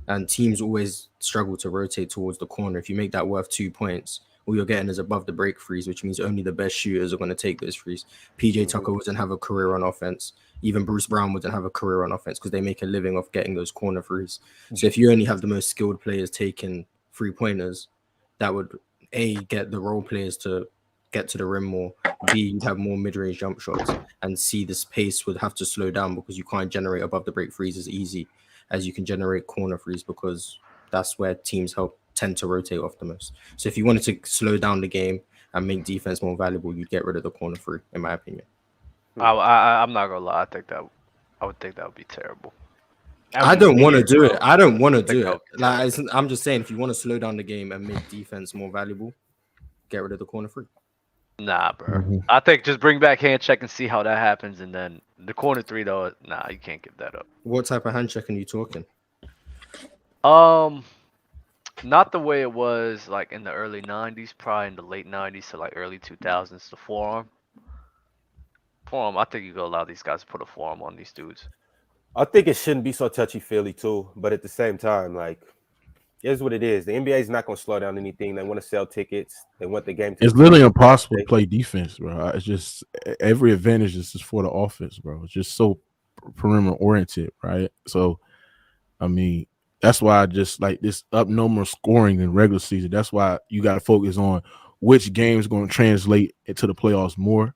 And teams always struggle to rotate towards the corner. If you make that worth 2 points, all you're getting is above the break freeze, which means only the best shooters are going to take those frees. PJ Tucker wouldn't have a career on offense. Even Bruce Brown wouldn't have a career on offense because they make a living off getting those corner frees. So if you only have the most skilled players taking 3-pointers, that would A, get the role players to get to the rim more. B, you'd have more mid-range jump shots. And C, this pace would have to slow down because you can't generate above the break freeze as easy as you can generate corner frees because that's where teams tend to rotate off the most. So if you wanted to slow down the game and make defense more valuable, you'd get rid of the corner free, in my opinion. I'm not gonna lie. I would think that would be terrible. I don't want to do it. I don't want to do it. Like I'm just saying, if you want to slow down the game and make defense more valuable, get rid of the corner free. Nah, bro. I think just bring back hand check and see how that happens, and then the corner three though. Nah, you can't give that up. What type of hand check are you talking? Not the way it was like in the early '90s, probably in the late '90s to like early 2000s. The forearm. I think you could allow these guys to put a forearm on these dudes. I think it shouldn't be so touchy-feely too, but at the same time, like, here's what it is. The NBA is not going to slow down anything. They want to sell tickets. They want the game to It's literally impossible to play defense, bro. It's just every advantage is just for the offense, bro. It's just so perimeter oriented, right? So, I mean, that's why I just like this abnormal scoring in regular season. That's why you got to focus on which game is going to translate into the playoffs more.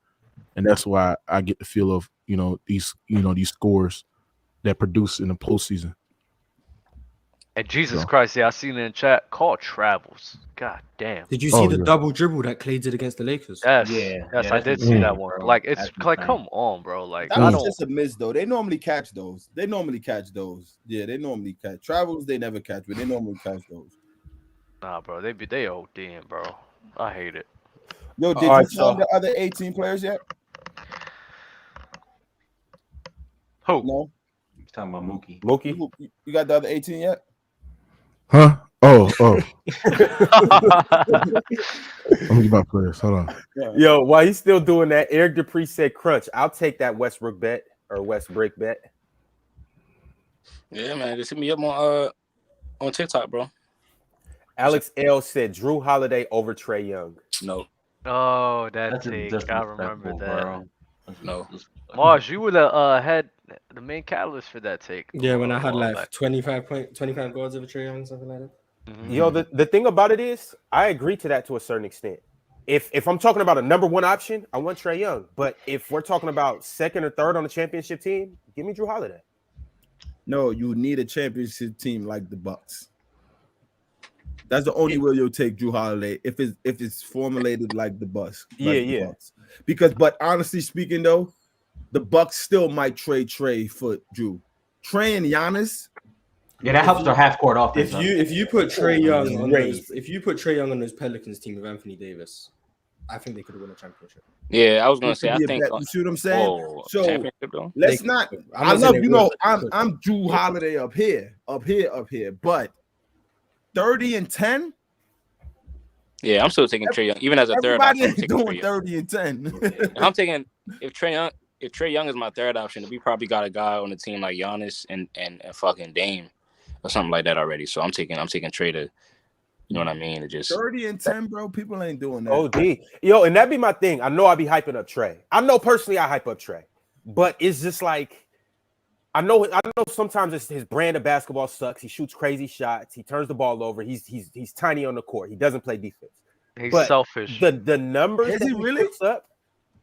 And that's why I get the feel of, these scores that produce in the postseason. And Jesus Christ, yeah, I seen it in chat. Call travels. God damn. Did you see the double dribble that Clay did against the Lakers? Yes, I did see that one. Bro. Like, it's like, come on, bro. Like, That was just a miss, though. They normally catch those. Yeah, they normally catch. Travels, they never catch, but they normally catch those. Nah, bro, they ODing, bro. I hate it. Yo, did you sign the other 18 players yet? Who? No. He's talking about Mookie. Mookie? You got the other 18 yet? Huh? Oh. Let me get my players. Hold on. Yo, while he's still doing that, Eric Dupree said crunch. I'll take that Westbrook bet or Westbrook bet. Yeah, man. Just hit me up on TikTok, bro. Alex L said Drew Holiday over Trae Young. No. Oh, that's take. I remember that. Bro. No. Mars, you would have had the main catalyst for that take. Yeah, when I had like 25 goals over Trae Young, something like that. Mm-hmm. Yo, the thing about it is, I agree to that to a certain extent. If I'm talking about a number one option, I want Trae Young. But if we're talking about second or third on the championship team, give me Drew Holiday. No, you need a championship team like the Bucks. That's the only way you'll take Drew Holiday if it's formulated like the Bucks. Yeah. Bucks. But honestly speaking, though, the Bucks still might trade Trae for Drew. Trae and Giannis. Yeah, that helps their half court offense. If you put Trae Young on those Pelicans team with Anthony Davis, I think they could win a championship. Yeah, I was gonna say. I think. You see what I'm saying? Oh, so let's not. I love I'm Drew Holiday up here. But 30-10. Yeah, I'm still taking Trae Young, even as a third option. Everybody doing 30-10. I'm taking if Trae Young is my third option, we probably got a guy on the team like Giannis and fucking Dame or something like that already. So I'm taking Trae to, you know what I mean? It just 30-10, bro. People ain't doing that. OD. Yo, and that be my thing. I know I be hyping up Trae. I know personally I hype up Trae, but it's just like I know sometimes his brand of basketball sucks. He shoots crazy shots. He turns the ball over. He's tiny on the court. He doesn't play defense. He's but selfish. The numbers is that he really puts up,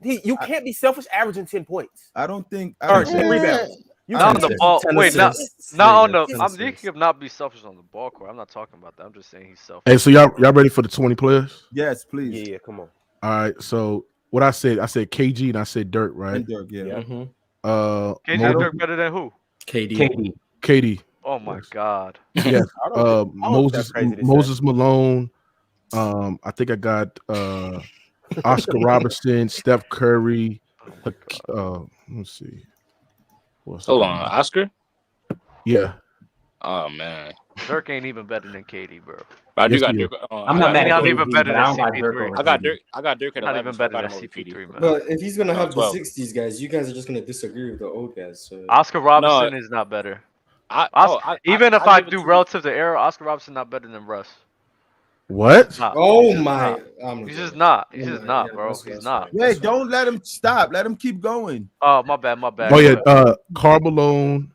you can't be selfish averaging 10 points. I don't think. Or 10 rebounds. Not on the ball. Wait, not on the. I'm thinking of not be selfish on the ball court. I'm not talking about that. I'm just saying he's selfish. Hey, so y'all ready for the 20 players? Yes, please. Yeah, come on. All right. So what I said KG and I said Dirk, right? And Dirk, yeah. Mm-hmm. KG Dirk better than who? KD. Oh my God. Yeah. Moses Malone. I think I got Oscar Robertson, Steph Curry. Let's see. Hold on, Oscar? Yeah. Oh man. Dirk ain't even better than KD, bro. But I do Yes, got he Dirk. I'm not mad at not KD, even better but than I don't got CP3. Dirk over I got KD. Dirk. I got Dirk at Not 11. even so I better got than him over KD. CP3, man. But if he's gonna have the 12. 60s, guys, you guys are just gonna disagree with the old guys. So Oscar Robertson is not better. Even if I do relative to era, Oscar Robertson not better than Russ. What? Not. oh He's just my, not. I'm He's just not. He's just not, yeah, bro. that's- He's that's not. fine. That's Wait, fine. don't let him stop. Let him keep going. Oh, my bad. My bad. Oh yeah, Karl Malone.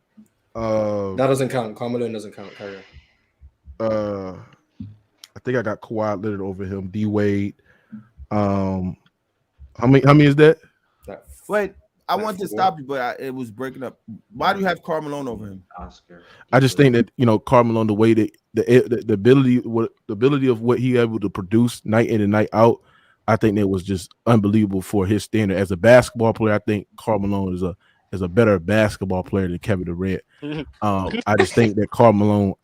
That doesn't count. Carmelo doesn't count. Carry on. I think I got Kawhi Leonard over him. D Wade. How many is that? That- Wait, I That's wanted to four. stop you, but it was breaking up. Why do you have Karl Malone over him? Oscar. I just think that Karl Malone, the way that the ability of what he able to produce night in and night out, I think that was just unbelievable for his standard as a basketball player. I think Karl Malone is a better basketball player than Kevin Durant. I just think that Karl Malone,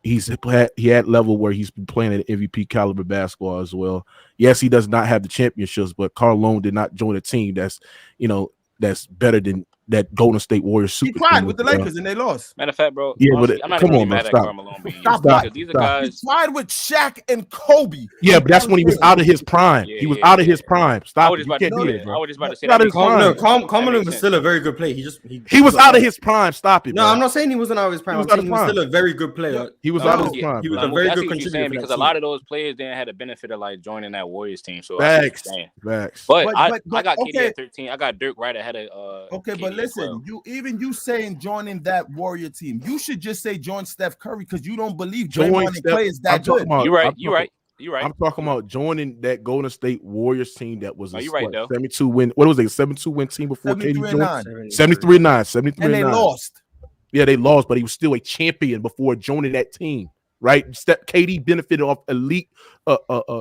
he had level where he's been playing at MVP caliber basketball as well. Yes, he does not have the championships, but Karl Malone did not join a team that's better than that Golden State Warriors He super tried team with the as well. Lakers and they lost. Matter of fact, bro. Yeah, honestly, but I'm not come even on, bro, mad at stop. Karl Malone being Stop used that. because these are Stop. He guys. tried with Shaq and Kobe. Yeah, but that's when he was out of his prime. Yeah, he was yeah, out of yeah. his prime. I Stop was it. just You about to can't do say that, that. bro. I was just about to say He's out that. of his prime. Carmelo makes was sense. still a very good player. He was out of his prime. Stop it, No, bro. I'm not saying he wasn't out of his prime. was I'm out of saying he was prime. still a very good player. He was No, out of his Yeah, prime. He was bro. a very I good see what you're contributor saying for because that a lot team. of those players didn't have the benefit of like joining that Warriors team. So I see what you're Facts. saying. Facts. But But- I but got KD okay. at 13. I got Dirk right ahead of Okay, KD but at listen, 12. you saying joining that Warrior team, you should just say join Steph Curry because you don't believe Join Draymond and Steph- Clay is I'm that talking good. about- You right. I'm You talking- right. You right. I'm talking about joining that Golden State Warriors team that was No, a you're right, though. 72 win. What was it? 72 win team before 73 KD and joined. 9. 73-9. 73 And they 9. lost. Yeah, they lost, but he was still a champion before joining that team. Right? KD benefited off elite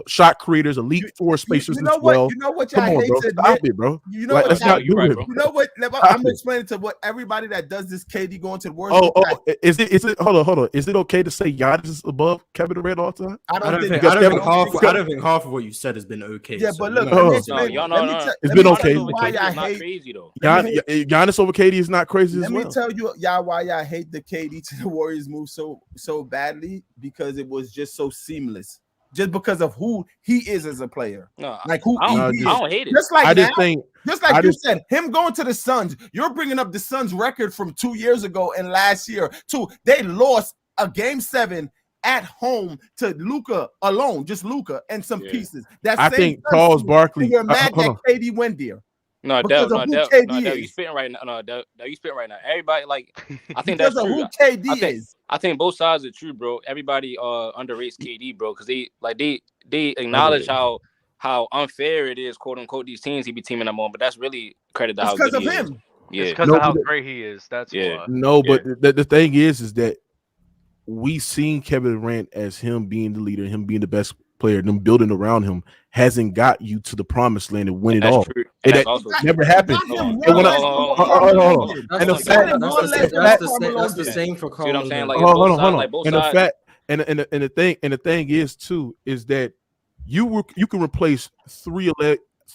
shot creators, elite floor spacers You know as well. what? You know what Come y'all on, hate bro. to Stop admit? it, bro. You know Like, what? let's y'all- not you're do right, it, bro. You know what? Stop I'm it. explaining to what everybody that does this KD going to the Warriors. Oh, is it? Hold on. Is it okay to say Giannis is above Kevin Durant all the time? I I don't don't think. think because Kevin- I don't think half of what you said has been okay. Yeah, so but we're look, not let me gonna explain. say No, y'all that. know. Let me No, tell- It's let been me okay. tell you Over why KD I is not hate. crazy though. Giannis over KD is not crazy Let as me well. tell you, why I hate the KD to the Warriors move so badly because it was just so seamless. Just because of who he is as a player, No, like who I he don't, is. I don't hate it. Just like I now, just think just like I you just- said, him going to the Suns. You're bringing up the Suns record from 2 years ago and last year too. They lost a game 7 at home to Luka alone, just Luka and some Yeah. pieces. That I same think Suns Charles team, Barkley. and you're mad hold that on. KD went there. No, Because Del, of no, who Del, KD no, Del, is. you spitting right now. No, Del, you spitting right now. Everybody like, I think Because that's of true. who KD I think- is. I think both sides are true, bro. Everybody underrates KD, bro, because they acknowledge how unfair it is, quote unquote, these teams he be teaming them on. But that's really credit to It's how because good of he is. him. Yeah, It's because No, of how but- great he is. That's Yeah. why. No, but the thing is that we seen Kevin Durant as him being the leader, him being the best player, them building around him hasn't got you to the promised land and win it that's all. true. And And that's that also true. never happened. Got him And one when I- less than hold what on, Karl hold on. Malone did. And the Got him fact- one less than That's what Karl Malone the did. same for See what I'm saying? Carmelo. Like, hold both on. sides, like both And the sides. fact and the thing is too is that you can replace three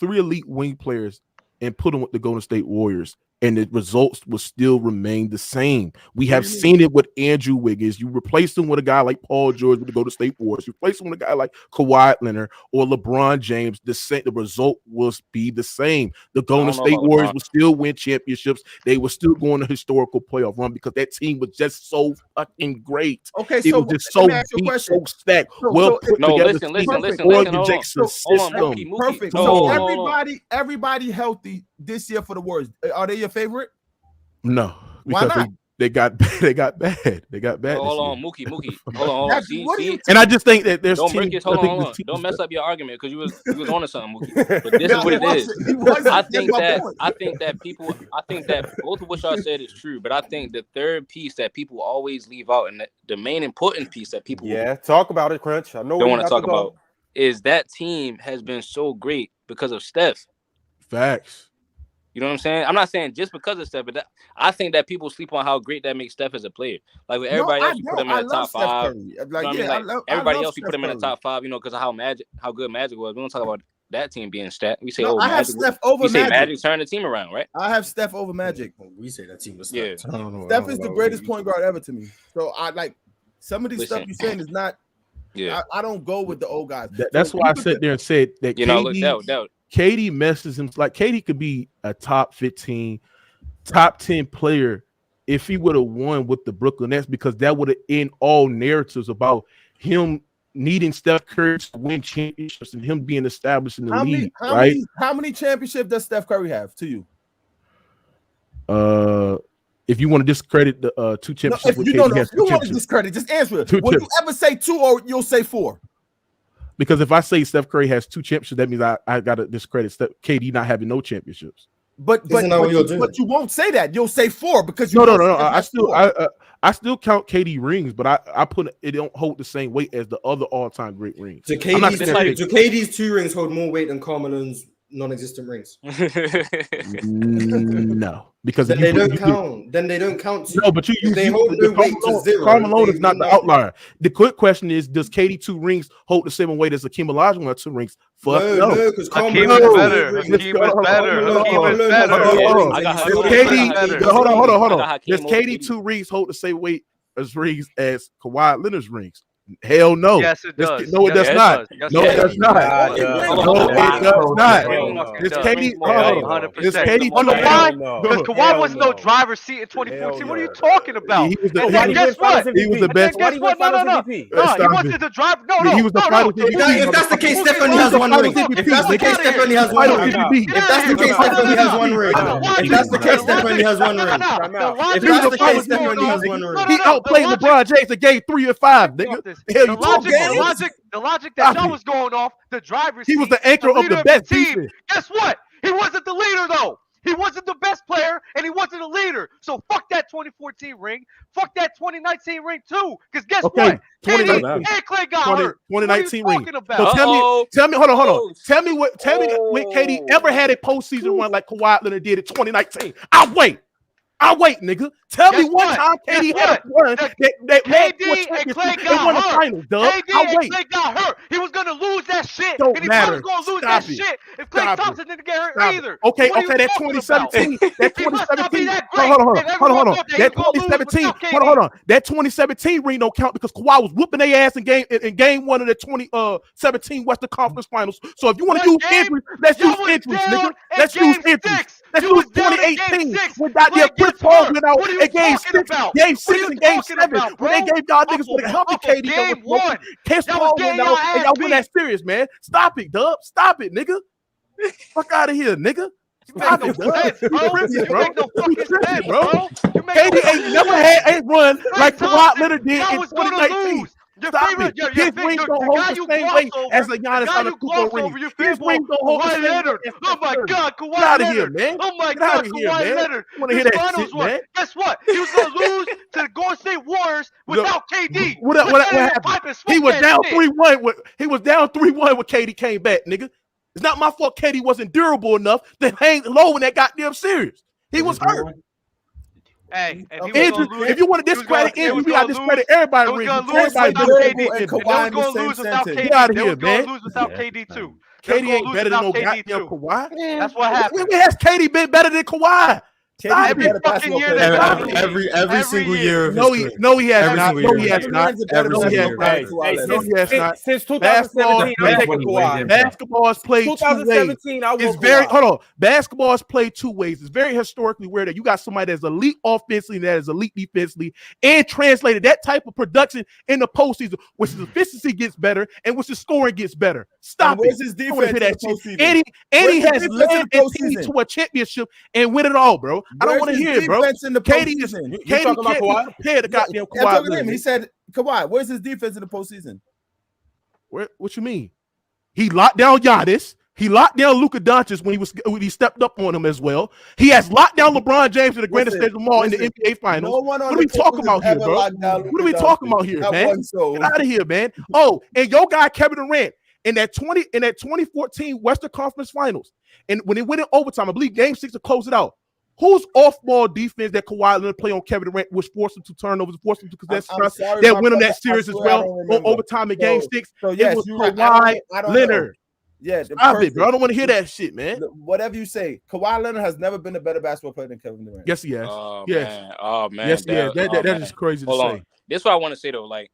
elite wing players and put them with the Golden State Warriors, and the results will still remain the same. We have seen it with Andrew Wiggins. You replace him with a guy like Paul George with the Golden State Warriors. You replace him with a guy like Kawhi Leonard or LeBron James. The result will be the same. The Golden don't know State about Warriors LeBron. will still win championships. They will still go on a historical playoff run because that team was just so fucking great. Okay, It so was just let so me ask you a deep, question. so stacked, So- well so- put No, together. listen, team, listen, Oregon hold on. Jackson Hold on, system. Mookie. Perfect. No, So hold on. everybody healthy this year for the Warriors. Are they your favorite? No, Why because not? they got bad. They got bad. Hold on, Mookie. Hold on. See, What do you see. And I just think that there's Don't teams. break it. I Hold think on, the hold on. teams Don't mess that- up your argument because you was on to something, Mookie. But this No, is what he it is. wasn't. He wasn't. I That's think my that point. I think that both of what y'all said is true, but I think the third piece that people always leave out, and the main important piece that people Yeah, talk about it, Crunch. I know don't where want you to have talk about is that team has been so great because of Steph. Facts. You know what I'm saying? I'm not saying just because of Steph, but I think that people sleep on how great that makes Steph as a player. Like with everybody else, you put him in the top five. Curry. You know what I mean? Like everybody else, you put him in the top five. You know, because of how good Magic was. We don't talk about that team being stacked. We say, No, I have Magic. Steph over We say Magic. Magic turned the team around, right? I have Steph over Magic. We say that team was Yeah. stacked. I don't know. Steph is the greatest point guard ever to me. So I like some of these stuff you're saying is not. Yeah, I don't go with the old guys. That's why I sat there and said that KD messes him. Like KD could be a top 15, top 10 player if he would have won with the Brooklyn Nets, because that would have end all narratives about him needing Steph Curry to win championships and him being established in the league. How many championships does Steph Curry have to you? If you want to discredit the 2 championships, if you don't know, you want to discredit, just answer it. Will you ever say 2 or you'll say 4? Because if I say Steph Curry has 2 championships, that means I got to discredit KD not having no championships. But you won't say that. You'll say 4 because you no. I still count KD rings, but I put it don't hold the same weight as the other all-time great rings. So KD's 2 rings hold more weight than Carmelo's non-existent rings. No, because then they don't count. Then they don't count. No, but they hold no weight to 0. Carmelo is not the outlier. The quick question is, does KD 2 rings hold the same weight as Hakeem Olajuwon 2 rings? Fuck no, because Hakeem is better. Hakeem is better. Hold on. Does KD 2 rings hold the same weight as rings as Kawhi Leonard's rings? Hell no. Yes, it does. No, it does not. No, it does not. No, it does not. It's KD. It's KD. On the why? Because Kawhi was no driver's seat in 2014. What are you talking about? And guess what? He was the best. Guess what? No. He wasn't the driver. No. He was the finals MVP. If that's the case, Steph only has 1 ring. If that's the case, Steph only has 1 ring. If that's the case, Steph only has 1 ring. If that's the case, Steph only has 1 ring. If that's the case, Steph only has 1 ring. He outplayed LeBron James and gave 3 and 5. Nigga. Hell, you talking? The logic that y'all was going off, the driver's seat, he was the anchor of the best team. Guess what? He wasn't the leader though. He wasn't the best player, and he wasn't a leader. So fuck that 2014 ring. Fuck that 2019 ring too. Because guess what? KD and Clay got hurt. 2019 ring. So tell me, hold on. Tell me when KD ever had a postseason run like Kawhi Leonard did in 2019. I'll wait, nigga. Tell me one time KD had a run that KD and Clay got hurt. KD and Clay got hurt. He was gonna lose that shit. Don't and he matter. was gonna lose that shit if Clay Thompson didn't get hurt either. Okay, that 2017. That 2017. Hold on. That 2017. Hold on. That 2017 ring don't count because Kawhi was whooping their ass in game 1 of the 2017 Western Conference Finals. So if you want to use injuries, let's use injuries, nigga. Let's use injuries. Let's use 2018 when goddamn Chris Paul went out in game 6 and game 7 when they gave y'all niggas with a healthy KD. Chris Paul went out and y'all win that series, man. Stop it, Dub. Stop it, nigga. Fuck out of here, nigga. Stop it, bro. KD ain't never had a run like Kawhi Leonard did in 2019. Stop it. His wings don't hold the same weight as the Giannis Antetokounmpo ring. His wings don't hold the same weight. Oh my God, Kawhi Get out of here, man. Oh my God, Kawhi Leonard. You want to hear that shit, man? Guess what? He was gonna lose to the Golden State Warriors without KD. What happened? He was down 3-1. He was down 3-1 when KD came back, nigga. It's not my fault KD wasn't durable enough to hang low in that goddamn series. He was hurt. Hey, if you want to discredit injury, we got to discredit everybody. Get out of here, man. Lose without KD too. KD ain't better than no goddamn Kawhi. That's what happened. When has KD been better than Kawhi? Every fucking year. Every single year. No, he has not. No, he has not. Since 2017, basketball is played 2017. It's very basketball is played 2 ways. It's very historically weird that you got somebody that's elite offensively and that is elite defensively, and translated that type of production in the postseason, which his efficiency gets better and which his scoring gets better. Stop it. His defense and he has led his team to a championship and win it all, bro. I don't want to hear it, bro. KD can't compare to goddamn Kawhi. He said, Kawhi, where's his defense in the postseason? What you mean? He locked down Giannis. He locked down Luka Doncic when he stepped up on him as well. He has locked down LeBron James in the grandest stage of them all in the NBA Finals. What are we talking about here, bro? What are we talking about here, man? Get out of here, man. Oh, and your guy Kevin Durant in that 2014 Western Conference Finals, and when it went in overtime, I believe Game 6 to close it out. Whose off-ball defense that Kawhi Leonard play on Kevin Durant, which forced him to turnovers, forced him to possess that win him that series as well on overtime in Game 6? So yes, it was Kawhi Leonard. Yeah, Stop it, bro. I don't want to hear that shit, man. Whatever you say, Kawhi Leonard has never been a better basketball player than Kevin Durant. Yes, he has. Oh Yes. man, oh man, Yes, yeah. That man. is crazy to Hold say. on. This is what I want to say though. Like,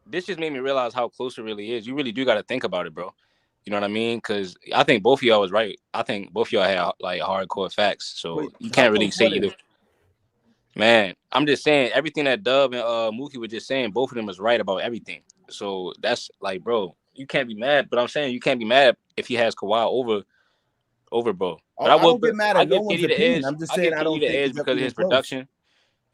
this just made me realize how close it really is. You really do got to think about it, bro. You know what I mean? Because I think both of y'all was right. I think both of y'all had like hardcore facts. So Wait, you can't really say what either. Man, I'm just saying everything that Dub and Mookie were just saying. Both of them was right about everything. So that's like, bro, you can't be mad. But I'm saying you can't be mad if he has Kawhi over bro. But I don't get mad at no one's KD the opinion. edge. I'm just I saying give I don't KD the think edge it's because of his close. production,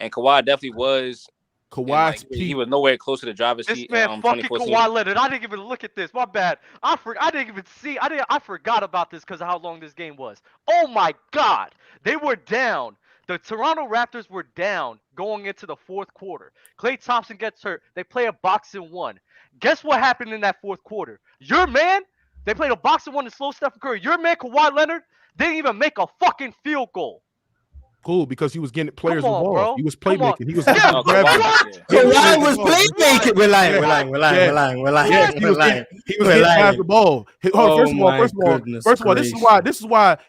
and Kawhi definitely was. And, like, Kawhi's he was nowhere close to the driver's This seat. man fucking 2014. Kawhi Leonard. I didn't even look at this. My bad. I didn't even see. I forgot about this because of how long this game was. Oh my God. They were down. The Toronto Raptors were down going into the fourth quarter. Klay Thompson gets hurt. They play a boxing one. Guess what happened in that fourth quarter? Your man, they played a boxing one to slow Stephen Curry. Your man, Kawhi Leonard, didn't even make a fucking field goal. Cool, because he was getting players Come on, involved. bro. He was Come on. playmaking. He was Yeah, grabbing. what? Kawhi was What? playmaking. We're lying. Yes, he was getting guys the ball. First of all,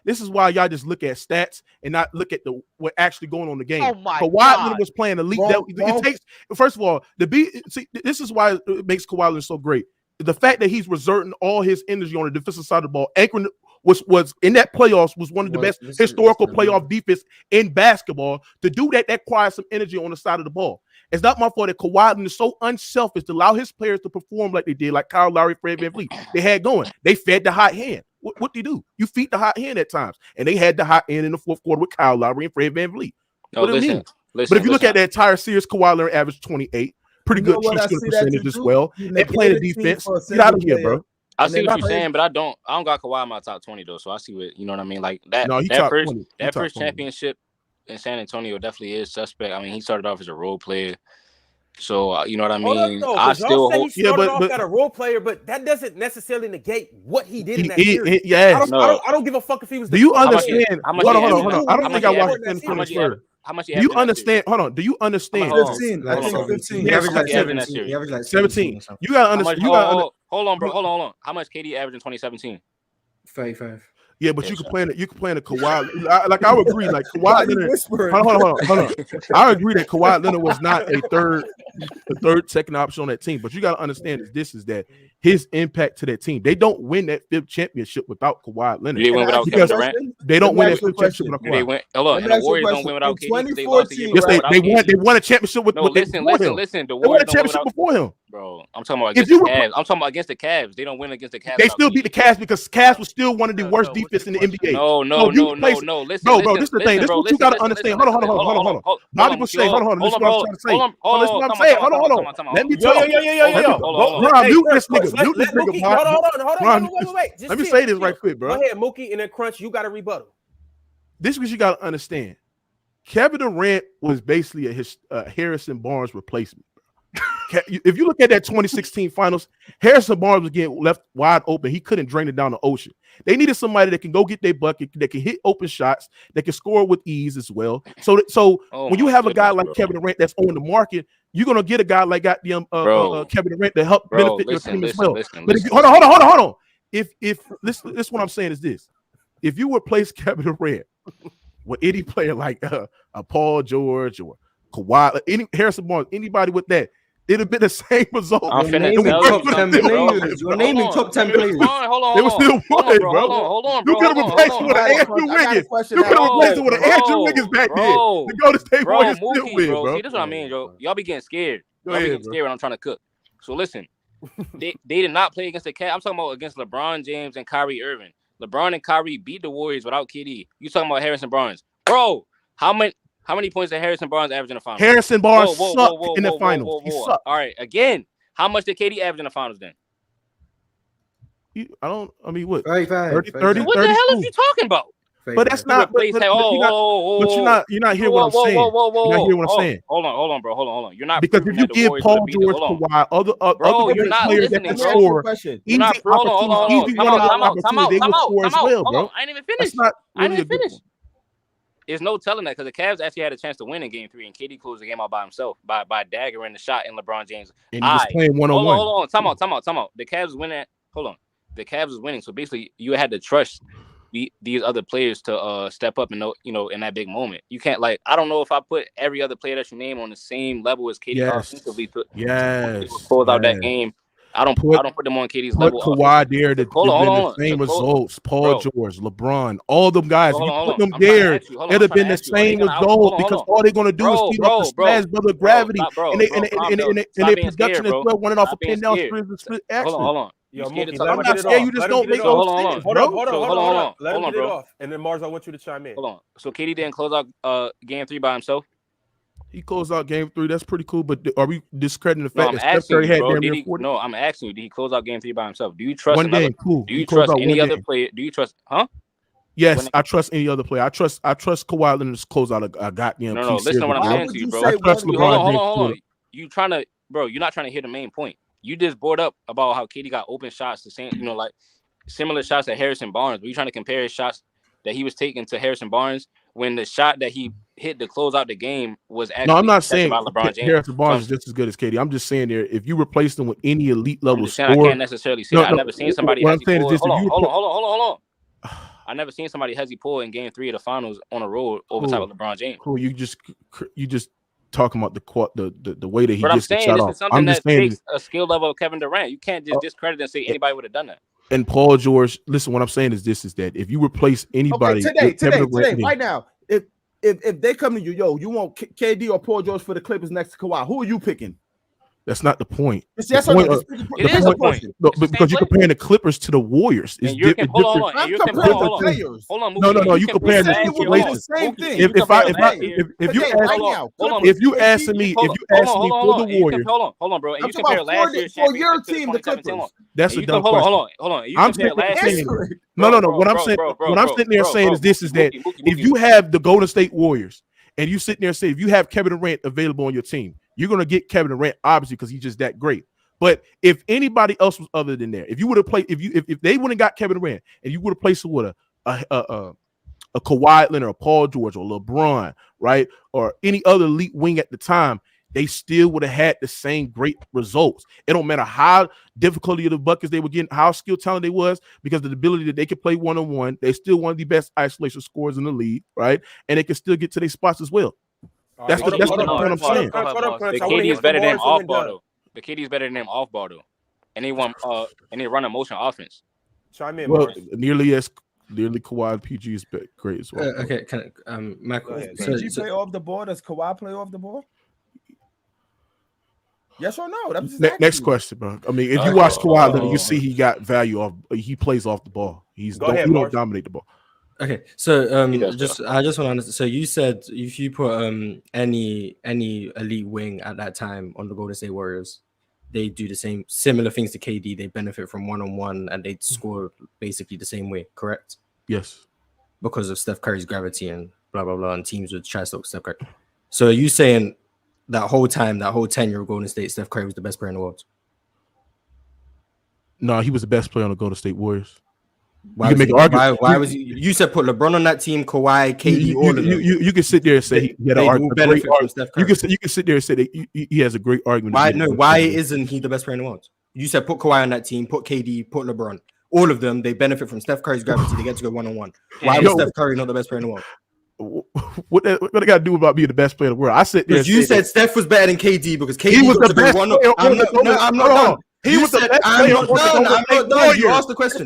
this is why y'all just look at stats and not look at what actually going on in the game. Oh my Kawhi God. Leonard was playing elite. It takes, first of all, this is why it makes Kawhi Leonard so great. The fact that he's reserting all his energy on the defensive side of the ball, anchoring was in that playoffs was one of the best historical playoff defense in basketball. To do that requires some energy on the side of the ball. It's not my fault that Kawhi Leonard is so unselfish to allow his players to perform like they did, like Kyle Lowry, Fred VanVleet. They had going. They fed the hot hand. What do you do? You feed the hot hand at times, and they had the hot hand in the fourth quarter with Kyle Lowry and Fred VanVleet. What do you mean? But if you look at the entire series, Kawhi Leonard averaged 28, pretty good true shooting percentage as well. They playing the defense. Get out of here, bro. I see what you're saying, but I don't got Kawhi in my top 20 though, so I see what you know what I mean. Like that. No, that first championship in San Antonio definitely is suspect. I mean, he started off as a role player, so you know what I mean. I still hope. He started off as a role player, but that doesn't necessarily negate what he did in that series. I don't give a fuck if he was. Do you understand? Hold on. I don't think I watched the How much? Do you understand? Hold on. Do you understand? 15. I think 15. He averaged like 17. He averaged like 17. You gotta understand. Hold on, bro. Hold on. How much KD averaged in 2017? 35. Yeah, but you can play it. You can play in a Kawhi. I would agree. Like Kawhi Leonard. Hold on. I agree that Kawhi Leonard was not a third, second option on that team. But you got to understand is that his impact to that team. They don't win that fifth championship without Kawhi Leonard. They win without Kevin Durant. They don't win that fifth championship without Kawhi. They win. Hold on. And the Warriors don't win without KD. They lost the year before. Yes, they won a championship with. No, listen. The Warriors won a championship before him. Bro, I'm talking about against the Cavs. I'm talking about against the Cavs. They don't win against the Cavs. They still beat the Cavs because Cavs was still one of the worst defense in the NBA. No. Listen, bro, this is the thing. This is what you got to understand. Hold on. Bobby was saying, hold on. This is what I'm trying to say. This is what I'm saying. Hold on. Let me talk. Ron, mute this nigga. Hold on. Wait. Let me say this right quick, bro. Go ahead, Mookie, and then Crunch. You got to rebuttal. This is what you got to understand. Kevin Durant was basically a Harrison Barnes replacement. If you look at that 2016 finals, Harrison Barnes was getting left wide open. He couldn't drain it down the ocean. They needed somebody that can go get their bucket, that can hit open shots, that can score with ease as well. So when you have a guy like Kevin Durant that's on the market, you're gonna get a guy like Kevin Durant to help benefit your team as well. But hold on. If this what I'm saying is this: if you replace Kevin Durant with any player like a Paul George or Kawhi, any Harrison Barnes, anybody with that, it'd have been the same result. I'm naming top 10 players. You're naming top 10 players. Hold on. They were still winning, bro. Hold on, You could have replaced it with an Andrew Wiggins. You could have replaced it with an Andrew Wiggins back then. The Golden State Warriors still win, bro. See, this is what I mean, Joe. Y'all be getting scared. Y'all be getting scared when I'm trying to cook. So listen, they did not play against the Cavs. I'm talking about against LeBron James and Kyrie Irving. LeBron and Kyrie beat the Warriors without KD. You talking about Harrison Barnes, bro? How many points did Harrison Barnes average in the finals? Harrison Barnes sucked in the finals. He sucked. All right, again, how much did KD average in the finals then? What? 35. 30. What the hell are you talking about? But that's not. But you're not hearing what I'm saying. You're not hearing what I'm saying. Hold on, bro. You're not because if you give Paul George, Kawhi, other you're not players that can score, easy opportunities, they will score as well, bro. I ain't even finished. I didn't even finish. There's no telling that because the Cavs actually had a chance to win in Game 3, and KD closed the game out by himself by daggering the shot in LeBron James. And he was playing one-on-one. Hold on. Time out. The Cavs win that. Hold on. the Cavs was winning. So basically, you had to trust these other players to step up and in that big moment. You can't I don't know if I put every other player that you name on the same level as KD offensively to close out that game. I don't put them on KD's level. Put Kawhi there to give them the same results. Paul George, LeBron, all them guys. If you put them there, it'd have been the same result because all they're gonna do is feed off the smash brother gravity and their production as well, running off a pin down split action. Hold on. Yo, I'm not scared. You just don't make those things, bro. Hold on. Let him get it off. And then Mars, I want you to chime in. Hold on. So KD didn't close out game 3 by himself? He closed out game 3. That's pretty cool. But are we discrediting the fact that Steph Curry had damn near 40? No, I'm asking you, did he close out game 3 by himself? Do you trust one game? Cool. Do you trust any other player? Do you trust? Yes, I trust any other player. I trust Kawhi Leonard to close out a goddamn. No. Listen to what I'm saying to you, bro. I trust LeBron. Hold on. You're not trying to hear the main point. You just brought up about how KD got open shots, the same, similar shots at Harrison Barnes. Were you trying to compare his shots that he was taking to Harrison Barnes when the shot that he hit to close out the game was actually? No, I'm not saying LeBron James. Harrison Barnes is just as good as KD. I'm just saying there, if you replace them with any elite level scorer, I can't necessarily say that. I've never seen somebody. What I'm saying is this: hold on. I never seen somebody hezzy pull in game 3 of the finals on a road over top of LeBron James. Cool. You just talking about the way that he gets the shot off. Is something that takes a skill level of Kevin Durant. You can't just discredit and say anybody would have done that. And Paul George, listen, what I'm saying is that if you replace anybody today, right now, if they come to you, you want KD or Paul George for the Clippers next to Kawhi, who are you picking? That's not the point. It is the point. No, because you're comparing the Clippers to the Warriors. It's different. Hold on. No. You compare the situations. If you ask me for the Warriors, hold on, bro. And you compare last year's for your team, the Clippers. That's a dumb question. Hold on. You compare last year. No. What I'm sitting there saying is that if you have the Golden State Warriors and you sitting there saying if you have Kevin Durant available on your team, you're going to get Kevin Durant, obviously, because he's just that great. But if anybody else was other than there, if you would have played, if they wouldn't got Kevin Durant and you would have placed with a Kawhi Leonard or Paul George or LeBron, right, or any other elite wing at the time, they still would have had the same great results. It don't matter how difficult of the buckets they were getting, how skilled talent they was, because of the ability that they could play one-on-one. They're still one of the best isolation scorers in the league, right? And they can still get to their spots as well. That's the point I'm saying. The KD is better than off ball though. The KD is better than him off ball though. And they run a motion offense. Chime in, well, nearly Kawhi. PG is great as well. Okay, can Michael? Does PG play off the ball? Does Kawhi play off the ball? Yes or no? Next question, bro. I mean, if you watch Kawhi Leonard, you see he got value off. He plays off the ball. He don't dominate the ball. Okay, so I just want to understand. So you said if you put any elite wing at that time on the Golden State Warriors, they do the similar things to KD. They benefit from one-on-one and they score basically the same way. Correct? Yes. Because of Steph Curry's gravity and blah blah blah, and teams would try to stop Steph Curry. So are you saying that whole tenure of Golden State, Steph Curry was the best player in the world? No, he was the best player on the Golden State Warriors. Why was he? You said put LeBron on that team, Kawhi, KD, all of them. You can sit there and say he had a great argument. You can sit there and say that he has a great argument. Why isn't he the best player in the world? You said put Kawhi on that team, put KD, put LeBron. All of them, they benefit from Steph Curry's gravity. They get to go one-on-one. Why was Steph Curry not the best player in the world? What they got to do about being the best player in the world? I sit there. You said Steph was better than KD because KD was the best player. I'm not done. He was the best player. I'm not done. You asked the question.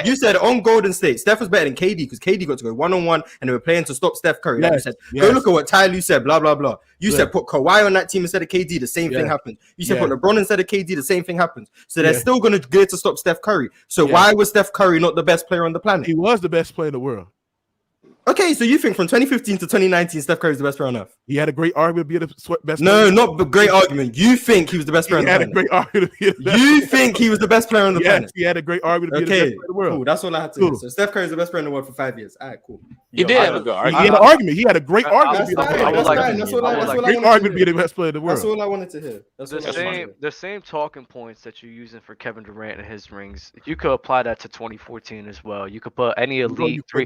You said on Golden State, Steph was better than KD because KD got to go one-on-one and they were playing to stop Steph Curry. Like you said, go look at what Ty Lue said, blah, blah, blah. You said put Kawhi on that team instead of KD, the same thing happened. You said put LeBron instead of KD, the same thing happens. So they're still going to get to stop Steph Curry. So why was Steph Curry not the best player on the planet? He was the best player in the world. Okay, so you think from 2015 to 2019, Steph Curry is the best player on earth? He had a great argument to be the best player. No, not the great argument. You think he was the best player on the planet? He had a great argument to be the best You think he was the best player on the planet? He had a great argument to be the best player in the world. Cool. That's all I had to do. So Steph Curry is the best player in the world for 5 years. All right, cool. He did have a good argument. He had an argument. He had a great argument to be the best player in the world. That's all I wanted to hear. The same talking points that you're using for Kevin Durant and his rings, you could apply that to 2014 as well. You could put any elite three.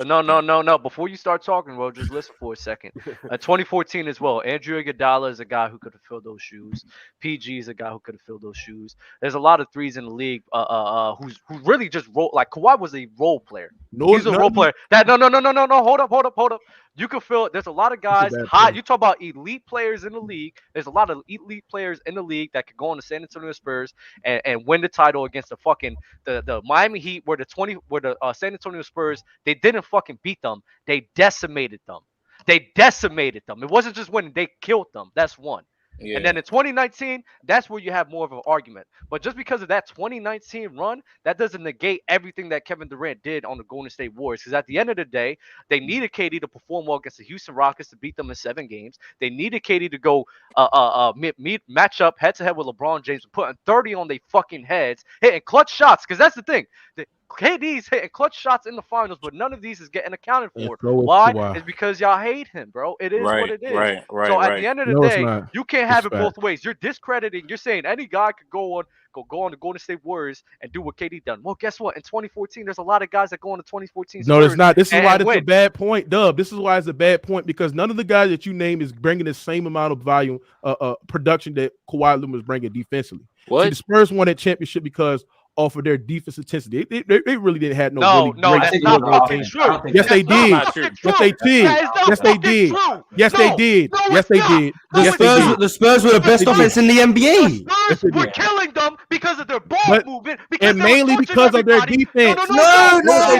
No. Before you start talking, bro, just listen for a second. 2014 as well. Andrew Iguodala is a guy who could have filled those shoes. PG is a guy who could have filled those shoes. There's a lot of threes in the league. Who really just role like Kawhi was a role player. He's a role player. That no. Hold up. You can feel there's a lot of guys hot. You talk about elite players in the league. There's a lot of elite players in the league that could go on the San Antonio Spurs and win the title against the Miami Heat, where the San Antonio Spurs, they didn't fucking beat them. They decimated them. It wasn't just winning, they killed them. That's one. Yeah. And then in 2019, that's where you have more of an argument. But just because of that 2019 run, that doesn't negate everything that Kevin Durant did on the Golden State Warriors. Because at the end of the day, they needed KD to perform well against the Houston Rockets to beat them in 7 games. They needed KD to go match up head-to-head with LeBron James, putting 30 on their fucking heads, hitting clutch shots. Because that's the thing. KD's hitting clutch shots in the finals, but none of these is getting accounted for. Why? It's because y'all hate him, bro. It is what it is. Right. So at the end of the day, you can't have it both ways. You're discrediting. You're saying any guy could go on the Golden State Warriors and do what KD done. Well, guess what? In 2014, there's a lot of guys that go on the 2014 Spurs. No, there's not. This is why it's a bad point, Dub. This is why it's a bad point, because none of the guys that you name is bringing the same amount of volume, production that Kawhi Leonard was bringing defensively. What? See, the Spurs won that championship because off of their defensive intensity. They really didn't have no that's not fucking true. Yes, they did. Yes, they did. Yes, they did. Yes, they did. Yes, they did. The Spurs were the best offense in the NBA. The Spurs were killing them because of their ball movement, and mainly because of their defense. No. Where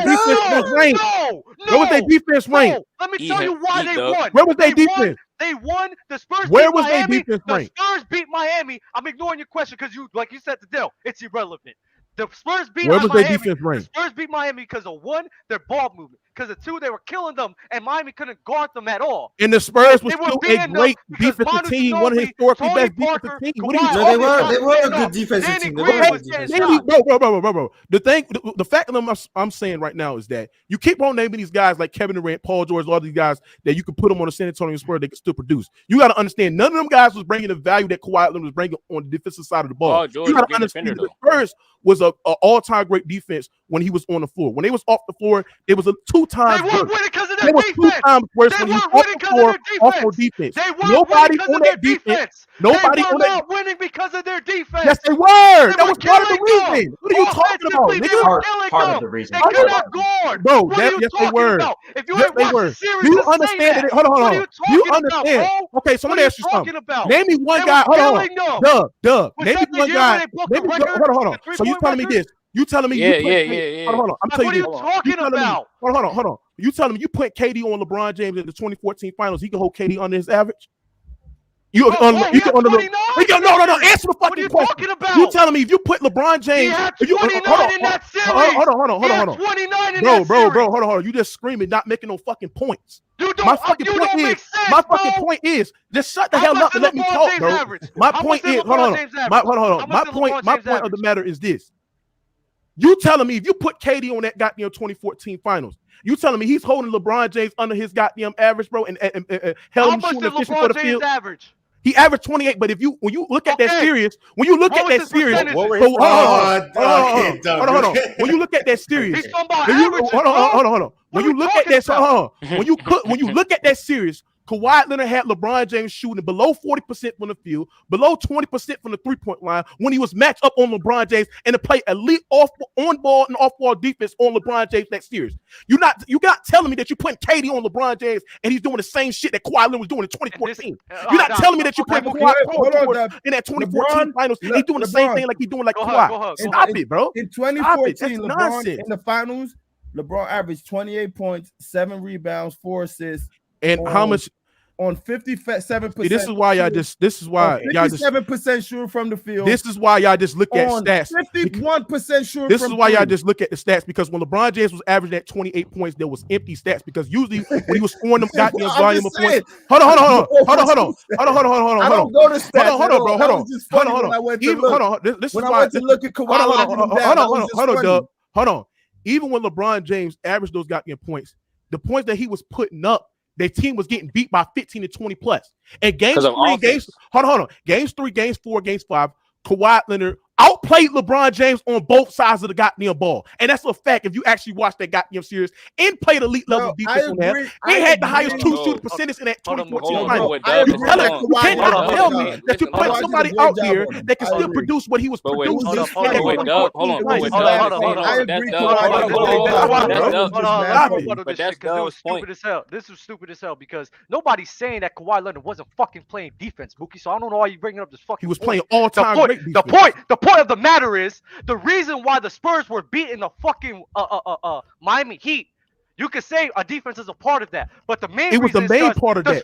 was their defense ranked? Let me tell you why they won. Where was their defense? They won. The Spurs. Where was their defense ranked? The Spurs beat Miami. I'm ignoring your question because like you said to Dell, it's irrelevant. The Spurs beat Where was Miami. Their defense ranked? The Spurs beat Miami because of 1, their ball movement. Because of 2, they were killing them, and Miami couldn't guard them at all. And the Spurs was still a great defensive team, one of the historically best defensive teams. What are you talking about? They were a good defensive team. Bro. The fact that I'm saying right now is that you keep on naming these guys like Kevin Durant, Paul George, all these guys that you can put them on the San Antonio Spurs, they can still produce. You got to understand, none of them guys was bringing the value that Kawhi Leonard was bringing on the defensive side of the ball. You got to understand the Spurs was an all-time great defense when he was on the floor. When they was off the floor, it was 2 times worse. Because of their defense. 2 times worse when he was off the floor, off on defense. Nobody on that defense. Nobody on that. They were not winning because of their defense. Yes, they were. That was part of the reason. What are you talking about, nigga? Part of the reason. They could not guard. Bro, yes, they were. If you ain't watched the series, you understand it? Hold on. You understand? Okay, so let me ask you something. Name me one guy. Hold on. Duh. Name me one guy. Hold on. So you telling me this? You telling me? Yeah. Hold on. I'm telling you. What are you talking about? Hold on. You telling me you put KD on LeBron James in the 2014 Finals? He can hold KD under his average. You can under no. Answer the fucking question. You telling me if you put LeBron James? He had 29 in that series. Hold on. He had 29 in that series. Bro. Hold on. You just screaming, not making no fucking points. My fucking point is, just shut the hell up and let me talk, bro. My point is, hold on. My point of the matter is this. You telling me if you put KD on that goddamn 2014 Finals, you telling me he's holding LeBron James under his goddamn average, bro, and held him shooting efficient for the field? Average? He averaged 28, but when you look at that series, when you look at that series, hold on. When you look at that series, hold on. When you look at that series, Kawhi Leonard had LeBron James shooting below 40% from the field, below 20% from the three-point line when he was matched up on LeBron James and to play elite on-ball and off-ball defense on LeBron James that series. You're not telling me that you're putting KD on LeBron James and he's doing the same shit that Kawhi Leonard was doing in 2014. You're not telling me that you're putting Kawhi in that 2014 Finals and he's doing the same thing like he's doing like Kawhi. Stop it, bro. In 2014, LeBron in the Finals, LeBron averaged 28 points, 7 rebounds, 4 assists. And how much? On 57%. This is why y'all just. This is why y'all just. 57% shooting from the field. This is why y'all just look at stats. 51% shooting. This is why y'all just look at the stats, because when LeBron James was averaging at 28 points, there was empty stats, because usually when he was scoring them goddamn volume of points. Hold on. I don't go to stats. Hold on, bro. When I went to look at Kawhi, hold on. Even when LeBron James averaged those goddamn points, the points that he was putting up, their team was getting beat by 15 to 20 plus. And games 3, games 4, games 5, Kawhi Leonard outplayed LeBron James on both sides of the goddamn ball. And that's a fact if you actually watch that goddamn series and played elite level defense on that. They had the highest shooting percentage in that 2014 finals. You cannot tell me that you put somebody out there that can still produce what he was producing. But that's stupid as hell. This is stupid as hell because nobody's saying that Kawhi Leonard wasn't fucking playing defense, Mookie. So I don't know why you bringing up this fucking. He was playing all-time great defense. The point of the matter is the reason why the Spurs were beating the fucking Miami Heat. You could say our defense is a part of that, but the main part of that.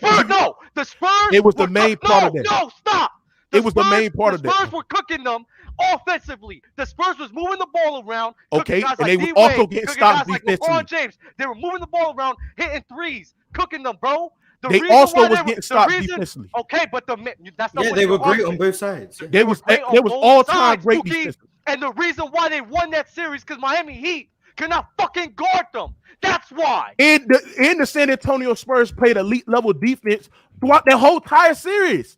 The Spurs. It was the main part of that. No, stop. It was the main part of that. The Spurs were cooking them offensively. The Spurs was moving the ball around. Okay, and they were also getting stopped defensively. LeBron James, they were moving the ball around, hitting threes, cooking them, bro. They also was getting stopped defensively. Okay, but that's not. Yeah, they were great on both sides. They was all-time great defense. And the reason why they won that series because Miami Heat cannot fucking guard them. That's why. And the San Antonio Spurs played elite level defense throughout that whole entire series.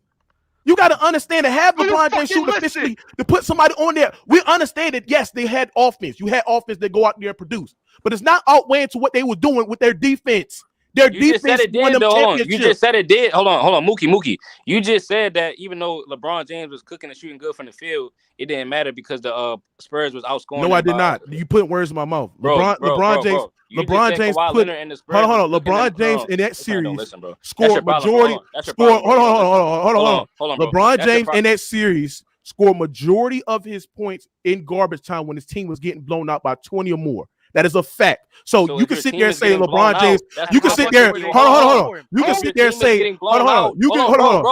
You got to understand to have LeBron James shoot efficiently to put somebody on there. We understand that, yes, they had offense. You had offense that go out there and produce. But it's not outweighing to what they were doing with their defense. Their defense won them championships. You just said it did. Hold on, Mookie. You just said that even though LeBron James was cooking and shooting good from the field, it didn't matter because the Spurs was outscoring. No, I did not. You put words in my mouth. LeBron James put. Hold on. LeBron James in that series scored majority. Hold on. LeBron James in that series scored majority of his points in garbage time when his team was getting blown out by 20 or more. That is a fact. So you can sit there and say LeBron James. You can sit there. Hold on. You can sit there and say, hold on. You can hold on.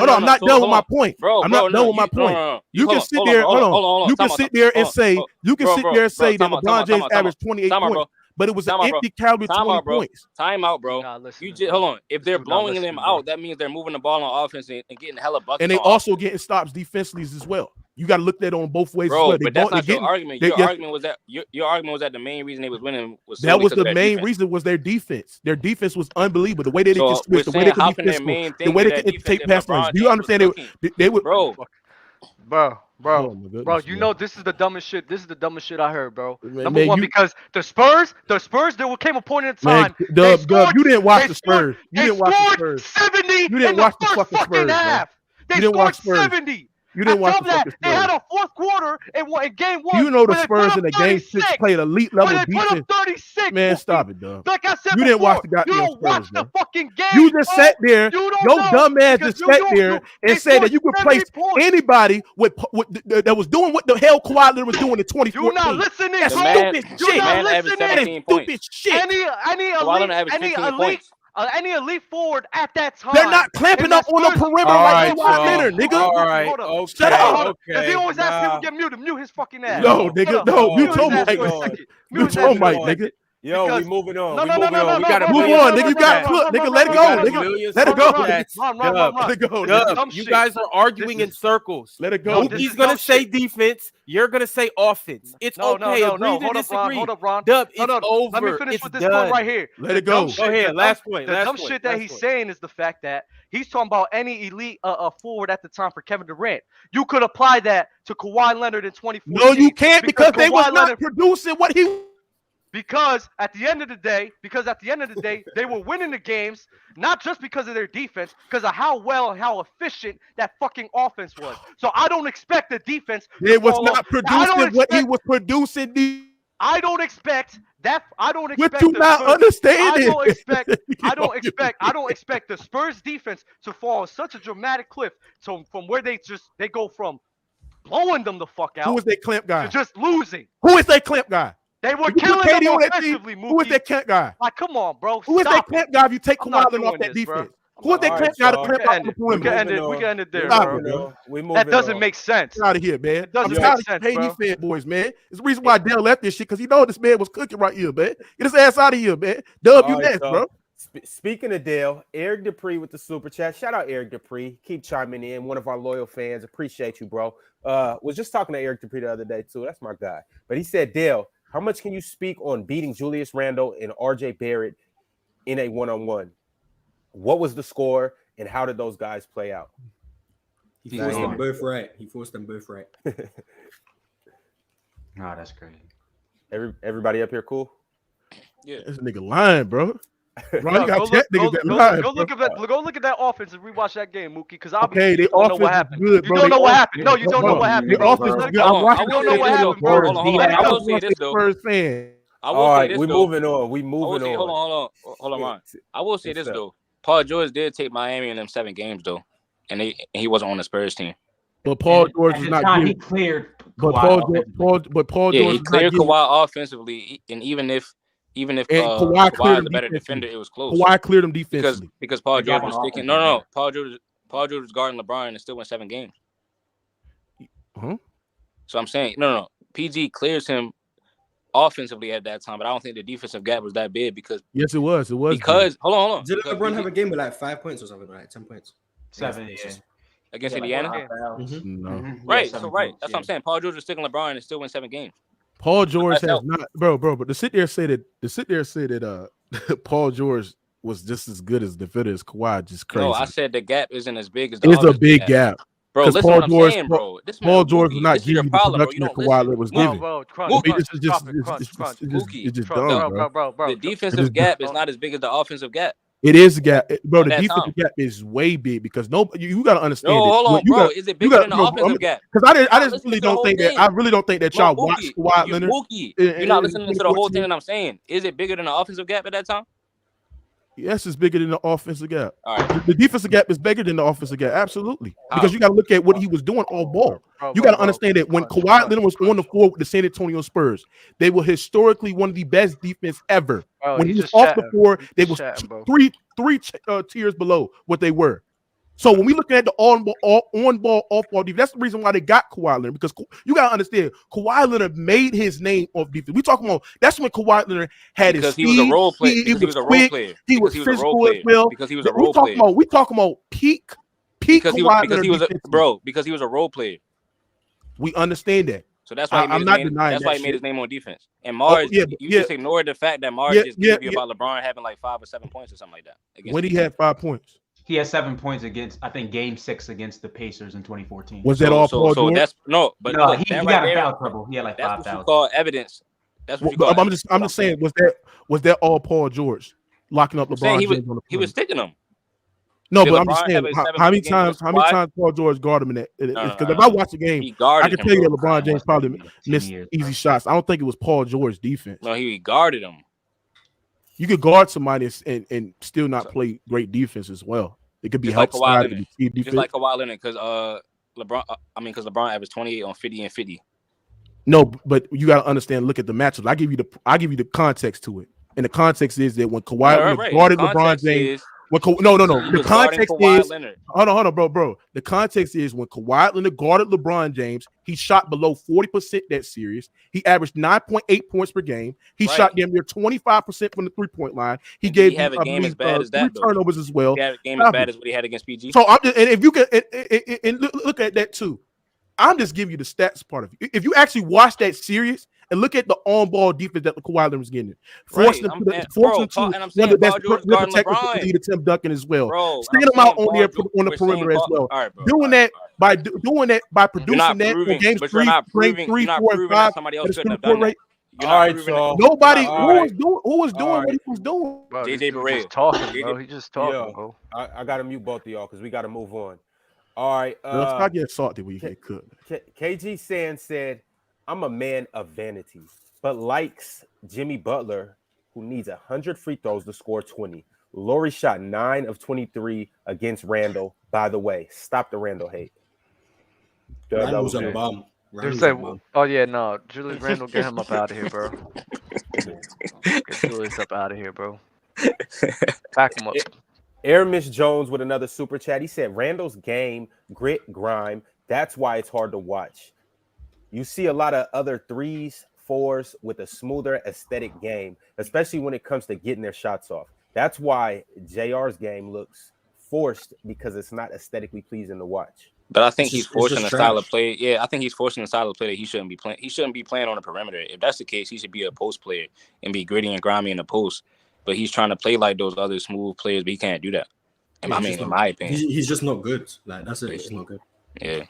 I'm not done with my point. I'm not done with my point. You can sit there. Hold on. You can sit there and say. You can sit there and say that LeBron James averaged 28 points. But it was an empty caliber 20 points. Time out, bro. You just hold on. If they're blowing them out, that means they're moving the ball on offense and getting hella buckets. And they also getting stops defensively as well. You got to look at it on both ways. Bro, but that's not your argument. Your argument was that the main reason they was winning was that was the main reason was their defense. Their defense was unbelievable. The way they could switch, the way they could defense, the way they could take pass runs. Do you understand? They would, bro. You know this is the dumbest shit. This is the dumbest shit I heard, bro. Number one, because the Spurs, there came a point in time. Dub, you didn't watch the Spurs. You didn't watch the Spurs. 70 you didn't watch the fucking half. They scored 70. You didn't watch the fucking Spurs. They had a fourth quarter in game one. You know the Spurs in the game 6 played elite level defense. 36. Man, stop it, dog. Like I said, you didn't watch the goddamn Spurs. You don't watch the fucking game. You just sat there. Your dumb ass just sat there and said that you could place anybody with that was doing what the hell Kawhi Leonard was doing in 2014. You're not listening. That's stupid shit. Man averaged 17 points. Any elite forward at that time. They're not clamping up on the perimeter like Kawhi Leonard, nigga. All right, okay. Shut up. Because he always asks people to get muted. Mute his fucking ass. No, nigga. No, mute your mic. Mute your mic, nigga. Yo, we moving on. No, we gotta move on, nigga. You got put, nigga. Let it go, nigga. Let it go. Let it go. You guys are arguing in circles. Let it go. He's gonna say defense. You're gonna say offense. It's okay. Agree to disagree. Hold up, Ron. Dub, it's over. Let me finish with this point right here. Let it go. Go ahead. Last point. The dumb shit that he's saying is the fact that he's talking about any elite forward at the time for Kevin Durant. You could apply that to Kawhi Leonard in 2014. No, you can't because they was not producing what he. Because at the end of the day, they were winning the games, not just because of their defense, because of how efficient that fucking offense was. So I don't expect the defense. It was not producing what he was producing. I don't expect that. I don't expect. What you not understanding? I don't expect the Spurs defense to fall such a dramatic cliff. So from where they go from blowing them the fuck out. Who is their clamp guy? To just losing. Who is their clamp guy? They were killing them offensively, Mookie. Who is that clamp guy? Like, come on, bro. Who is that clamp guy if you take Kawhi Leonard off that defense? Who is that clamp guy to clamp out the perimeter? We can end it there, bro. That doesn't make sense. Get out of here, man. I'm tired of paying these fanboys, man. It's the reason why Dale left this shit, because he know this man was cooking right here, man. Get his ass out of here, man. Dub, you next, bro. Speaking of Dale, Eric Dupree with the super chat. Shout out Eric Dupree. Keep chiming in. One of our loyal fans. Appreciate you, bro. Was just talking to Eric Dupree the other day, too. That's my guy. But he said, Dale, how much can you speak on beating Julius Randle and RJ Barrett in a one-on-one? What was the score and how did those guys play out? He forced gone. them both right. No, that's crazy. Everybody up here cool? This nigga lying, bro. Bro, No, you got chat niggas that lying, go bro. look at that offense and rewatch that game, Mookie. Because I'll Okay, be they don't know what offense is happened. good, You bro. don't They know what off- happened. No, you don't know what happened. Their offense is good. I Hold on, watched I it. will don't know say what this, happened, though. bro. Hold on. Let it I go. will say this, though. Spurs fan. I will All say right, this, we though. moving on. We I will moving say, on. hold on. I will say What's this, up? though. Paul George did take Miami in them 7 games, though, and he wasn't on the Spurs team. But Paul George At was the not time, he good. cleared But Kawhi. Paul Yeah, George he was not cleared getting. Kawhi offensively, and even if And Kawhi cleared Kawhi is him the better defensively. defender, it was close. Kawhi cleared him defensively. Because Paul The George gap was on sticking. offense No. was Paul George was guarding LeBron and still won 7 games. Huh? So I'm saying no. PG clears him offensively at that time, but I don't think the defensive gap was that big because Yes, it was. It was because hold on. Did Because LeBron PG have a game with like 5 points or something, like 10 points? 7, yeah. against Yeah, like Indiana? five fouls. good. No. Mhm. Yeah, Right. 7 So right. points, That's yeah. what I'm saying. Paul George was sticking LeBron and still win 7 games. Paul George That's has help. not, bro. But to sit there and say that Paul George was just as good as defender as Kawhi, just crazy. No, I said the gap isn't as big as the It's a offensive big gap. Bro, 'Cause listen Paul what I'm George- saying, bro. This Paul man, George Mookie, will not this is give your you the problem, bro. production You that don't Kawhi listen. was Bro, giving. bro, The crunch, beat is just Mookie. it's just bro, dumb, bro. The defensive just- gap is not as big as the offensive gap. It is a gap, bro. At The that defensive time. gap is way big because you got to understand. No, it. hold on, You bro. gotta- Is it you bigger gotta- than the no, offensive gap? Because I You're not just listening really to the don't whole think thing. that. I really don't think that No, y'all watched Kawhi Leonard. Mookie, in- you're not in listening to the whole 2014. thing that I'm saying. Is it bigger than the offensive gap at that time? Yes, it's bigger than the offensive gap. All right. The defensive gap is bigger than the offensive gap. Absolutely. How? Because you got to look at what he was doing all ball. Bro, You bro, got to bro. understand that when Crunch, Kawhi crunch, Leonard was on the crunch. floor with the San Antonio Spurs, they were historically one of the best defense ever. Bro, When you he was just off the chatting. floor, You they just was chatting, bro. three tiers below what they were. So when we looking at the on-ball, off-ball defense, that's the reason why they got Kawhi Leonard, because you got to understand, Kawhi Leonard made his name off defense. We talking about, that's when Kawhi Leonard had Because his he was a speed, role player. he Because he was was a role quick, player. he Because was he was a role physical as player. well. Because he was a role player. We talking about peak Because he Kawhi was Leonard a defensively. bro. Because he was a role player. We understand that. So that's why he made I'm his not name. denying That's why that he made shit. his name on defense. And Mars, yeah, you yeah. just ignored the fact that Mars Yeah, just yeah, gave you about LeBron having like 5 or 7 points or something like that. against When he the had 5 points. He had 7 points against, I think, Game 6 against the Pacers in 2014. Was that all Paul So George? that's no, but No, look, he that got right in there, foul trouble. He had like that's 5 what you fouls. call evidence. That's what you call. I'm just saying, was that all Paul George locking up I'm saying LeBron he was James on the he was floor? sticking them. No, Did but I'm just LeBron saying, have a how 7-point many game against times Kawhi? Paul George guarded him in that? No, Because if I watch the game, he I guarded can him, tell you bro. that LeBron James probably 10 missed years, easy bro. shots. I don't think it was Paul George's defense. No, he guarded him. You could guard somebody and still not play great defense as well. It could be Just like help Kawhi side, it could Leonard. be team Just defense. like Kawhi Leonard, because LeBron averaged 28 on 50 and 50. No, but you got to understand. Look at the matchups. I give you the context to it, and the context is that when Kawhi Right. guarded The LeBron context James, is no. he The was guarding context Kawhi is Leonard. hold on, bro. The context is when Kawhi Leonard guarded LeBron James, he shot below 40% that series. He averaged 9.8 points per game. He Right. shot damn near 25% from the 3-point line. He And did gave he have a game as bad as 3 that, though? turnovers as well. He had a game as bad as what he had against PG. So I'm just, and if you can and look at that too. I'm just giving you the stats part of it. If you actually watch that series and look at the on-ball defense that the Kawhi Leonard was getting, forcing them to one of the best protectors to Tim Duncan as well. Staying them out on the perimeter as well. Doing that by producing that in games 3, 4, and 5. Somebody else couldn't have done that. All right, so Nobody all who was doing right. what he was doing. Bro, JJ this dude's Barea. just talking, bro. He just talking, bro. I gotta mute both of y'all because we gotta move on. All right. Stop getting salty when you get cooked. KG Sand said, I'm a man of vanity, but likes Jimmy Butler, who needs 100 free throws to score 20. Laurie shot 9 of 23 against Randall. By the way, stop the Randall hate. Randall was on the bomb. Oh yeah, no, Julius Randle, get him up out of here, bro. Get Julius up out of here, bro. Back him up. Aramis Jones with another super chat. He said, Randall's game, grit, grime. That's why it's hard to watch. You see a lot of other 3s, 4s with a smoother aesthetic game, especially when it comes to getting their shots off. That's why JR's game looks forced because it's not aesthetically pleasing to watch. But I think he's forcing a style of play. Yeah, I think he's forcing a style of play that he shouldn't be playing. He shouldn't be playing on the perimeter. If that's the case, he should be a post player and be gritty and grimy in the post. But he's trying to play like those other smooth players, but he can't do that. In my opinion, He's just not good. Like that's it. He's just not good. Yeah.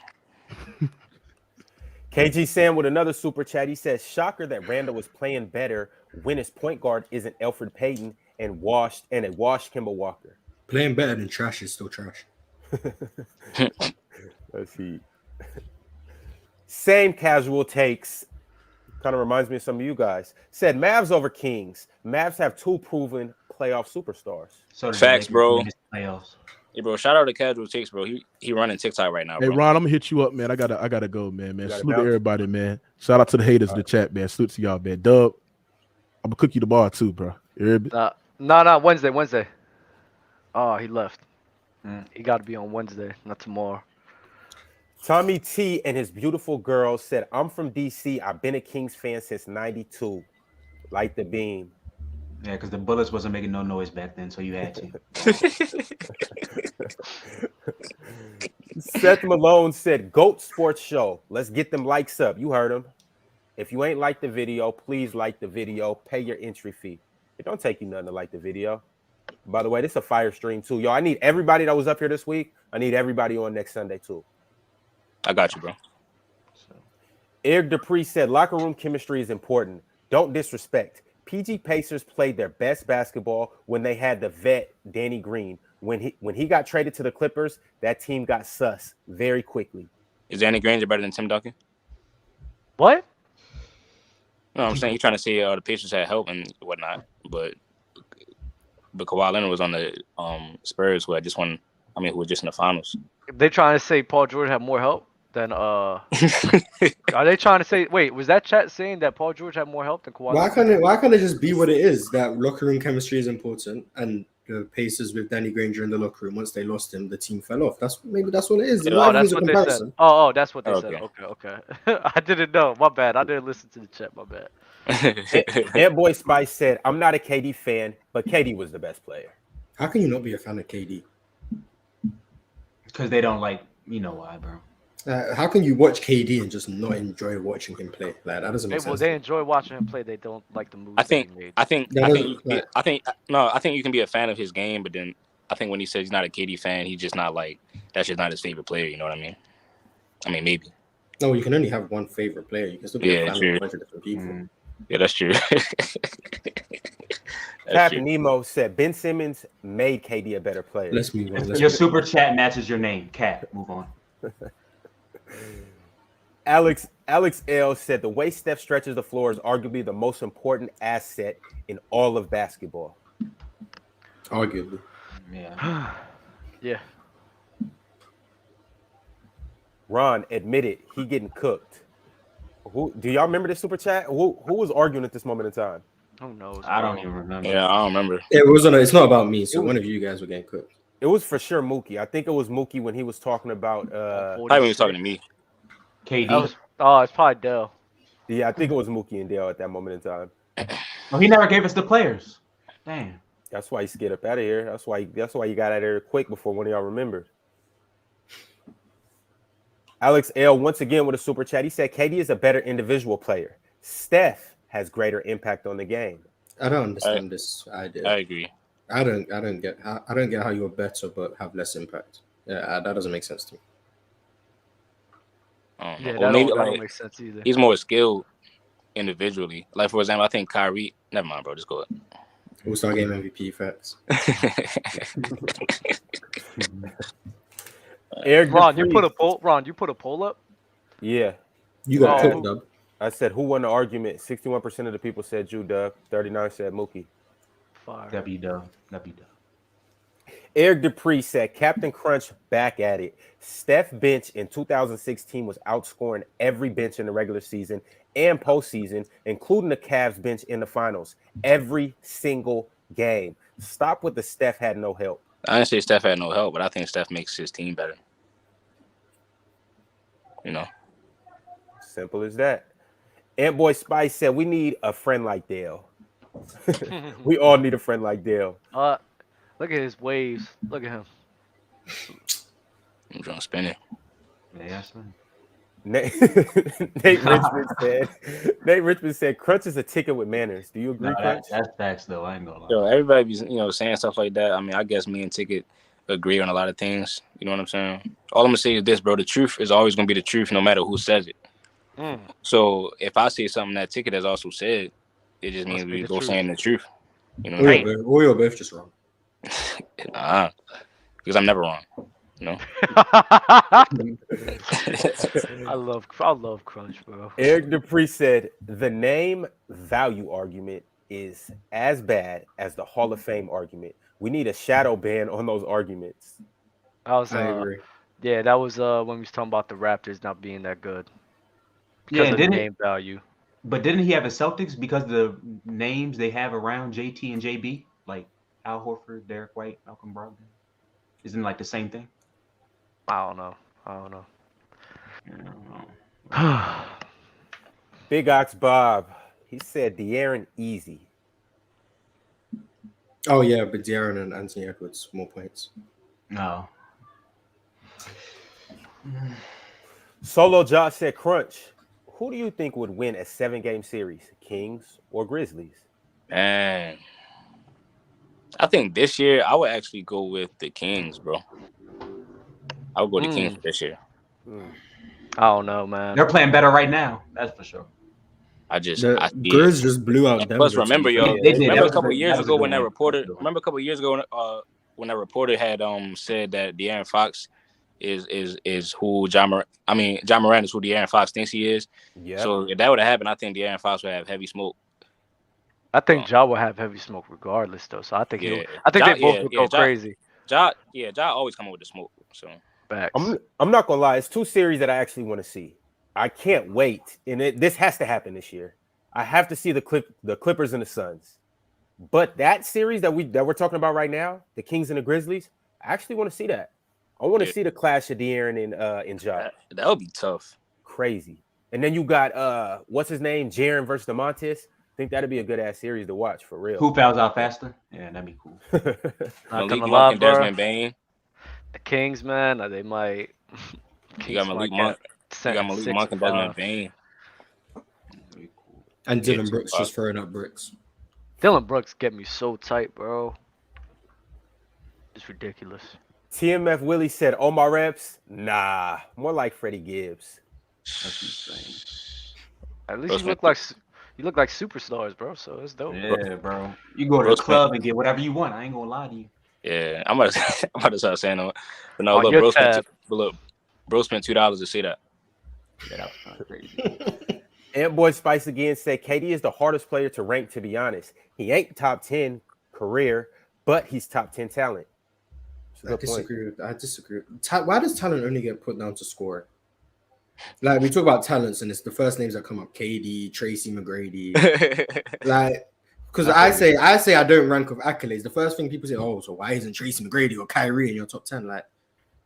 KG Sam with another super chat. He says, shocker that Randall was playing better when his point guard isn't Elfrid Payton and a washed Kemba Walker. Playing better than trash is still trash. Let's see. Same casual takes. Kind of reminds me of some of you guys. Said Mavs over Kings. Mavs have 2 proven playoff superstars. So Facts, bro. Playoffs. Yeah, bro. Shout out to Casual Takes, bro. He running TikTok right now, Hey bro. Ron, I'm gonna hit you up, man. I gotta go, man. You gotta Salute to bounce? everybody, man. Shout out to the haters in the chat, man. Salute to y'all, man. Dub, I'm gonna cook you the bar too, bro. You hear me? Nah, Wednesday. Oh, he left. He got to be on Wednesday, not tomorrow. Tommy T and his beautiful girl said, I'm from DC. I've been a Kings fan since 92. Light the beam. Yeah, because the Bullets wasn't making no noise back then, so you had to. Seth Malone said, GOAT Sports Show. Let's get them likes up. You heard him. If you ain't liked the video, please like the video. Pay your entry fee. It don't take you nothing to like the video. By the way, this is a fire stream too. Yo, I need everybody that was up here this week. I need everybody on next Sunday too. I got you, bro. Eric Dupree said, locker room chemistry is important. Don't disrespect. PG Pacers played their best basketball when they had the vet Danny Green. When he got traded to the Clippers, that team got sus very quickly. Is Danny Granger better than Tim Duncan? What? No, I'm saying you're trying to say the Pacers had help and whatnot, but Kawhi Leonard was on the Spurs who who were just in the finals. They trying to say Paul George had more help than Are they trying to say? Wait, was that chat saying that Paul George had more help than Kawhi? Why can't it just be what it is? That locker room chemistry is important, and the Pacers with Danny Granger in the locker room. Once they lost him, the team fell off. That's what it is. Oh, that's what they said. Oh, that's what they Okay. said. Okay. I didn't know. My bad. I didn't listen to the chat. My bad. Ant Boy Spice said, I'm not a KD fan, but KD was the best player. How can you not be a fan of KD? Because they don't like, you know why, bro. How can you watch KD and just not enjoy watching him play? Like that doesn't make sense. They enjoy watching him play. They don't like the moves. I think you can be a fan of his game, but then I think when he says he's not a KD fan, he's just not like that's just not his favorite player. You know what I mean? I mean, maybe. No, you can only have one favorite player. You can still be a fan of a bunch of different people. Yeah, that's true. Captain Nemo said Ben Simmons made KD a better player. Let's move on. Your super chat matches your name. Cap, move on. Alex L said the way Steph stretches the floor is arguably the most important asset in all of basketball. Arguably. Yeah. Yeah. Ron admitted he getting cooked. Do y'all remember this super chat? Who was arguing at this moment in time? Who knows? I don't even remember. Yeah, I don't remember. It's not about me. So one of you guys were getting cooked. It was for sure Mookie. I think it was Mookie when he was talking about Probably when he was talking to me. KD. It's probably Dell. Yeah, I think it was Mookie and Dale at that moment in time. Well, he never gave us the players. Damn. That's why he skid up out of here. That's why you got out of here quick before one of y'all remembered. Alex L once again with a super chat. He said KD is a better individual player. Steph has greater impact on the game. I don't understand this idea. I agree. I don't get how you're better but have less impact. Yeah, that doesn't make sense to me. Yeah, Well, maybe that like don't make sense either. he's more skilled individually. Like for example, I think Kyrie. Never mind, bro. Just go ahead. All-Star Game MVP facts. Ron, you put a poll up? Yeah. You got cooked, Dub. I said, who won the argument? 61% of the people said Drew Dub. 39 said Mookie. Fire. W-Dub. Eric Dupree said, Captain Crunch back at it. Steph bench in 2016 was outscoring every bench in the regular season and postseason, including the Cavs bench in the finals. Every single game. Stop with the Steph had no help. I didn't say Steph had no help, but I think Steph makes his team better. You know. Simple as that. Ant Boy Spice said, we need a friend like Dale. We all need a friend like Dale. Look at his waves. Look at him. I'm trying to spin it. Yeah, man. Nate Richmond said, Crunch is a ticket with manners. Do you agree, Crunch? That's facts, though. I ain't gonna lie. Yo, everybody be saying stuff like that. I mean, I guess me and Ticket agree on a lot of things. You know what I'm saying? All I'm gonna say is this, bro. The truth is always gonna be the truth, no matter who says it. So if I say something that Ticket has also said, it just means we both saying the truth. You know what I mean? Or you're both just wrong. Because I'm never wrong. No. I love Crunch, bro. Eric Dupree said the name value argument is as bad as the Hall of Fame argument. We need a shadow ban on those arguments. I agree. Yeah, that was when we was talking about the Raptors not being that good because Yeah, of the name value. But didn't he have a Celtics because of the names they have around JT and JB, like Al Horford, Derek White, Malcolm Brogdon? Isn't it like the same thing? I don't know. I don't know. Big Ox Bob, he said De'Aaron easy. Oh yeah, but De'Aaron and Anthony Edwards more points. No. Solo Josh said Crunch. Who do you think would win a 7-game series, Kings or Grizzlies? Man, I think this year I would actually go with the Kings, bro. I would go to Kings for this year. I don't know, man. They're playing better right now. That's for sure. I see Grizz just blew out Denver. Plus, remember, remember a couple years ago when that reporter, when that reporter had said that De'Aaron Fox is who John Morant is who De'Aaron Fox thinks he is. Yeah. So if that would have happened, I think De'Aaron Fox would have heavy smoke. I think Ja will have heavy smoke regardless, though. So I think they both would go crazy. Ja always come up with the smoke. So I'm not gonna lie, it's 2 series that I actually want to see. I can't wait, and this has to happen this year. I have to see the Clippers and the Suns. But that series that we're talking about right now, the Kings and the Grizzlies, I actually want to see that. I want to see the clash of De'Aaron and Ja. That would be tough. Crazy. And then you got what's his name, Jaren versus DeMontis. I think that'd be a good ass series to watch for real. Who fouls out faster? Yeah, that'd be cool. Malik Monk and Desmond Bain. The Kings, man, they might. You got Malik Monk. You got Malik Monk and Desmond Bain. And Dylan Brooks just throwing up bricks. Dylan Brooks get me so tight, bro. It's ridiculous. TMF Willie said, "Oh my reps, nah, more like Freddie Gibbs." That's insane. At least you look like superstars, bro. So it's dope. Yeah, bro. You go to the club and get whatever you want. I ain't gonna lie to you. Yeah, I'm about to start saying that. But no, look, bro spent $2 to see that. Yeah, that was crazy. Ant Boy Spice again said KD is the hardest player to rank, to be honest. He ain't top 10 career, but he's top 10 talent. I disagree. Why does talent only get put down to scoring? Like, we talk about talents and it's the first names that come up: KD, Tracy McGrady. Like, because I say I don't rank of accolades. The first thing people say, "Oh, so why isn't Tracy McGrady or Kyrie in your top 10?" Like,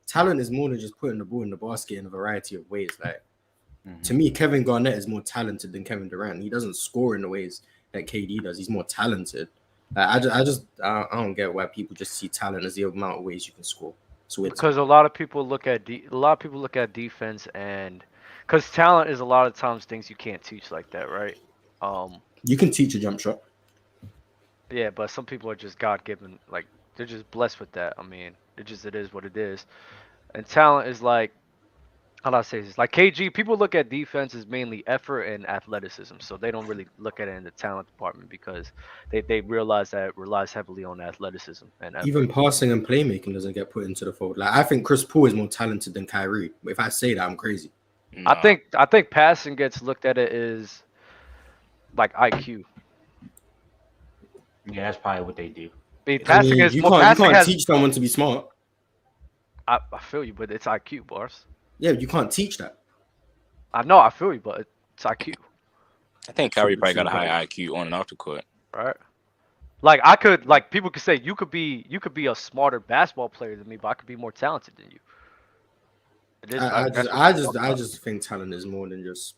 talent is more than just putting the ball in the basket in a variety of ways. Like, to me, Kevin Garnett is more talented than Kevin Durant. He doesn't score in the ways that KD does. He's more talented. I don't get why people just see talent as the amount of ways you can score. So because a lot of people look at defense, and because talent is a lot of times things you can't teach like that, right? You can teach a jump shot. Yeah, but some people are just God-given, like they're just blessed with that. I mean, it is what it is. And talent is like, how do I say this? Like KG, people look at defense as mainly effort and athleticism, so they don't really look at it in the talent department because they realize that it relies heavily on athleticism and effort. Even passing and playmaking doesn't get put into the fold. Like, I think Chris Paul is more talented than Kyrie. If I say that, I'm crazy. No. I think passing gets looked at it as like IQ. Yeah, that's probably what they do. You can't teach someone to be smart. I feel you, but it's IQ, bars. Yeah, you can't teach that. I know, I feel you, but it's IQ. I think Kyrie probably got a high IQ on and off the court. Right. Like people could say you could be a smarter basketball player than me, but I could be more talented than you. I just think talent is more than just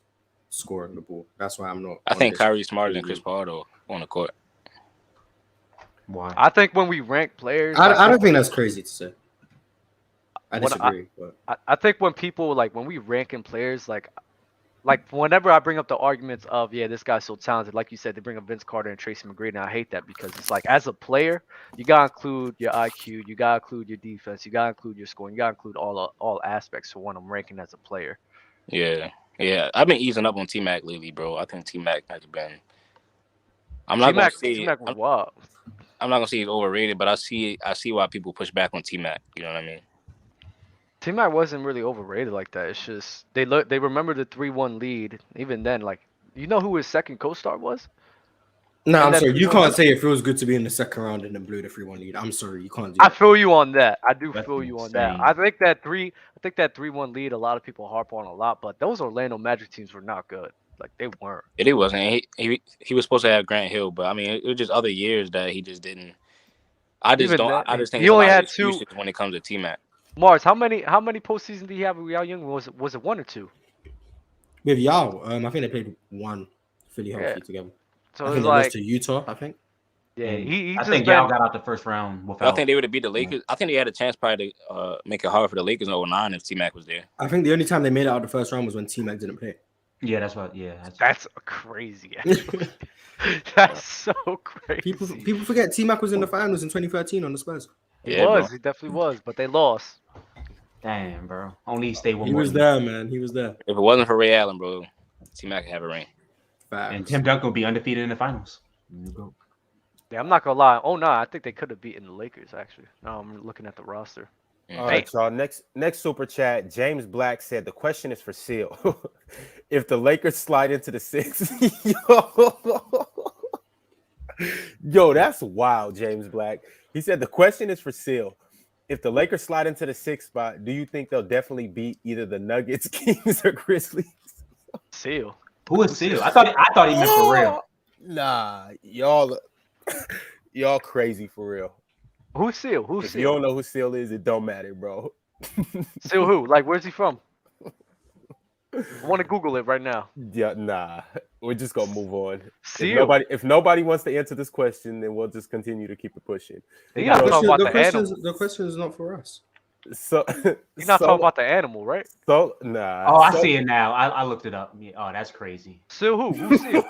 scoring the ball. That's why I'm not. I think Kyrie's smarter than Chris Paul though on the court. Why? I think when we rank players, I don't think that's crazy to say. I disagree. I think when people when we rank in players, like like whenever I bring up the arguments of this guy's so talented, like you said, they bring up Vince Carter and Tracy McGrady, and I hate that because it's like as a player, you gotta include your IQ, you gotta include your defense, you gotta include your scoring, you gotta include all aspects for when I'm ranking as a player. Yeah. I've been easing up on T-Mac lately, bro. I think T-Mac has been. I'm not gonna say T-Mac was wild. I'm not gonna say he's overrated, but I see why people push back on T-Mac. You know what I mean? T-Mac wasn't really overrated like that. It's just they remember the 3-1 lead. Even then, like you know who his second co-star was? No, And I'm that sorry. You 3-1 can't say it feels good to be in the second round and then blew the 3-1 lead. I'm sorry, you can't do I that. feel you on that. I do That's feel you on that. insane. I think that 3-1 lead a lot of people harp on a lot, but those Orlando Magic teams were not good. Like they weren't. It wasn't. He was supposed to have Grant Hill, but I mean, it was just other years that he just didn't. I just Even don't. then, I just think he it's a only lot of had 2. excuses when it comes to T-Mac. Mars, how many postseasons did he have with Yao Young? Was it 1 or 2? With Yao, I think they played one fully healthy Yeah. together. So I it think was they lost like to Utah. I think. yeah, And he I just think been, Yao got out the first round without. I think they would have beat the Lakers. I think they had a chance probably to make it hard for the Lakers in 2009 if T-Mac was there. I think the only time they made it out of the first round was when T-Mac didn't play. Yeah, that's what. Yeah, that's crazy. Actually. That's so crazy. People forget T-Mac was in the finals in 2013 on the Spurs. He Bro. He definitely was, but they lost. damn, bro. Only stay one He more. was year. there, man. He was there. If it wasn't for Ray Allen, bro, T-Mac could have a ring. And Facts. Tim Duncan will be undefeated in the finals. There you go. Yeah, I'm not gonna lie. Oh no, I think they could have beaten the Lakers actually. Now I'm looking at the roster. Mm. All right, y'all. Next super chat. James Black said the question is for Seal. If the Lakers slide into the 6, yo, that's wild, James Black. He said the question is for Seal. If the Lakers slide into the 6th spot, do you think they'll definitely beat either the Nuggets, Kings, or Grizzlies? Seal. Who is Seal? I thought he meant for real. Nah, y'all crazy for real. Who's Seal? Who's If you Seal? don't know who Seal is, it don't matter, bro. Seal who? Like where's he from? I want to Google it right now. Yeah, nah. We're just gonna move on. Seal. If nobody wants to answer this question, then we'll just continue to keep it pushing. You're got not talking about the question animal. the question is not for us. So You're not talking about the animal, right? So nah. Oh, I so- see it now. I looked it up. Yeah, oh, that's crazy. Seal who? Who's Seal?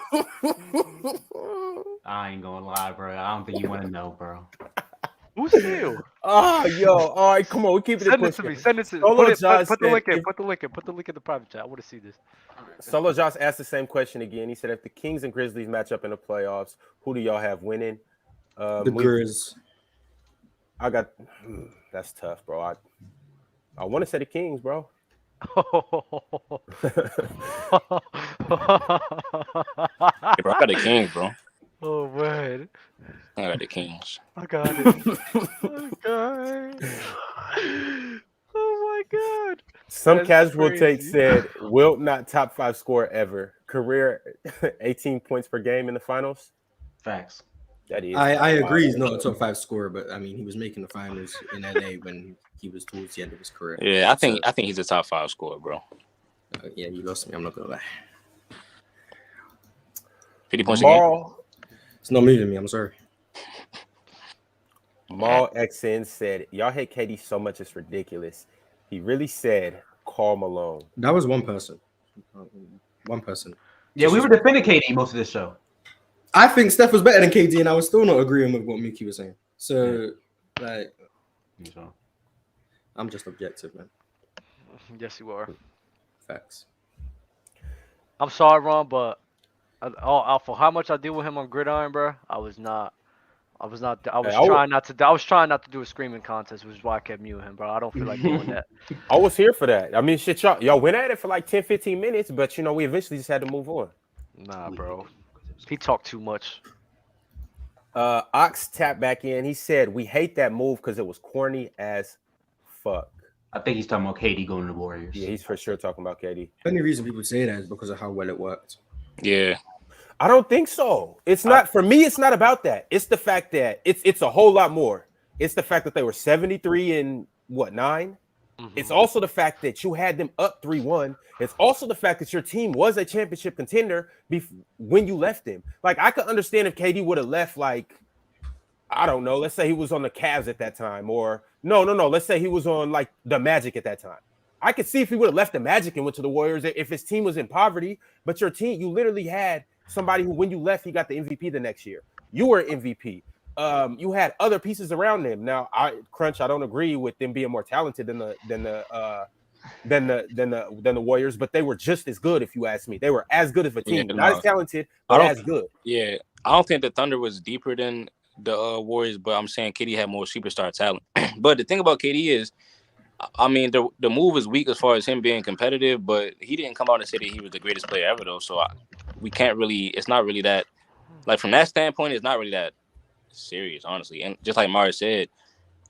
I ain't gonna lie, bro. I don't think you want to know, bro. Who's Seal? Oh, yo, all right, come on, we keep it Send it to pushing. me. Send it to me. Solo Put Josh the said link in. if- Put the link in. Put the link in the private chat. I want to see this. Solo Josh asked the same question again. He said, if the Kings and Grizzlies match up in the playoffs, who do y'all have winning? The We- Grizz. I got that's tough, bro. I want to say the Kings, bro. Yeah, bro, I got the Kings, bro. Oh man, I got the Kings. I got it. Oh god. Oh my god. Some That's casual crazy. take said, Wilt not top 5 scorer ever. Career 18 points per game in the finals. Facts. That is. I agree he's not a top 5 scorer, but I mean he was making the finals in LA when he was towards the end of his career. Yeah, I think he's a top 5 scorer, bro. Yeah, you lost me. I'm not gonna lie. 50 points a game. Maul, It's not moving me. I'm sorry. Maul XN said, y'all hate KD so much it's ridiculous. He really said, Karl Malone. That was one person. One person. Yeah, we were defending KD most of this show. I think Steph was better than KD, and I was still not agreeing with what Mookie was saying. So, like, So, I'm just objective, man. Yes, you are. Facts. I'm sorry, Ron, but for how much I deal with him on Gridiron, bro, I was trying not to do a screaming contest, which is why I kept muting him, bro. I don't feel like doing that. I was here for that. I mean, shit, y'all went at it for like 10, 15 minutes, but we eventually just had to move on. Nah, bro. He talked too much. Ox tapped back in. He said, we hate that move because it was corny as fuck. I think he's talking about KD going to the Warriors. Yeah, he's for sure talking about KD. The only reason people say that is because of how well it worked. Yeah. I don't think so. It's not for me. It's not about that. It's the fact that it's a whole lot more. It's the fact that they were 73 and 9. Mhm. It's also the fact that you had them up 3-1. It's also the fact that your team was a championship contender when you left them. Like, I could understand if KD would have left, like, I don't know. Let's say he was on the Cavs at that time, or no. Let's say he was on like the Magic at that time. I could see if he would have left the Magic and went to the Warriors if his team was in poverty. But your team, you literally had somebody who, when you left, he got the MVP the next year. You were MVP. You had other pieces around them. Now, I don't agree with them being more talented than the Warriors, but they were just as good. If you ask me, they were as good as a team, not as talented, but as good. Yeah, I don't think the Thunder was deeper than the Warriors, but I'm saying KD had more superstar talent. But the thing about KD is, I mean, the move is weak as far as him being competitive, but he didn't come out and say that he was the greatest player ever, though. So we can't really. It's not really that. Like from that standpoint, it's not really that serious, honestly. And just like Mara said,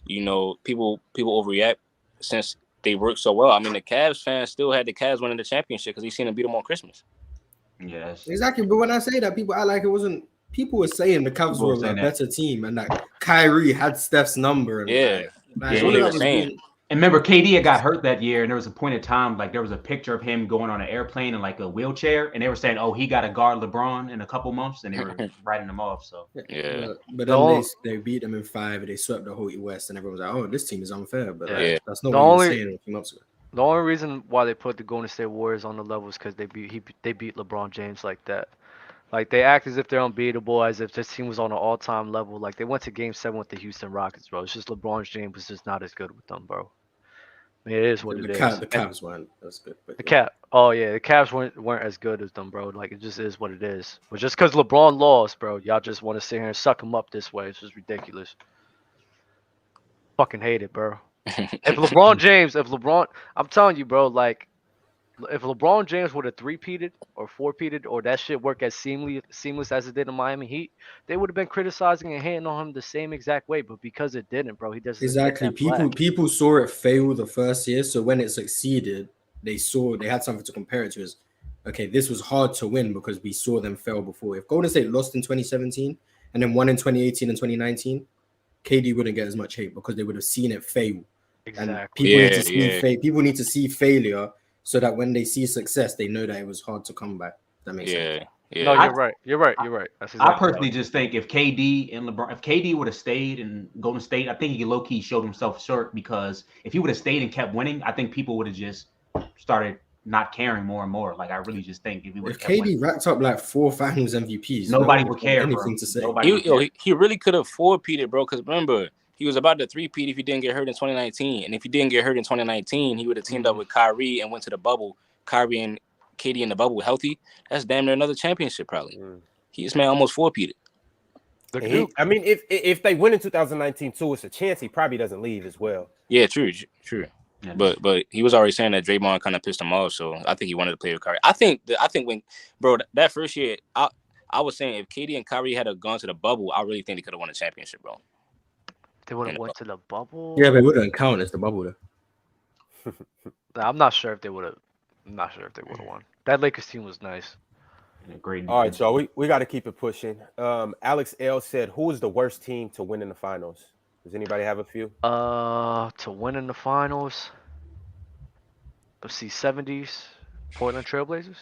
you know, people overreact since they worked so well. I mean, the Cavs fans still had the Cavs winning the championship because he seen them beat them on Christmas. Yes, exactly. But when I say that, people act like it wasn't. People were saying the Cavs were a better team and that Kyrie had Steph's number. And that's what they were saying. And remember, KD had got hurt that year, and there was a point in time, like there was a picture of him going on an airplane in like a wheelchair, and they were saying, "Oh, he got to guard LeBron in a couple months," and they were writing him off. So but then they beat them in 5, and they swept the whole West, and everyone was like, "Oh, this team is unfair," but that's not what you're saying a few months ago. The only reason why they put the Golden State Warriors on the level is because they beat LeBron James like that. Like they act as if they're unbeatable, as if this team was on an all-time level. Like they went to Game 7 with the Houston Rockets, bro. It's just LeBron James was just not as good with them, bro. I mean, it is what it is. The Cavs weren't as good. The Cavs weren't as good as them, bro. Like it just is what it is. But just because LeBron lost, bro, y'all just want to sit here and suck him up this way. It's just ridiculous. Fucking hate it, bro. I'm telling you, bro, like if LeBron James would have 3-peated or 4-peated or that shit worked as seamless as it did in Miami Heat, they would have been criticizing and hating on him the same exact way. But because it didn't, bro, he doesn't. Exactly. People saw it fail the first year, so when it succeeded, they had something to compare it to. As okay, this was hard to win because we saw them fail before. If Golden State lost in 2017 and then won in 2018 and 2019, KD wouldn't get as much hate because they would have seen it fail. Exactly. And people need to see failure so that when they see success, they know that it was hard to come back. That makes sense. Yeah. No, you're right. That's exactly I personally just think if KD would have stayed in Golden State, I think he low-key showed himself short because if he would have stayed and kept winning, I think people would have just started not caring more and more. Like I really just think if KD racked up like 4 Finals MVPs, nobody would care. Anything to say. He really could have 4-peated, bro. Because remember, he was about to 3-peat if he didn't get hurt in 2019. And if he didn't get hurt in 2019, he would have teamed up with Kyrie and went to the bubble. Kyrie and KD in the bubble healthy. That's damn near another championship, probably. This man almost 4-peated. I mean, if they win in 2019 too, it's a chance he probably doesn't leave as well. Yeah, true. Yeah. But he was already saying that Draymond kind of pissed him off, so I think he wanted to play with Kyrie. I think when, bro, that first year, I was saying if KD and Kyrie had gone to the bubble, I really think they could have won a championship, bro. They would have went to the bubble. Yeah, but it wouldn't count as the bubble though. I'm not sure if they would have. Won. That Lakers team was nice. Great. All right, y'all. We got to keep it pushing. Alex L said, "Who is the worst team to win in the finals?" Does anybody have a few? To win in the finals. Let's see, 70s Portland Trailblazers.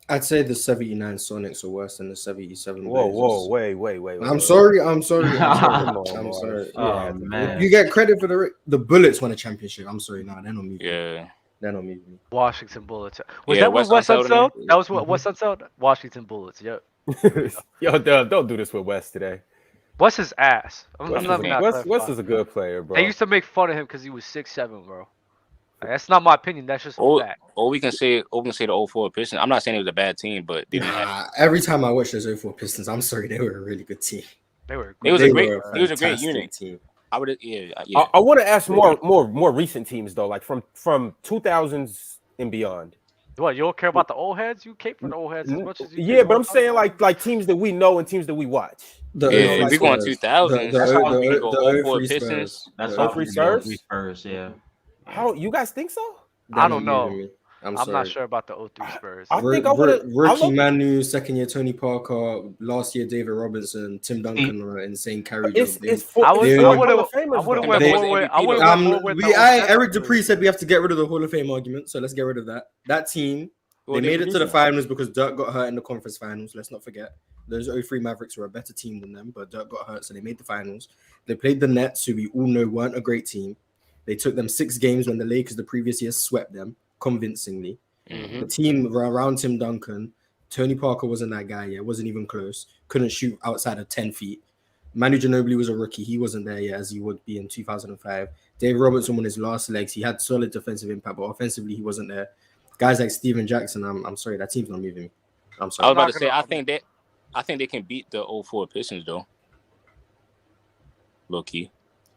I'd say the 79 Sonics are worse than the 77 Whoa, wait. I'm sorry. I'm sorry. Oh, man. You get credit for the Bullets won a championship. I'm sorry. No, they're not me. Yeah. They're not me. Washington Bullets. Was that what West Unseld? That was what West Unseld? Washington Bullets, yep. Yo, don't do this with West today. West is ass. West is a good player, bro. They used to make fun of him because he was 6'7", bro. Like, that's not my opinion. That's just a fact. Or we can say the 04 Pistons. I'm not saying it was a bad team, but every time I watch those 04 Pistons, I'm sorry, they were a really good team. They were. It was a great unit team. I would. I want to ask more recent teams though, like from 2000s and beyond. What, you don't care about the old heads? You cape for the old heads as much as you. Yeah, but I'm saying like teams that we know and teams that we watch. If we go on 2000, that's how we go 04 Pistons. That's all 03 Spurs. Yeah. How you guys think so? I don't know. I'm not sure about the 03 Spurs. I think I would have. Rookie Manu, second year Tony Parker, last year David Robinson, Tim Duncan are insane carry. Eric Dupree said we have to get rid of the Hall of Fame argument, so let's get rid of that. That team, they made it to the finals because Dirk got hurt in the conference finals. Let's not forget. Those 03 Mavericks were a better team than them, but Dirk got hurt, so they made the finals. They played the Nets, who we all know weren't a great team. They took them 6 games when the Lakers the previous year swept them convincingly. Mhm. The team around Tim Duncan, Tony Parker wasn't that guy yet, wasn't even close. Couldn't shoot outside of 10 feet. Manu Ginobili was a rookie. He wasn't there yet as he would be in 2005. David Robertson on his last legs. He had solid defensive impact, but offensively he wasn't there. Guys like Steven Jackson, I'm sorry, that team's not moving me. I'm I was sorry. about to say, I think they can beat the 04 Pistons though. Low key.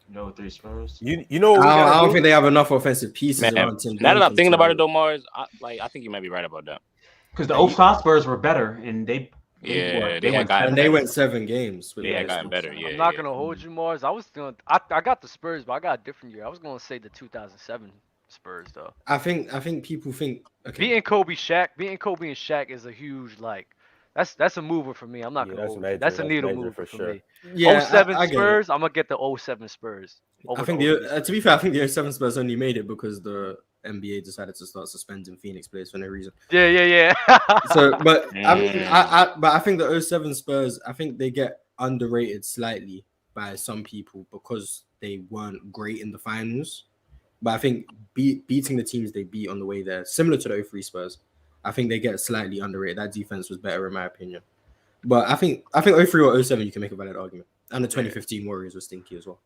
No 3 Spurs. You know what we I gotta don't do? think they have enough offensive pieces Man, around Tim now that I'm Duncan thinking to- about it though, Mars, I think you might be right about that. Because the 05 Spurs were better, and they Yeah, they had went gotten and they went 7 games. With Yeah, the gotten Pistons. better. Yeah, I'm not yeah. gonna hold you, Mars. I got the Spurs, but I got a different year. I was gonna say the 2007 Spurs though. I think people think okay. Beating Kobe and Shaq is a huge that's a mover for me. I'm not Yeah, gonna that's hold you. major. That's a That's needle major mover for for sure. me. Yeah, 07 I get it. Spurs, I'm gonna get the 07 Spurs. I think to be fair, I think the 07 Spurs only made it because the NBA decided to start suspending Phoenix players for no reason. Yeah. So, but I mean, I think the 07 Spurs, I think they get underrated slightly by some people because they weren't great in the finals. But I think beating the teams they beat on the way there, similar to the 03 Spurs, I think they get slightly underrated. That defense was better in my opinion. But I think 03 or 07 you can make a valid argument. And the 2015 Warriors were stinky as well.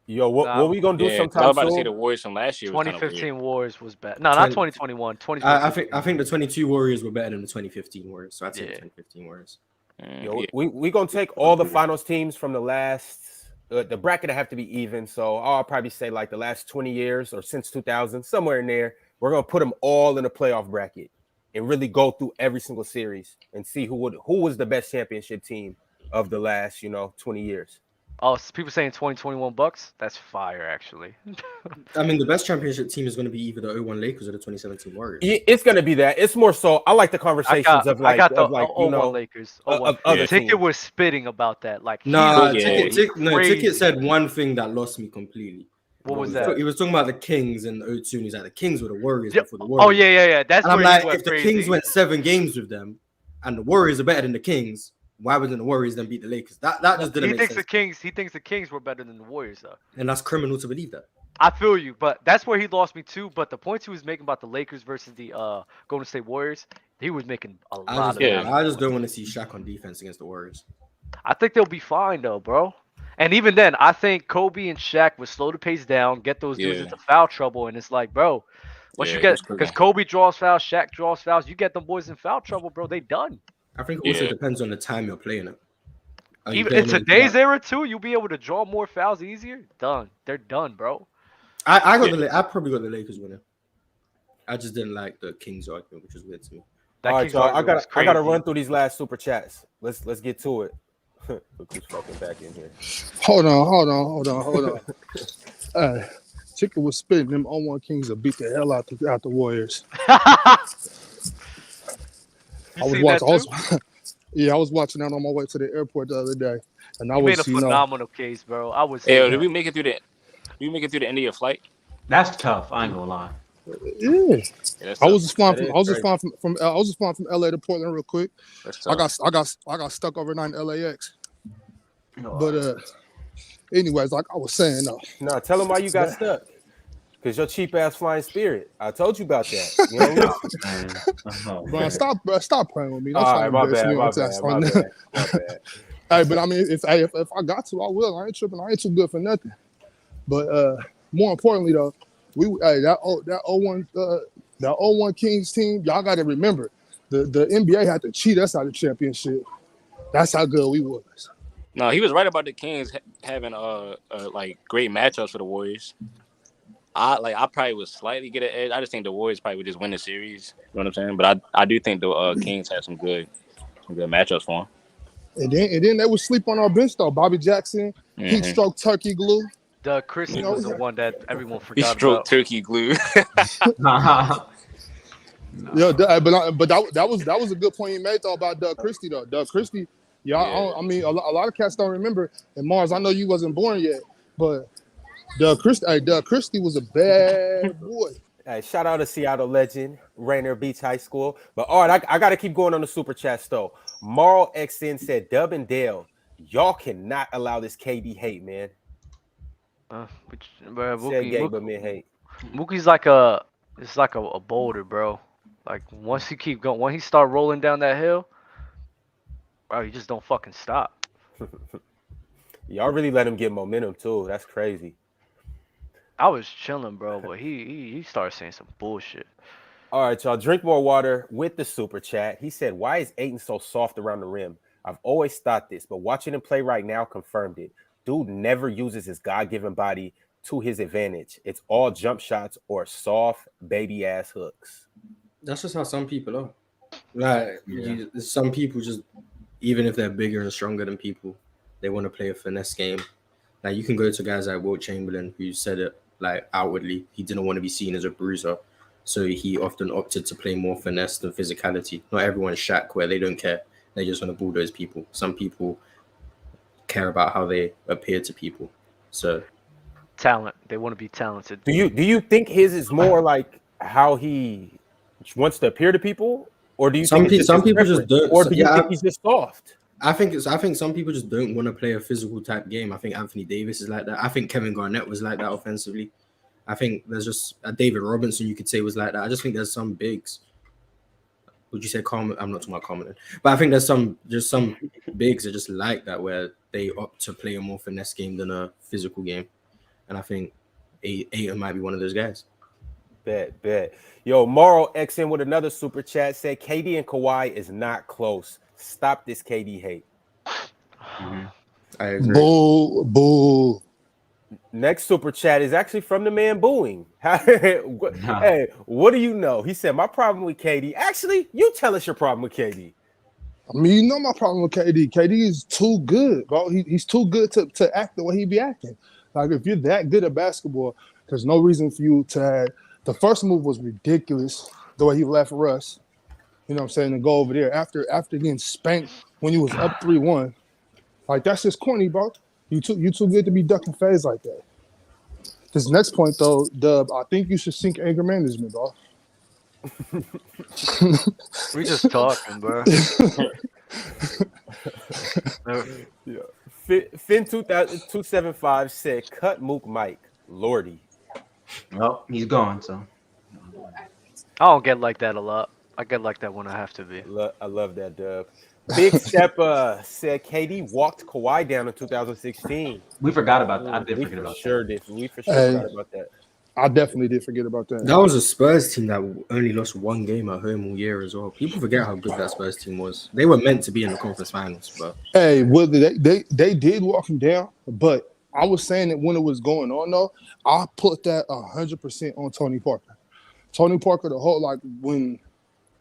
Yo, what we gonna do Yeah, 'cause I sometime was about to say soon? the Warriors from last year was kind of 2015 weird. Warriors was bad. No, not 2021. 2015. I think the 22 Warriors were better than the 2015 Warriors. So I'd say the Yeah. 2015 Warriors. Yo, Yeah. we gonna take all the finals teams from the last. The bracket will have to be even, so I'll probably say like the last 20 years or since 2000, somewhere in there. We're gonna put them all in a playoff bracket and really go through every single series and see who was the best championship team of the last 20 years. Oh, people saying 2021 Bucks. That's fire, actually. I mean, the best championship team is going to be either the 01 Lakers or the 2017 Warriors. It's gonna be that. It's more so. I like the conversations I got the 01 Lakers. of other Ticket teams. was spitting about that. Like, No, Yeah. Ticket said one thing that lost me completely. What was He that? was talking about the Kings in 02, and he's like, the Kings were the Warriors Yep. before the Warriors. Oh yeah. That's And I'm where like, he went if the crazy. Kings went 7 games with them, and the Warriors are better than the Kings, why wouldn't the Warriors then beat the Lakers? That just didn't He make thinks sense. He thinks the Kings were better than the Warriors, though. And that's criminal to believe that. I feel you, but that's where he lost me too. But the points he was making about the Lakers versus the Golden State Warriors, he was making a lot of them. I just don't want to see Shaq on defense against the Warriors. I think they'll be fine though, bro. And even then, I think Kobe and Shaq would slow the pace down, get those dudes Yeah. into foul trouble, and it's like, bro, once Yeah, you get that's because crazy. Kobe draws fouls, Shaq draws fouls, you get them boys in foul trouble, bro. They done. I think it also Yeah. depends on the time you're playing it. Are you Even playing in it today's like- era too, you'll be able to draw more fouls easier. Done. They're done, bro. I probably got the Lakers winning. I just didn't like the Kings argument, which was weird to me. That All right, Kings y'all. I argument was gotta crazy. run through these last super chats. Let's get to it. Look who's fucking back in here. Hold on. Chicken was spitting them 01 Kings to beat the hell out the Warriors. You I was seen watching. that too? I was watching that on my way to the airport the other day, and I You made was, a phenomenal case, bro. I was. Hey, did we make it through the end of your flight? That's tough. I ain't gonna lie. yeah. Yeah, that's I tough. was just flying That from. is I was just flying from. I was just flying from LA to Portland real quick. That's I tough. got stuck overnight in LAX. No, But anyways, like I was saying, No, tell them why you got stuck. Because your cheap ass flying Spirit. I told you about that. You know what bro, stop playing with me. Don't All try right, to my embarrass bad, me my on bad, text my on bad, that. my bad. Hey, but I mean, if I got to, I will. I ain't tripping. I ain't too good for nothing. But more importantly, though, that 01 Kings team, y'all got to remember, the NBA had to cheat us out of the championship. That's how good we was. No, he was right about the Kings having like great matchups for the Warriors. I probably would slightly get an edge. I just think the Warriors probably would just win the series. You know what I'm saying? But I do think the Kings have some good matchups for them. And then they would sleep on our bench though. Bobby Jackson, heat Mhm. stroke, turkey glue. The Christie You know, was the one that everyone He forgot stroked about. turkey glue. Yeah, but that was a good point you made though about Doug Christie though. Doug Christie, y'all. I mean, a lot of cats don't remember. And Mars, I know you wasn't born yet, but Doug Christie was a bad boy. Hey, shout out to Seattle legend, Rainier Beach High School. But all right, I got to keep going on the super chats though. Marl XN said, Dub and Dale, y'all cannot allow this KD hate, man. Bro, Said gay, but men hate. Mookie's it's like a boulder, bro. Like once he keep going, when he start rolling down that hill, bro, you just don't fucking stop. Y'all really let him get momentum too. That's crazy. I was chilling, bro, but he started saying some bullshit. All right, y'all. Drink more water with the super chat. He said, "Why is Ayton so soft around the rim? I've always thought this, but watching him play right now confirmed it. Dude never uses his God-given body to his advantage. It's all jump shots or soft baby ass hooks." That's just how some people are. Like some people just, even if they're bigger and stronger than people, they want to play a finesse game. Like you can go to guys like Wilt Chamberlain, who said it like outwardly, he didn't want to be seen as a bruiser. So he often opted to play more finesse than physicality. Not everyone's Shaq where they don't care. They just want to bulldoze people. Some people care about how they appear to people. So Talent. They want to be talented. Do you think his is more like how he wants to appear to people, or do you think some people just don't? Or do you think he's just soft? I think some people just don't want to play a physical type game. I think Anthony Davis is like that. I think Kevin Garnett was like that offensively. I think there's just a David Robinson you could say was like that. I just think there's some bigs. Would you say Carmen? I'm not talking about Carmen, but I think there's some bigs that just like that where they opt to play a more finesse game than a physical game, and I think Ayton might be one of those guys. Bet. Yo, Morrow XN with another super chat said KD and Kawhi is not close. Stop this KD hate. Mm-hmm. I agree. Boo. Next super chat is actually from the man booing. Hey, what do you know? He said, my problem with KD. Actually, you tell us your problem with KD. I mean, you know my problem with KD. KD is too good, bro. He's too good to act the way he be acting. Like, if you're that good at basketball, there's no reason for you to have... The first move was ridiculous, the way he left Russ. You know what I'm saying? To go over there after getting spanked when you was up 3-1. Like, that's just corny, bro. You too good to be ducking phase like that. This next point, though, Dub, I think you should sink anger management, bro. We just talking, bro. Yeah. Finn 275 said, cut Mook Mike. Lordy. Well, he's gone, so. I don't get like that a lot. I get like that when I have to be. I love that, Dub. Big Step said KD walked Kawhi down in 2016. We forgot about that. I did forget about that. We for sure forgot about that. I definitely did forget about that. That was a Spurs team that only lost one game at home all year as well. People forget how good that Spurs team was. They were meant to be in the conference finals, but hey, well, they did walk him down, but I was saying that when it was going on, though, I put that 100% on Tony Parker. Tony Parker, the whole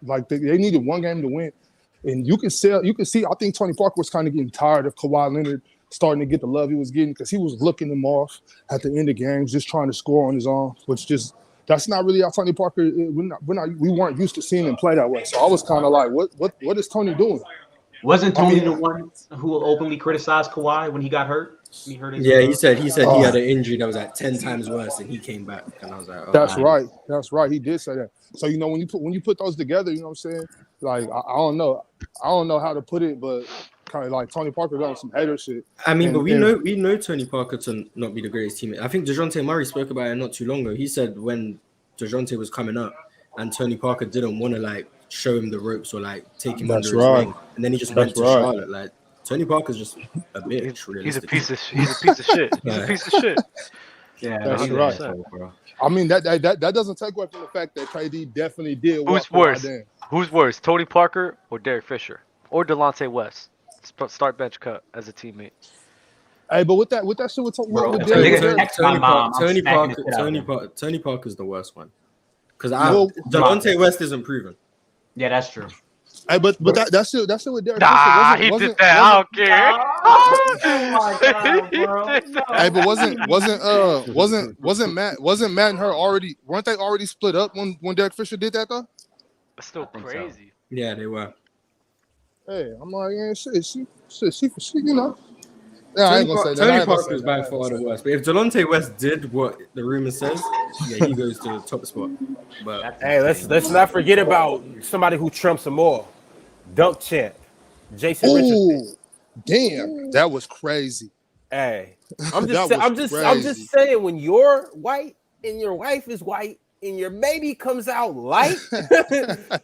they needed one game to win, and you can see. I think Tony Parker was kind of getting tired of Kawhi Leonard starting to get the love he was getting because he was looking him off at the end of games, just trying to score on his own, which just that's not really how Tony Parker. We weren't used to seeing him play that way. So I was kind of like, what is Tony doing? Wasn't Tony the one who openly criticized Kawhi when he got hurt? He said he had an injury that was like 10 times worse, and he came back. And I was like, that's right. He did say that. So when you put those together, you know what I'm saying? Like I don't know how to put it, but kind of like Tony Parker done some hater shit. I mean, but we know Tony Parker to not be the greatest teammate. I think DeJounte Murray spoke about it not too long ago. He said when DeJounte was coming up, and Tony Parker didn't want to show him the ropes or take him under his wing, and then he just went to Charlotte. Like Tony Parker's just a bitch. He's a piece of shit. He's a piece of shit. Yeah, that's right. I mean that doesn't take away from the fact that KD definitely did. Who's worse? Who's worse, Tony Parker or Derek Fisher or Delonte West? Start bench cut as a teammate. Hey, but with that shit with Tony Parker's the worst one because Delonte West isn't proven. Yeah, that's true. Hey, but that shit with Derek Fisher he did that. I don't care. Oh my God, bro. Hey, but wasn't Matt and her already? Weren't they already split up when Derek Fisher did that though? That's still crazy. So. Yeah, they were. Hey, I'm like, yeah, she, you know. Yeah, I ain't gonna say that. Tony Parker is by far the worst. But if Delonte West did what the rumor says, yeah, he goes to the top spot. But hey, let's not forget about somebody who trumps them all. Dunk champ, Jason Richardson. Damn, that was crazy. Hey, I'm That just, was I'm crazy. just saying, when you're white and your wife is white and your baby comes out light,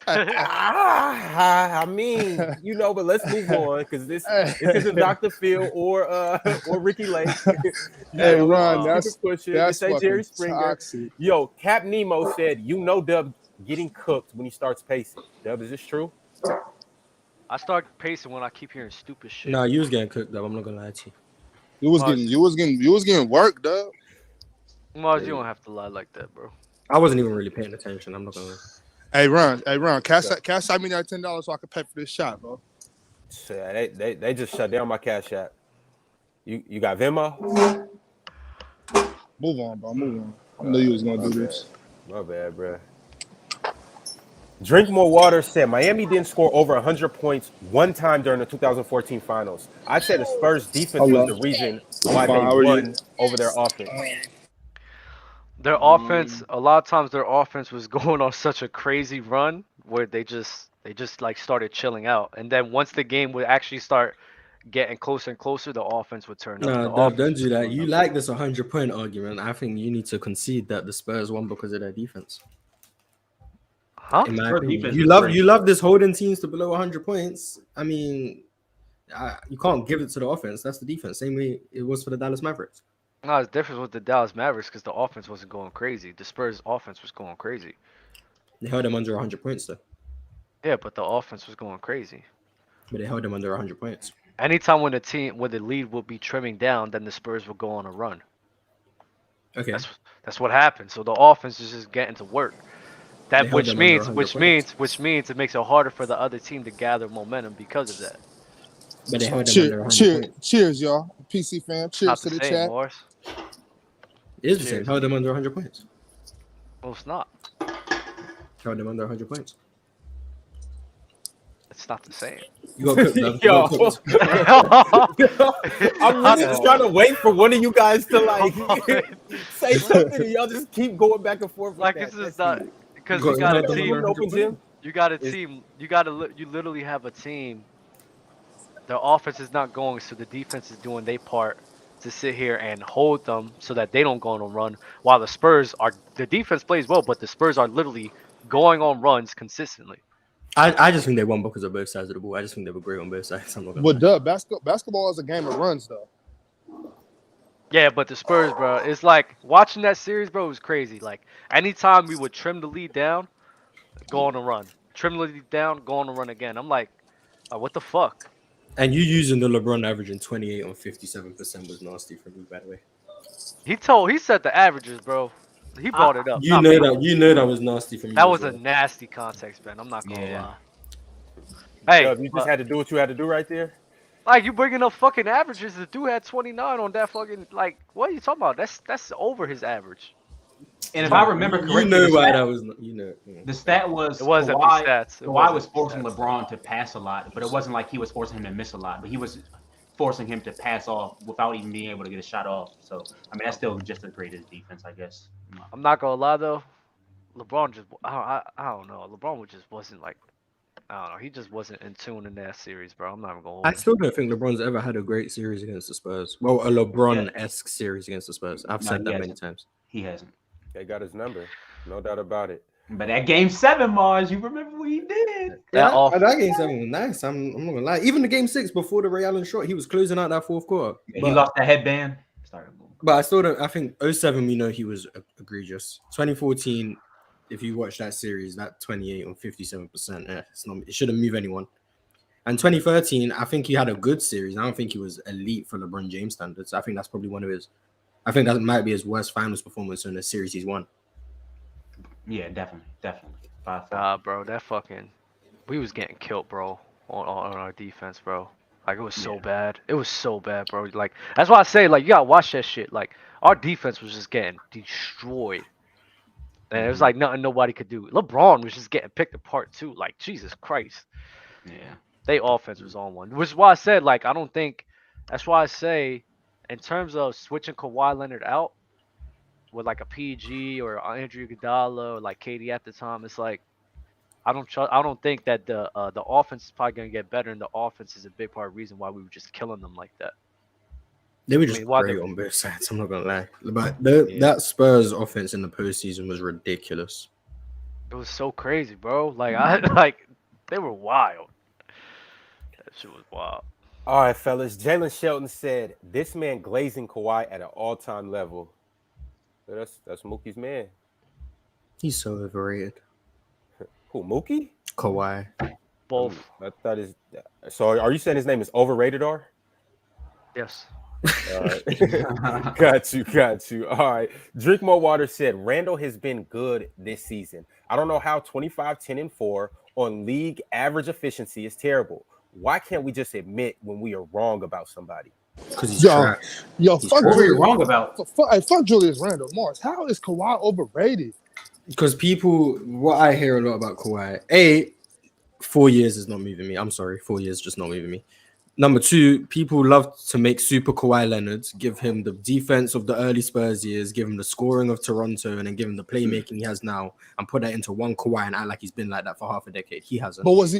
I mean, but let's move on because this isn't Dr. Phil or Ricky Lake. Hey, Ron, Let's keep it pushing. that's This ain't Jerry fucking Springer. toxic. Yo, Cap Nemo said, Dub getting cooked when he starts pacing. Dub, is this true? I start pacing when I keep hearing stupid shit. No, you was getting cooked though. I'm not gonna lie to you. You was getting work, dog. Mars, you don't have to lie like that, bro. I wasn't even really paying attention. I'm not gonna lie. Hey, Ron, cash out me that $10 so I can pay for this shot, bro. Shit, they just shut down my Cash App. You got Venmo? Move on, bro. Move on. I knew you was gonna do this. My bad, bro. Drink More Water said Miami didn't score over 100 points one time during the 2014 finals. I said the Spurs defense was the reason why they won over their offense. Their offense, a lot of times their offense was going on such a crazy run where they just like started chilling out. And then once the game would actually start getting closer and closer, the offense would turn up. No, The don't offense do was that. going You up. like this 100-point argument. I think you need to concede that the Spurs won because of their defense. Huh? In my Spurs opinion, defense you is love great. this holding teams to below 100 points. I mean, you can't give it to the offense. That's the defense. Same way it was for the Dallas Mavericks. No, it's different with the Dallas Mavericks because the offense wasn't going crazy. The Spurs offense was going crazy. They held them under 100 points though. Yeah, but the offense was going crazy. But they held them under 100 points. Anytime when the lead would be trimming down, then the Spurs would go on a run. Okay. That's what happened. So the offense is just getting to work. They held them under 100 Which means it makes it harder for the other team to gather momentum because of that. But they held them under 100 points. Cheers, y'all. PC fam. Cheers Not to the the same, chat. Morris. It is the same. Held them under 100 points. Well, it's not. Held them under 100 points. It's not the same. You got cooked, love. You Yo. got cooked. I'm really just trying to wait for one of you guys to like say something, and y'all just keep going back and forth. Like this this is not because Go- you got a go- team. Open gym. You got a team. You literally have a team. The offense is not going, so the defense is doing their part to sit here and hold them so that they don't go on a run. While the defense plays well, but the Spurs are literally going on runs consistently. I just think they won because of both sides of the ball. I just think they were great on both sides. I'm not gonna But lie. basketball is a game of runs, though. Yeah, but the Spurs, bro, it's like watching that series, bro, was crazy. Like anytime we would trim the lead down, go on a run. Trim the lead down, go on a run again. I'm like, what the fuck? And you using the LeBron averaging 28 on 57% was nasty for me, by the way. He said the averages, bro. He brought it up. You not know me. that was nasty for me. That as was a well. nasty context, man. I'm not gonna Yeah. lie. Hey, Dub, you just had to do what you had to do right there. like you bringing up fucking averages. The dude had 29 on that fucking like. What are you talking about? That's over his average. And if I remember correctly, You know the why stat- that was. the stat was It was empty Kawhi, stats. It Kawhi was was empty forcing stats. LeBron to pass a lot, but it wasn't like he was forcing him to miss a lot. But he was forcing him to pass off without even being able to get a shot off. So I mean, that's still just as great as defense, I guess. I'm not gonna lie though. LeBron just I don't know. LeBron just wasn't like I don't know. He just wasn't in tune in that series, bro. I'm not even gonna hold I you. still don't think LeBron's ever had a great series against the Spurs. Well, a LeBron-esque series against the Spurs. I've No, said he that many hasn't. times. He hasn't. They got his number, no doubt about it. But that game 7, Mars, you remember what he did? That game 7 was nice. I'm not gonna lie. Even the game 6 before the Ray Allen shot, he was closing out that fourth quarter. Yeah, But- he lost that headband. Started moving. But I still don't. I think 07, we know he was egregious. 2014, if you watch that series, that 28 on 57%, it shouldn't move anyone. And 2013, I think he had a good series. I don't think he was elite for LeBron James standards. I think that's probably one of his. I think that might be his worst finals performance in the series he's won. Yeah, definitely. 5-4. Bro, that fucking we was getting killed, bro, on our defense, bro. Like it was so bad. It was so bad, bro. Like that's why I say like you gotta watch that shit. Like our defense was just getting destroyed. And it was like nothing nobody could do. LeBron was just getting picked apart too. Like Jesus Christ. Yeah. They offense was on one. Which is why I said like I don't think that's why I say in terms of switching Kawhi Leonard out with like a PG or Andrew Iguodala or like KD at the time, it's like I don't think that the offense is probably gonna get better, and the offense is a big part of the reason why we were just killing them like that. They were just why great the- on both sides. I'm not gonna lie, but that Spurs offense in the postseason was ridiculous. It was so crazy, bro. Like they were wild. That shit was wild. All right, fellas. Jalen Shelton said this man glazing Kawhi at an all-time level. That's Mookie's man. He's so overrated. Who, Mookie? Kawhi. Both. I thought his. So are you saying his name is overrated, or? Yes. All right. Got you. All right. Drink More Water said Randall has been good this season. I don't know how 25, 10, and 4 on league average efficiency is terrible. Why can't we just admit when we are wrong about somebody? Because he's Yo, trash. yo, fuck What were you Julius. wrong about? Fuck Julius Randle. Mars, how is Kawhi overrated? Because people, what I hear a lot about Kawhi, 4 years is not moving me. I'm sorry, 4 years just not moving me. Number two, people love to make super Kawhi Leonard, give him the defense of the early Spurs years, give him the scoring of Toronto, and then give him the playmaking he has now, and put that into one Kawhi and act like he's been like that for half a decade. He hasn't. But was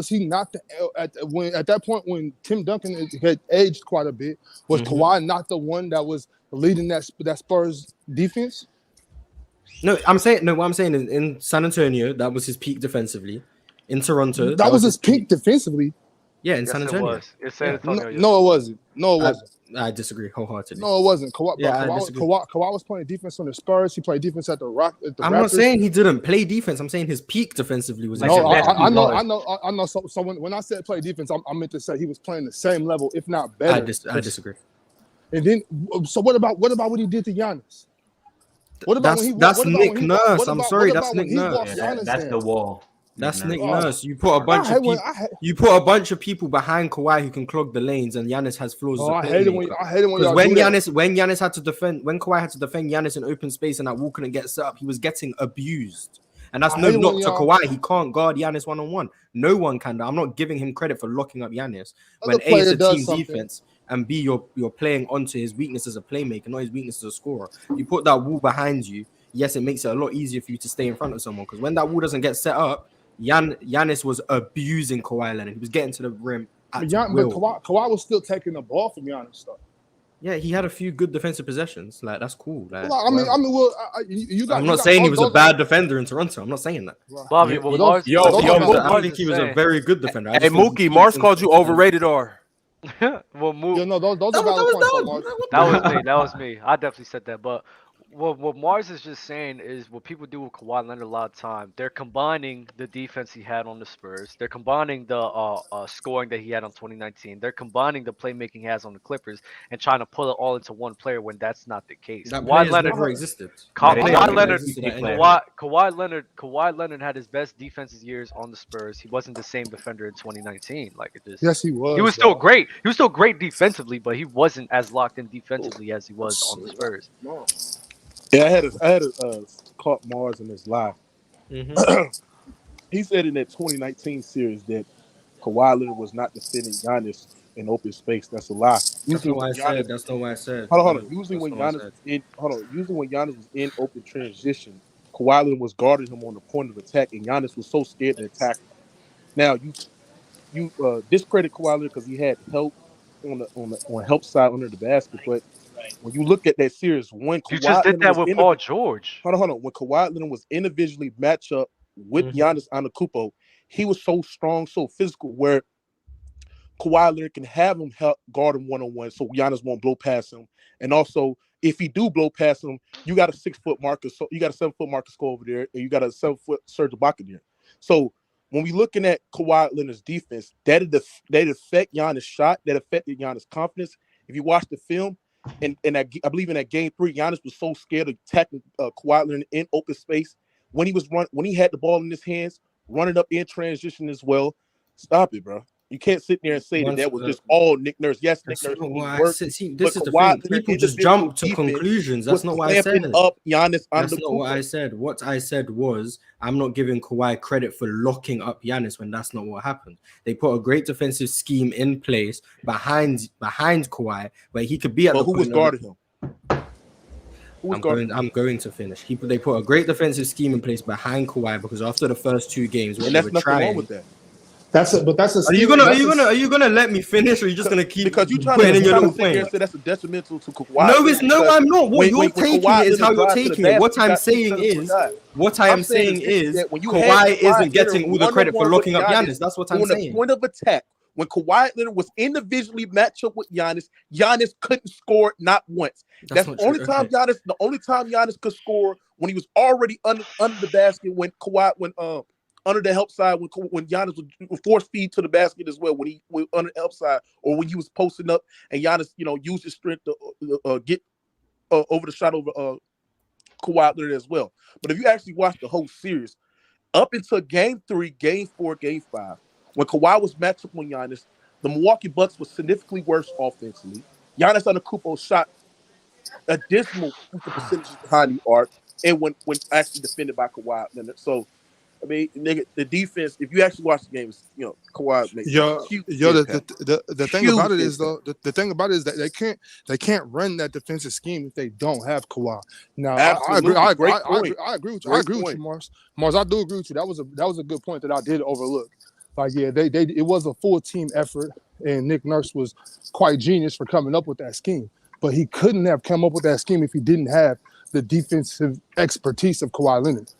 he not at that point when Tim Duncan had aged quite a bit? Was Kawhi not the one that was leading that Spurs defense? No, what I'm saying is in San Antonio, that was his peak defensively. In Toronto, That was his peak defensively. Yeah, in Yes, San it Antonio. was. It's San Antonio. No, it wasn't. No, it wasn't. I disagree wholeheartedly. No, it wasn't. Kawhi disagree. was playing defense on the Spurs. He played defense at the Raptors. I'm not saying he didn't play defense. I'm saying his peak defensively was. No, I know. So when I said play defense, I meant to say he was playing the same level, if not better. I disagree. And then, so what about what he did to Giannis? What about that's Nick Nurse? I'm sorry, that's Nick Nurse. That's the wall. That's Nick Nurse. You put a bunch of people. You put a bunch of people behind Kawhi who can clog the lanes, and Giannis has flaws. I hate it when when Giannis had to defend, when Kawhi had to defend Giannis in open space, and that wall couldn't get set up, he was getting abused. And that's no knock to Kawhi. He can't guard Giannis one-on-one. No one can. I'm not giving him credit for locking up Giannis. When A, it's a team defense, and B, you're playing onto his weakness as a playmaker, not his weakness as a scorer. You put that wall behind you. Yes, it makes it a lot easier for you to stay in front of someone, because when that wall doesn't get set up, Giannis was abusing Kawhi Leonard. He was getting to the rim. But Kawhi was still taking the ball from Giannis, though. Yeah, he had a few good defensive possessions. Like, that's cool. Like, I'm not saying he was a bad defender in Toronto. I'm not saying that. Bobby, I think he was a very good defender. Hey, Mookie, Mars called you overrated, or? Well, Mook, those are valid points. that was me. I definitely said that, but what Mars is just saying is what people do with Kawhi Leonard a lot of time. They're combining the defense he had on the Spurs. They're combining the scoring that he had on 2019. They're combining the playmaking he has on the Clippers and trying to pull it all into one player when that's not the case. That Kawhi Leonard never existed. Kawhi Leonard had his best defensive years on the Spurs. He wasn't the same defender in 2019. Like it just. Yes, he was. He was still great. He was still great defensively, but he wasn't as locked in defensively as he was on the Spurs. Yeah, I had caught Mars in his live. He said in that 2019 series that Kawhi Leonard was not defending Giannis in open space. That's a lie. That's not what I said. Hold on. Usually when Giannis was in open transition, Kawhi Leonard was guarding him on the point of attack, and Giannis was so scared to attack him. Now you discredit Kawhi Leonard because he had help on help side under the basket, but when you look at that series, when Kawhi you just did that with Paul George. Hold on. When Kawhi Leonard was individually matched up with Giannis Antetokounmpo, he was so strong, so physical, where Kawhi Leonard can have him help guard him one-on-one, so Giannis won't blow past him. And also, if he do blow past him, you got a 6-foot marker, so you got a 7-foot marker score over there, and you got a 7-foot Serge Ibaka there. So when we looking at Kawhi Leonard's defense, that affect Giannis' shot, that affected Giannis' confidence. If you watch the film. And I believe in that game 3, Giannis was so scared of attacking Kawhi Leonard in open space when he had the ball in his hands, running up in transition as well. Stop it, bro. You can't sit there and say that was just all Nick Nurse. Yes, Nick Nurse. This is the thing. People just jump to conclusions. That's not what I said. That's not what I said. What I said was I'm not giving Kawhi credit for locking up Giannis when that's not what happened. They put a great defensive scheme in place behind Kawhi where he could be at the who was guarding him? I'm going to finish. They put a great defensive scheme in place behind Kawhi because after the first 2 games, and that's nothing wrong with that. That's a Are you gonna let me finish, or are you just gonna keep because you trying putting to in your little sit there and point? say that's a detrimental to Kawhi. No, it's no, because I'm not. What you're when taking Kawhi it is how Leonard you're drives to the taking it. What basket, you I'm got two saying centers on is, guys. what I I'm am saying saying is, that when you had Kawhi isn't getting all the Leonard credit for one-on-one locking with up Giannis, Giannis. That's what I'm on the saying. point of attack, when Kawhi Leonard was individually matched up with Giannis, Giannis couldn't score not once. That's not the only true. time Okay. the only time Giannis could score when he was already under the basket when Kawhi under the help side when Giannis was force feed to the basket as well when he went under the help side or when he was posting up and Giannis used his strength to get over the shot over Kawhi Leonard as well. But if you actually watch the whole series, up until Game 3, Game 4, Game 5, when Kawhi was matched up with Giannis, the Milwaukee Bucks was significantly worse offensively. Giannis Antetokounmpo shot a dismal percentages behind the arc, and when actually defended by Kawhi Leonard. So, I mean, nigga, the defense. If you actually watch the games, Kawhi makes huge impact. The thing Huge about it is impact. though, the thing about it is that they can't run that defensive scheme if they don't have Kawhi. Now Absolutely. I Great agree. point. I agree with you. Great I agree with point. you, Mars. Mars, I do agree with you. That was a good point that I did overlook. Like, yeah, they it was a full team effort, and Nick Nurse was quite genius for coming up with that scheme. But he couldn't have come up with that scheme if he didn't have the defensive expertise of Kawhi Leonard.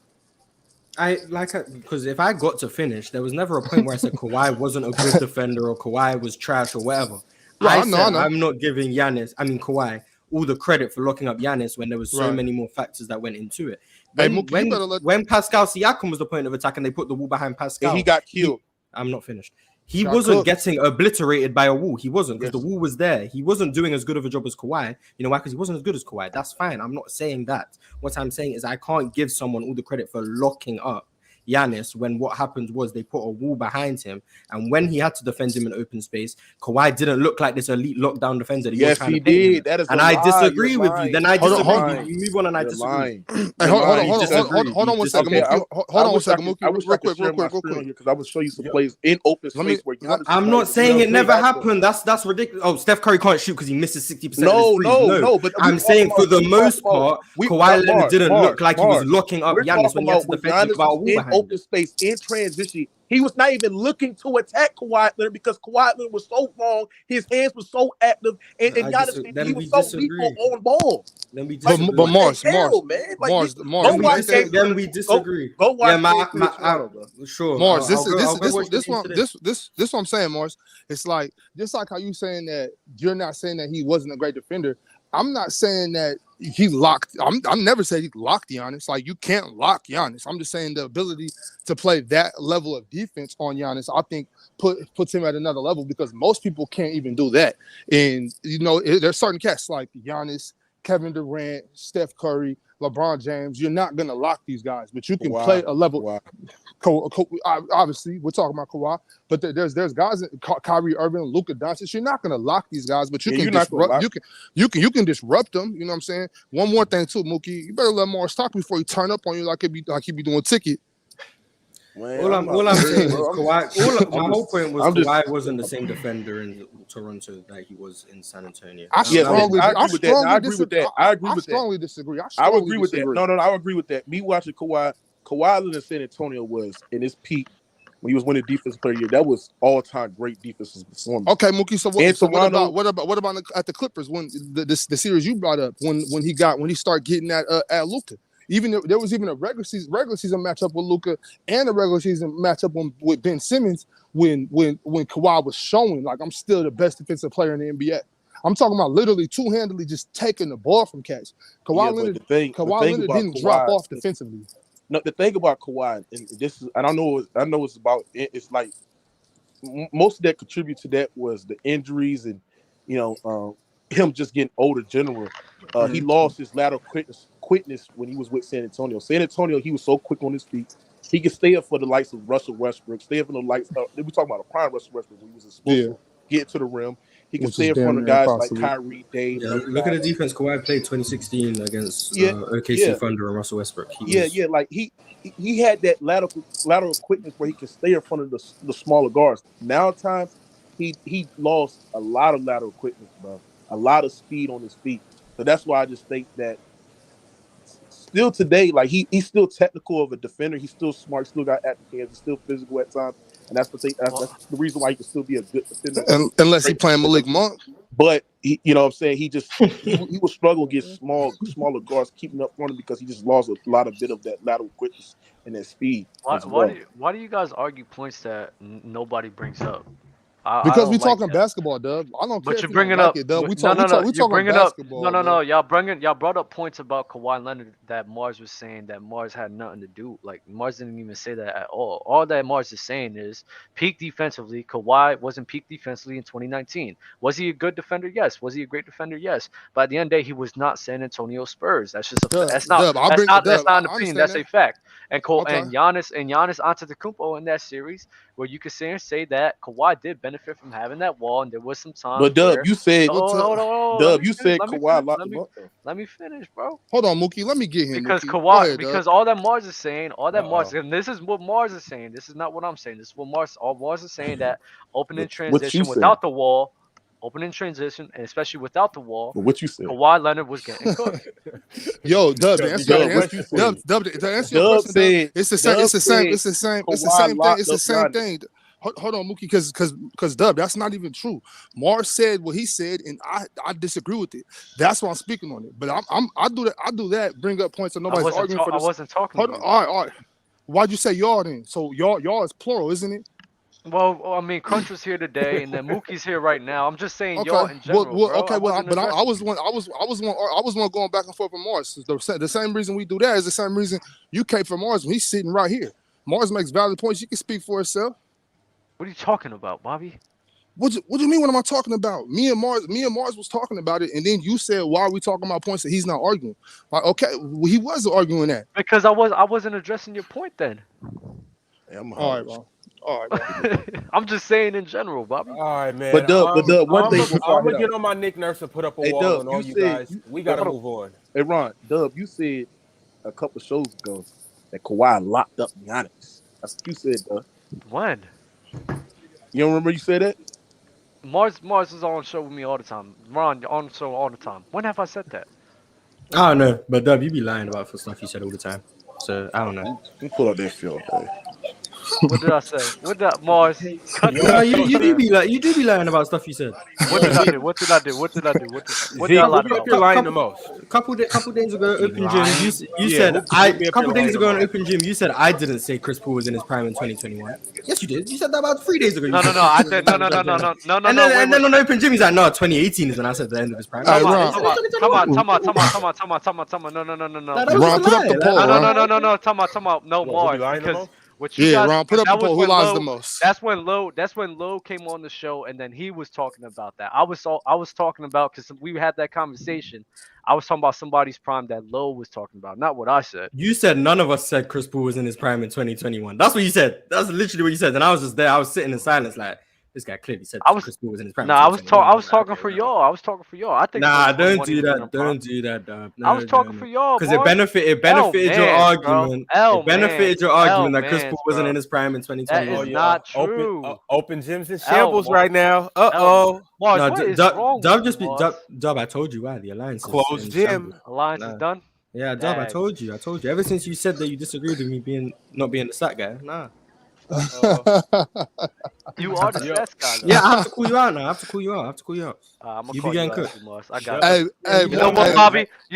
Because if I got to finish, there was never a point where I said Kawhi wasn't a good defender or Kawhi was trash or whatever. I know. I'm not giving Kawhi all the credit for locking up Giannis when there was so many more factors that went into it. When Pascal Siakam was the point of attack and they put the wall behind Pascal, and he got killed. I'm not finished. He wasn't getting obliterated by a wall. He wasn't, because the wall was there. He wasn't doing as good of a job as Kawhi. You know why? Because he wasn't as good as Kawhi. That's fine. I'm not saying that. What I'm saying is I can't give someone all the credit for locking up Giannis when what happened was they put a wall behind him, and when he had to defend him in open space, Kawhi didn't look like this elite lockdown defender. Yes, he did. That is, and I disagree with you. Then I disagree. You move on, and I disagree. Hold on one second. Hold on one second, Mookie. Real quick, because I will show you some plays in open space where Giannis. I'm not saying it never happened. That's ridiculous. Oh, Steph Curry can't shoot because he misses 60%. No. But I'm saying for the most part, Kawhi Leonard didn't look like he was locking up Giannis when he had to defend about a wall behind him. Open space in transition. He was not even looking to attack Kawhi Leonard because Kawhi Leonard was so long, his hands were so active, and Giannis he was so lethal on ball. Then we disagree. But Mars, then we disagree. Go watch. Sure. Mars, this what I'm saying, Mars. It's like just like how you saying that you're not saying that he wasn't a great defender. I'm not saying that he locked. I'm never saying he locked Giannis. Like, you can't lock Giannis. I'm just saying the ability to play that level of defense on Giannis, I think puts him at another level, because most people can't even do that. And there's certain cats like Giannis, Kevin Durant, Steph Curry, LeBron James. You're not gonna lock these guys, but you can play a level. Obviously, we're talking about Kawhi, but there's guys, Kyrie Irving, Luka Doncic. You're not gonna lock these guys, but you can disrupt. You can disrupt them. You know what I'm saying? One more thing too, Mookie. You better let Morris talk before he turn up on you like he be doing ticket. All I'm saying is Kawhi. My whole point was Kawhi wasn't the same defender in Toronto that he was in San Antonio. I agree with that. I strongly disagree. I would agree with that. No, I agree with that. Me watching Kawhi Leonard in San Antonio was in his peak when he was winning Defensive Player of the Year. That was all-time great defensive performance. Okay, Mookie. So what about at the Clippers when the series you brought up when he started getting at Luka? Even there was even a regular season matchup with Luka and a regular season matchup with Ben Simmons when Kawhi was showing like, I'm still the best defensive player in the NBA. I'm talking about literally two-handedly just taking the ball from cats. Kawhi Leonard didn't drop off defensively. No, the thing about Kawhi, and this is, I know it's about. It's like most of that contribute to that was the injuries and him just getting older. General, he lost his lateral quickness when he was with San Antonio. San Antonio, he was so quick on his feet. He could stay up for the likes of Russell Westbrook. Stay up for the likes. We talking about a prime Russell Westbrook when he was explosive, get to the rim. He can stay in front of guys like Kyrie, Dave. Yeah, look at the defense Kawhi played 2016 against OKC Thunder and Russell Westbrook. Like he had that lateral quickness where he can stay in front of the smaller guards. Now at times he lost a lot of lateral quickness, bro. A lot of speed on his feet. So that's why I just think that still today, like he's still technical of a defender. He's still smart. Still got active hands. He's still physical at times. and that's the reason why he can still be a good defender. Unless he playing Malik Monk. But he, you know what I'm saying, he was struggling against smaller guards keeping up front because he just lost a bit of that lateral quickness and that speed. Why do you guys argue points that nobody brings up? I Because don't we like talking that. basketball, Dub. I don't care But if you're you bringing don't like up it, Dub. We you're talking bringing basketball. up no. Y'all brought up points about Kawhi Leonard that Mars was saying that Mars had nothing to do. Like Mars didn't even say that at all. All that Mars is saying is peak defensively. Kawhi wasn't peak defensively in 2019. Was he a good defender? Yes. Was he a great defender? Yes. But at the end of the day, he was not San Antonio Spurs. That's just that's not an opinion. That's a fact. And Giannis Antetokounmpo in that series, where you could sit and say that Kawhi did benefit from having that wall, and there was some time. But Dub, you said Kawhi locked him up. Let me finish, bro. Hold on, Mookie. Let me get him. Because Mookie. Kawhi, Ahead, because Dub. all that Mars is saying, and this is what Mars is saying. This is not what I'm saying. This is what Mars is saying, that opening transition without the wall, opening transition, and especially without the wall, what you said, Kawhi Leonard was getting cooked. Yo, Dub, the answer your question, it's the same thing. Hold on, Mookie, because Dub, that's not even true. Mars said what he said, and I disagree with it. That's why I'm speaking on it. But I do that. Bring up points that nobody's arguing for. I wasn't talking. Hold on, all right. Why'd you say y'all then? So y'all is plural, isn't it? Well, I mean, Crunch was here today, and then Mookie's here right now. I'm just saying y'all in general. I was one going back and forth with Mars. The same reason we do that is the same reason you came for Mars when he's sitting right here. Mars makes valid points. You can speak for yourself. What are you talking about, Bobby? What do you mean? What am I talking about? Me and Mars was talking about it, and then you said, "Why are we talking about points that he's not arguing?" Like, okay, well, he was arguing that. Because I wasn't addressing your point then. Yeah, all right, bro. All right, bro. I'm just saying in general, Bobby. All right, man. But one thing I'm gonna get on my Nick Nurse and put up a wall on all you guys. We gotta move on. Hey, Ron, Dub, you said a couple shows ago that Kawhi locked up Giannis. That's what you said, Dub. When? You don't remember you said that? Mars is on show with me all the time. Ron on show all the time. When have I said that? I don't know, but Dub, you be lying about for stuff you said all the time. So I don't know. You pull up that film, man. What did I say? What did Mars? No, you do be lying about stuff you said. What did I do? What did I do? What did I lie about? You're lying the most. Couple days ago, Open Gym, you said couple days ago on Open Gym, you said I didn't say Chris Paul was in his prime in 2021. Yes, you did. You said that about 3 days ago. No, I did. No. And then on Open Gym, he's like, no, 2018 is when I said the end of his prime. Come on. No. Ron, put up the poll. No. Come on. No, Mars. Because Ron, put up the poll. Who lies the most? That's when Lowe came on the show, and then he was talking about that. I was talking about, because we had that conversation. I was talking about somebody's prime that Lowe was talking about, not what I said. You said none of us said Chris Paul was in his prime in 2021. That's what you said. That's literally what you said. And I was just there. I was sitting in silence, like, this guy clearly said Chris Paul was in his prime. I was talking for y'all. I was talking for y'all. I think. Nah, don't do that. Don't do that, Dub. I was talking for y'all because it benefited your argument. It benefited your argument that Chris Paul wasn't in his prime in 2021. That is not true. Open Gyms in shambles right now. No, what is wrong? Dub, I told you why the alliance closed gym. Alliance is done. Yeah, Dub, I told you. Ever since you said that you disagreed with me not being the stat guy, nah. You are the stats guy. Though. Yeah, I have to call you out now. I'm gonna you call be getting you cooked. I got it. Hey, you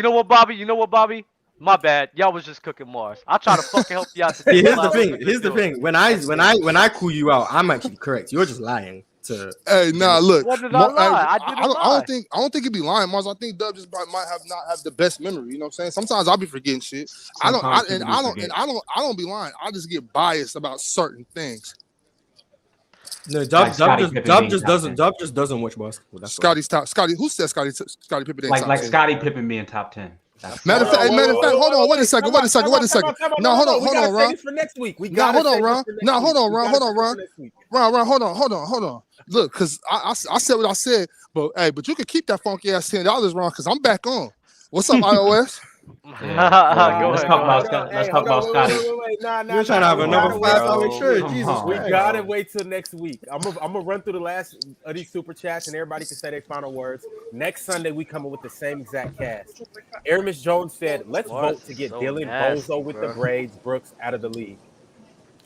know what, Bobby? My bad. Y'all was just cooking Mars. I try to fucking help you out today. Here's the thing. When I call you out, I'm actually correct. You're just lying. Hey, nah, look. What did I lie? I don't think he'd be lying, Mars. I think Dub just might not have the best memory. You know what I'm saying? Sometimes I'll be forgetting shit. I don't be lying. I just get biased about certain things. No, Dub just doesn't watch basketball. Scotty's top. Scotty, who said Scotty Pippen? Like Scottie Pippen being top 10. Matter of fact, hold on. Wait a second. No, hold on, Ron. For next week. Hold on, Ron. Hold on. Look, because I said what I said, but you can keep that funky ass $10, Ron, because I'm back on. What's up, iOS? Let's talk about Scotty. You're trying to have another 5-hour show. Jesus, we gotta wait till next week. I'm gonna run through the last of these super chats, and everybody can say their final words. Next Sunday, we coming with the same exact cast. Aramis Jones said, "Let's vote to get Dylan Bozo with the braids, Brooks out of the league."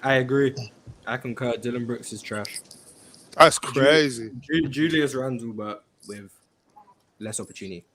I agree. I concur. Dylan Brooks is trash. That's crazy. Julius Randle, but with less opportunity.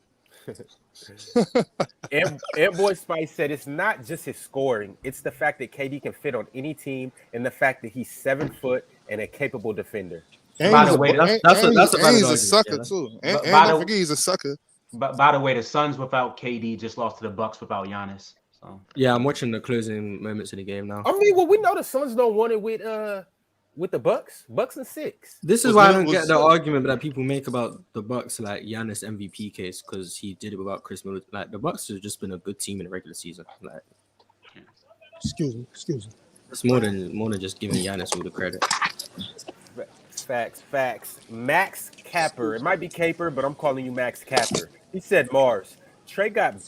And Boy Spice said it's not just his scoring; it's the fact that KD can fit on any team, and the fact that he's 7 foot and a capable defender. And By he's the way, that's a valid he's a argument, sucker yeah. too. And But don't forget he's a sucker. But by the way, the Suns without KD just lost to the Bucks without Giannis. So Yeah, I'm watching the closing moments of the game now. I mean, well, we know the Suns don't want it with the Bucks and 6. This is why I don't get the argument that people make about the Bucks, like Giannis MVP case, because he did it without Chris Middleton. Like the Bucks have just been a good team in the regular season. Like, Excuse me. it's more than just giving Giannis all the credit. Facts. Max Capper. It might be Caper, but I'm calling you Max Capper. He said Mars. Trey got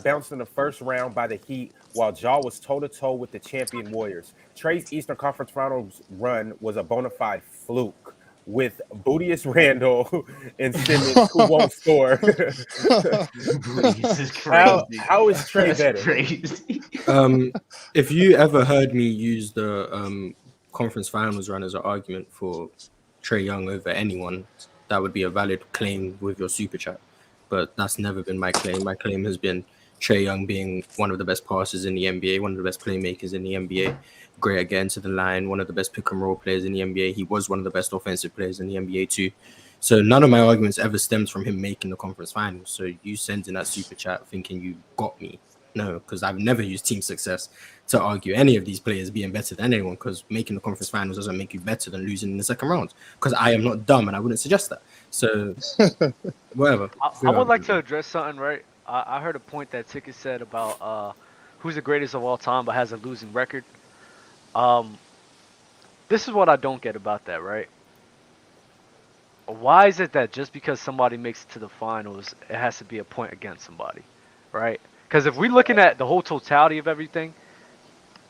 bounced in the first round by the Heat while Ja was toe-to-toe with the champion Warriors. Trey's Eastern Conference Finals run was a bona fide fluke with Bootius Randle and Simmons who won't score. this is crazy. How is Trey better? Crazy. If you ever heard me use the conference finals run as an argument for Trey Young over anyone, that would be a valid claim with your super chat. But that's never been my claim. My claim has been Trey Young being one of the best passers in the NBA, one of the best playmakers in the NBA, great at getting to the line, one of the best pick and roll players in the NBA. He was one of the best offensive players in the NBA too. So none of my arguments ever stems from him making the conference finals. So you sending that super chat thinking you got me. No, because I've never used team success to argue any of these players being better than anyone, because making the conference finals doesn't make you better than losing in the second round, because I am not dumb and I wouldn't suggest that. So whatever. I would like to address something, right? I heard a point that Ticket said about who's the greatest of all time but has a losing record. This is what I don't get about that, right? Why is it that just because somebody makes it to the finals, it has to be a point against somebody, right? Because if we're looking at the whole totality of everything,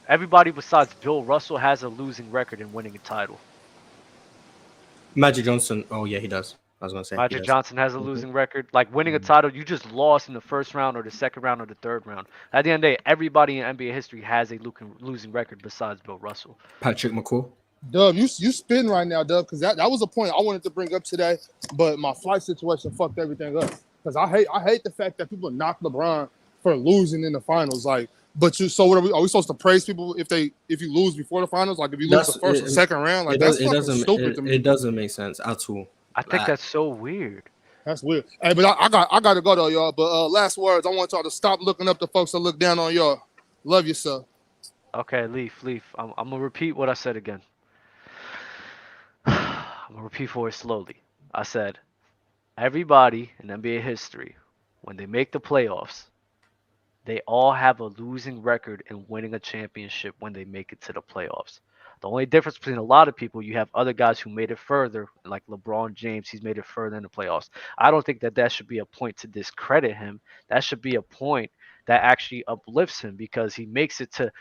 everybody besides Bill Russell has a losing record in winning a title. Magic Johnson. Oh yeah, he does. I was gonna say Magic Johnson has a losing record. Like winning a title, you just lost in the first round or the second round or the third round. At the end of the day, everybody in NBA history has a losing record besides Bill Russell. Patrick McCaw. Dub, you spin right now, Dub, because that was a point I wanted to bring up today, but my flight situation fucked everything up. Because I hate the fact that people knock LeBron for losing in the finals. Like, but so what are we supposed to praise people if you lose before the finals? Like if you lose the first or second round, like that's fucking stupid to me. It doesn't make sense at all. I think that's so weird. That's weird. Hey, but I got to go though, y'all. But last words, I want y'all to stop looking up the folks that look down on y'all. Love yourself. Okay, Leaf. I'm gonna repeat what I said again. I'm gonna repeat for it slowly. I said, everybody in NBA history, when they make the playoffs, they all have a losing record in winning a championship when they make it to the playoffs. The only difference between a lot of people, you have other guys who made it further, like LeBron James. He's made it further in the playoffs. I don't think that should be a point to discredit him. That should be a point that actually uplifts him, because he makes it to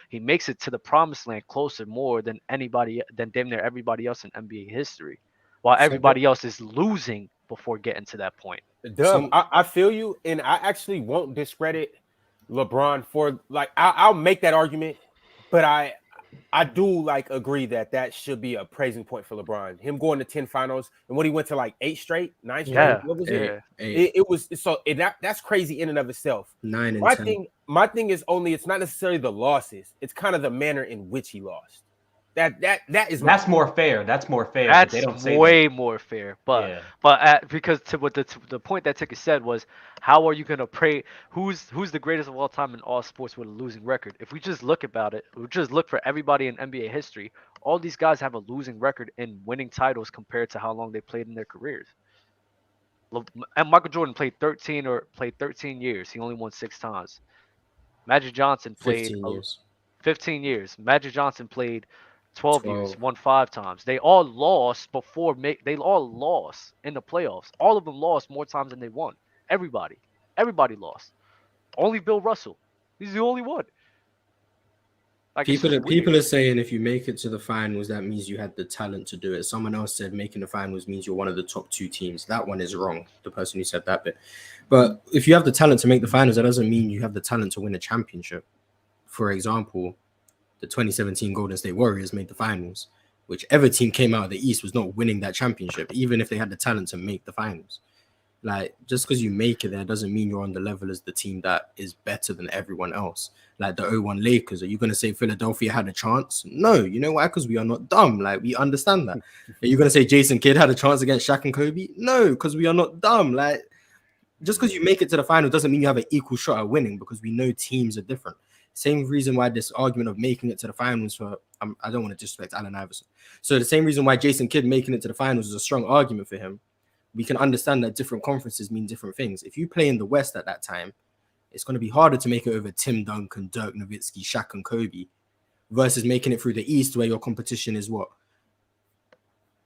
the promised land closer more than damn near everybody else in NBA history, while everybody else is losing before getting to that point. Dub, I feel you, and I actually won't discredit LeBron for I'll make that argument, but I do agree that should be a praising point for LeBron. Him going to 10 finals, and what he went to 8 straight, 9 straight. Yeah, what was it? It was so that's crazy in and of itself. 9 and 10. My thing is it's not necessarily the losses; it's kind of the manner in which he lost. That's more fair. That's more fair. That's they don't say way more fair. But because the point that Ticket said was, how are you gonna pray? Who's the greatest of all time in all sports with a losing record? If we just look for everybody in NBA history, all these guys have a losing record in winning titles compared to how long they played in their careers. And Michael Jordan played 13 years. He only won 6 times. Magic Johnson played 15 years. Magic Johnson played 12 years, won 5 times. They all lost they all lost in the playoffs. All of them lost more times than they won. Everybody lost. Only Bill Russell. He's the only one. People are saying if you make it to the finals, that means you had the talent to do it. Someone else said making the finals means you're one of the top 2 teams. That one is wrong, the person who said that bit. But if you have the talent to make the finals, that doesn't mean you have the talent to win a championship. For example, the 2017 Golden State Warriors made the finals. Whichever team came out of the East was not winning that championship, even if they had the talent to make the finals. Like, just because you make it there doesn't mean you're on the level as the team that is better than everyone else. Like the 01 Lakers, are you going to say Philadelphia had a chance? No, you know why? Because we are not dumb. Like, we understand that. Are you going to say Jason Kidd had a chance against Shaq and Kobe? No, because we are not dumb. Like, just because you make it to the final doesn't mean you have an equal shot at winning, because we know teams are different. Same reason why this argument of making it to the finals for, I don't want to disrespect Allen Iverson. So the same reason why Jason Kidd making it to the finals is a strong argument for him. We can understand that different conferences mean different things. If you play in the West at that time, it's going to be harder to make it over Tim Duncan, Dirk Nowitzki, Shaq, and Kobe versus making it through the East, where your competition is what?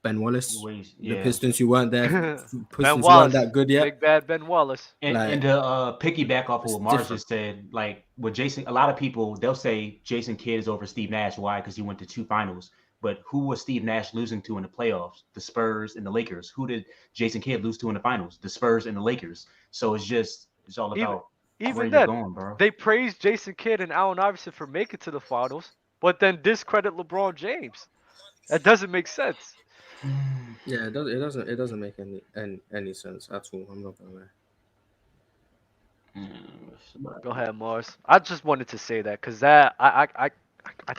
Ben Wallace, Yeah. the Pistons who weren't there, Pistons Ben who Wallace, weren't that good yet. Big bad Ben Wallace. And to piggyback off of what Mars different. just said, like with Jason, a lot of people they'll say Jason Kidd is over Steve Nash. Why? Because he went to 2 finals. But who was Steve Nash losing to in the playoffs? The Spurs and the Lakers. Who did Jason Kidd lose to in the finals? The Spurs and the Lakers. So it's all about even where then, you're going, bro. They praised Jason Kidd and Allen Iverson for making to the finals, but then discredit LeBron James. That doesn't make sense. Yeah, it doesn't make any sense at all. I'm not gonna lie. Go ahead, Mars. I just wanted to say that because that I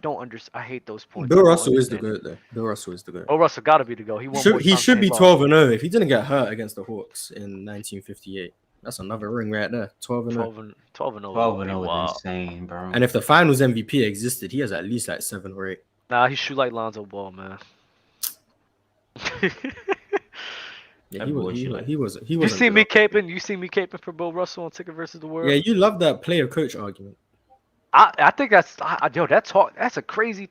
don't understand. I hate those points. Bill Russell is the GOAT, though. Bill Russell is the GOAT. Oh, Russell got to be the GOAT. He should be 12-0 if he didn't get hurt against the Hawks in 1958. That's another ring right there. 12-0. 12-0. Wow. Is insane, bro. And if the Finals MVP existed, he has at least like 7 or 8. Nah, he shoot like Lonzo Ball, man. Yeah, he was. You see me caping for Bill Russell on Ticket versus the World. Yeah, you love that player coach argument. I think that's that's a crazy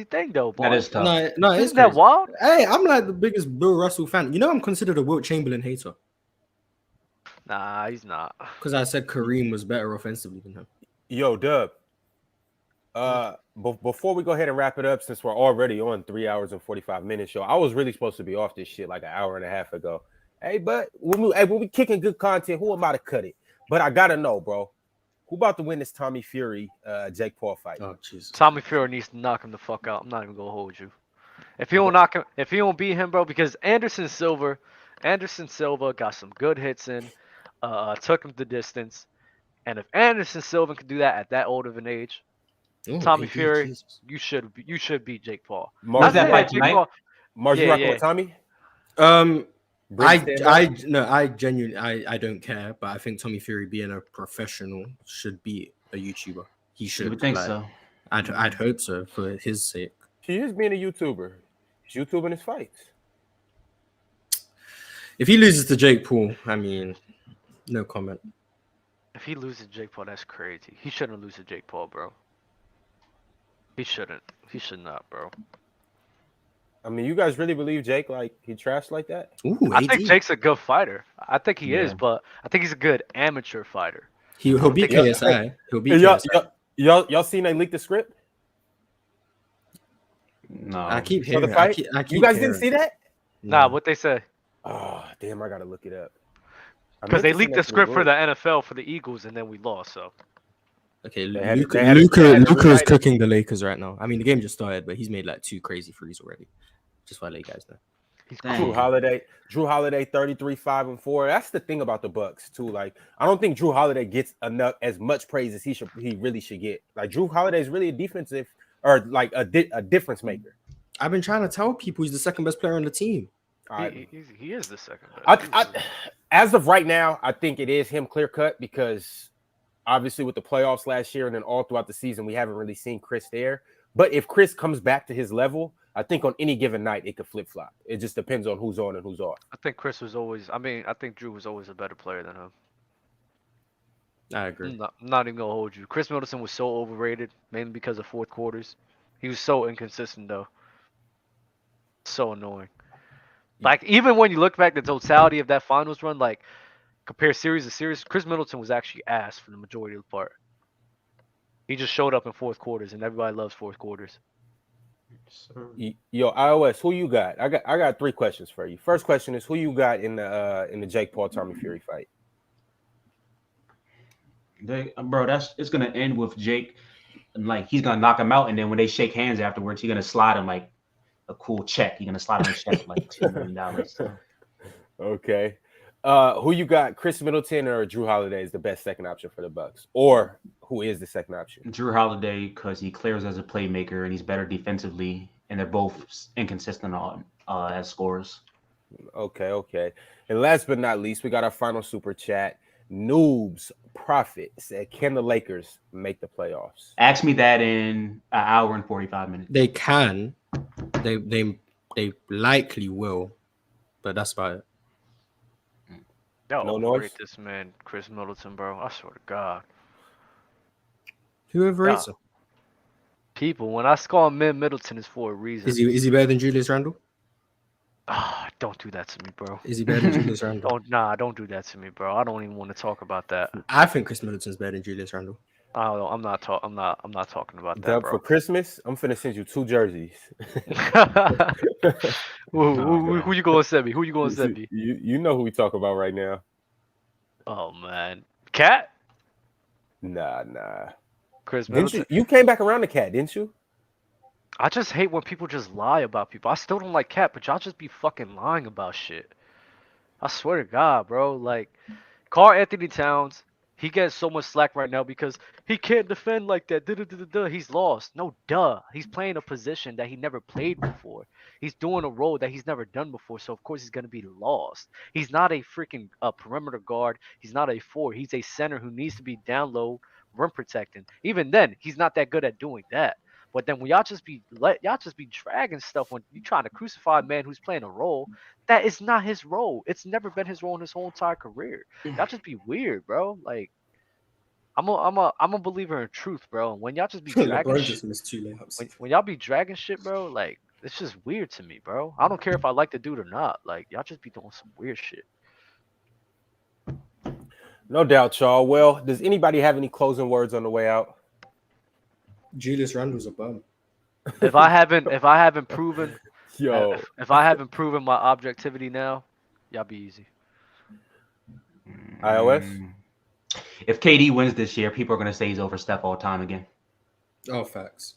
thing though. Boy. That is tough. No, Isn't that wild? Hey, I'm like the biggest Bill Russell fan. You know, I'm considered a Wilt Chamberlain hater. Nah, he's not. Because I said Kareem was better offensively than him. Yo, Dub. Before we go ahead and wrap it up, since we're already on 3 hours and 45 minutes, yo, I was really supposed to be off this shit like an hour and a half ago. Hey, but when we kicking good content, who am I to cut it? But I gotta know, bro. Who about to win this Tommy Fury, Jake Paul fight? Oh, Jesus. Tommy Fury needs to knock him the fuck out. I'm not even gonna hold you. If he don't beat him, bro, because Anderson Silva got some good hits in, took him the distance, and if Anderson Silva can do that at that old of an age, Tommy Fury, Jesus. you should beat Jake Paul. Mars, that fight tonight? Mars, you rocking with Tommy? I genuinely don't care, but I think Tommy Fury being a professional should be a YouTuber. He should. You would think so. I'd hope so for his sake. He is being a YouTuber. He's YouTubing his fights. If he loses to Jake Paul, I mean, no comment. If he loses to Jake Paul, that's crazy. He shouldn't lose to Jake Paul, bro. He shouldn't. He should not, bro. I mean, you guys really believe Jake he trashed like that? Ooh, I think Jake's a good fighter. I think he is, but I think he's a good amateur fighter. He'll be KSI. He'll be KSI. Y'all seen they leaked the script? No. I keep hearing. You guys didn't see that? Nah, what they say? Oh, damn! I gotta look it up. Because they leaked the script for the NFL for the Eagles, and then we lost. So. Okay, Luka is cooking the Lakers right now. I mean, the game just started, but he's made like 2 crazy threes already. Just want to let you guys know. Drew Holiday, 33-5-4. That's the thing about the Bucks too. Like, I don't think Drew Holiday gets as much praise as he really should get. Like, Drew Holiday is really a defensive or like a difference maker. I've been trying to tell people he's the second best player on the team. He is the second best. As of right now, I think it is him clear cut because obviously with the playoffs last year and then all throughout the season, we haven't really seen Chris there. But if Chris comes back to his level, I think on any given night it could flip flop. It just depends on who's on and who's off. I think Chris was always. I think Drew was always a better player than him. I agree. I'm not even gonna hold you. Chris Middleton was so overrated, mainly because of fourth quarters. He was so inconsistent though. So annoying. Like, even when you look back at the totality of that finals run, like compare series to series, Chris Middleton was actually ass for the majority of the part. He just showed up in fourth quarters, and everybody loves fourth quarters. Yo, iOS, who you got? I got 3 questions for you. First question is, who you got in the Jake Paul Tommy Fury fight? Bro, it's gonna end with Jake And like he's gonna knock him out, and then when they shake hands afterwards, he's gonna slide him like a cool check. He's gonna slide him a check of like $2 million. So. Okay. Who you got? Chris Middleton or Drew Holiday is the best second option for the Bucks, or who is the second option? Drew Holiday, because he clears as a playmaker and he's better defensively, and they're both inconsistent on as scorers. Okay. And last but not least, we got our final super chat. Noobs Profit said, "Can the Lakers make the playoffs?" Ask me that in an hour and 45 minutes. They can. They likely will, but that's about it. Y'all No overrate noise? this man, Chris Middleton, bro. I swear to God. Who overrates him? People, when I call him Middleton, is for a reason. Is he better than Julius Randle? Don't do that to me, bro. Is he better than Julius Randle? Don't do that to me, bro. I don't even want to talk about that. I think Chris Middleton's better than Julius Randle. I'm not talking about that, Dub, bro. for Christmas, I'm finna send you 2 jerseys. Who you gonna send me? Who you gonna send me? You know who we talk about right now. Oh man, Cat? Nah. Chris Didn't Middleton. you came back around the Cat, didn't you? I just hate when people just lie about people. I still don't like Cat, but y'all just be fucking lying about shit. I swear to God, bro. Like, Karl Anthony Towns, he gets so much slack right now because he can't defend like that. He's lost. No, duh. He's playing a position that he never played before. He's doing a role that he's never done before, so of course he's gonna be lost. He's not a freaking perimeter guard. He's not a 4. He's a center who needs to be down low, rim protecting. Even then, he's not that good at doing that. But then when y'all just be dragging stuff when you trying to crucify a man who's playing a role, that is not his role. It's never been his role in his whole entire career. Y'all just be weird, bro. Like, I'm a believer in truth, bro. And when y'all just be dragging LeBron shit, just missed 2 layups. when y'all be dragging shit, bro, like it's just weird to me, bro. I don't care if I like the dude or not. Like, y'all just be doing some weird shit. No doubt, y'all. Well, does anybody have any closing words on the way out? Julius Randle's a bum. If I haven't proven Yo, if I haven't proven my objectivity now, y'all be easy. iOS? If KD wins this year, people are gonna say he's over Steph all time again. Oh, facts.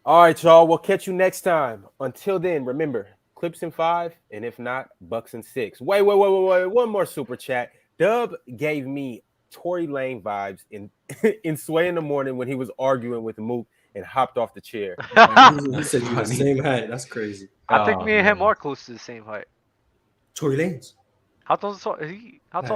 All right, y'all. We'll catch you next time. Until then, remember, Clips in 5, and if not, Bucks in 6. Wait. One more super chat. Dub gave me Tory Lane vibes in Sway in the Morning when he was arguing with Mook and hopped off the chair. He said you the same height. That's crazy. I think me and him are close to the same height. Tory Lanez. How tall is he? How tall?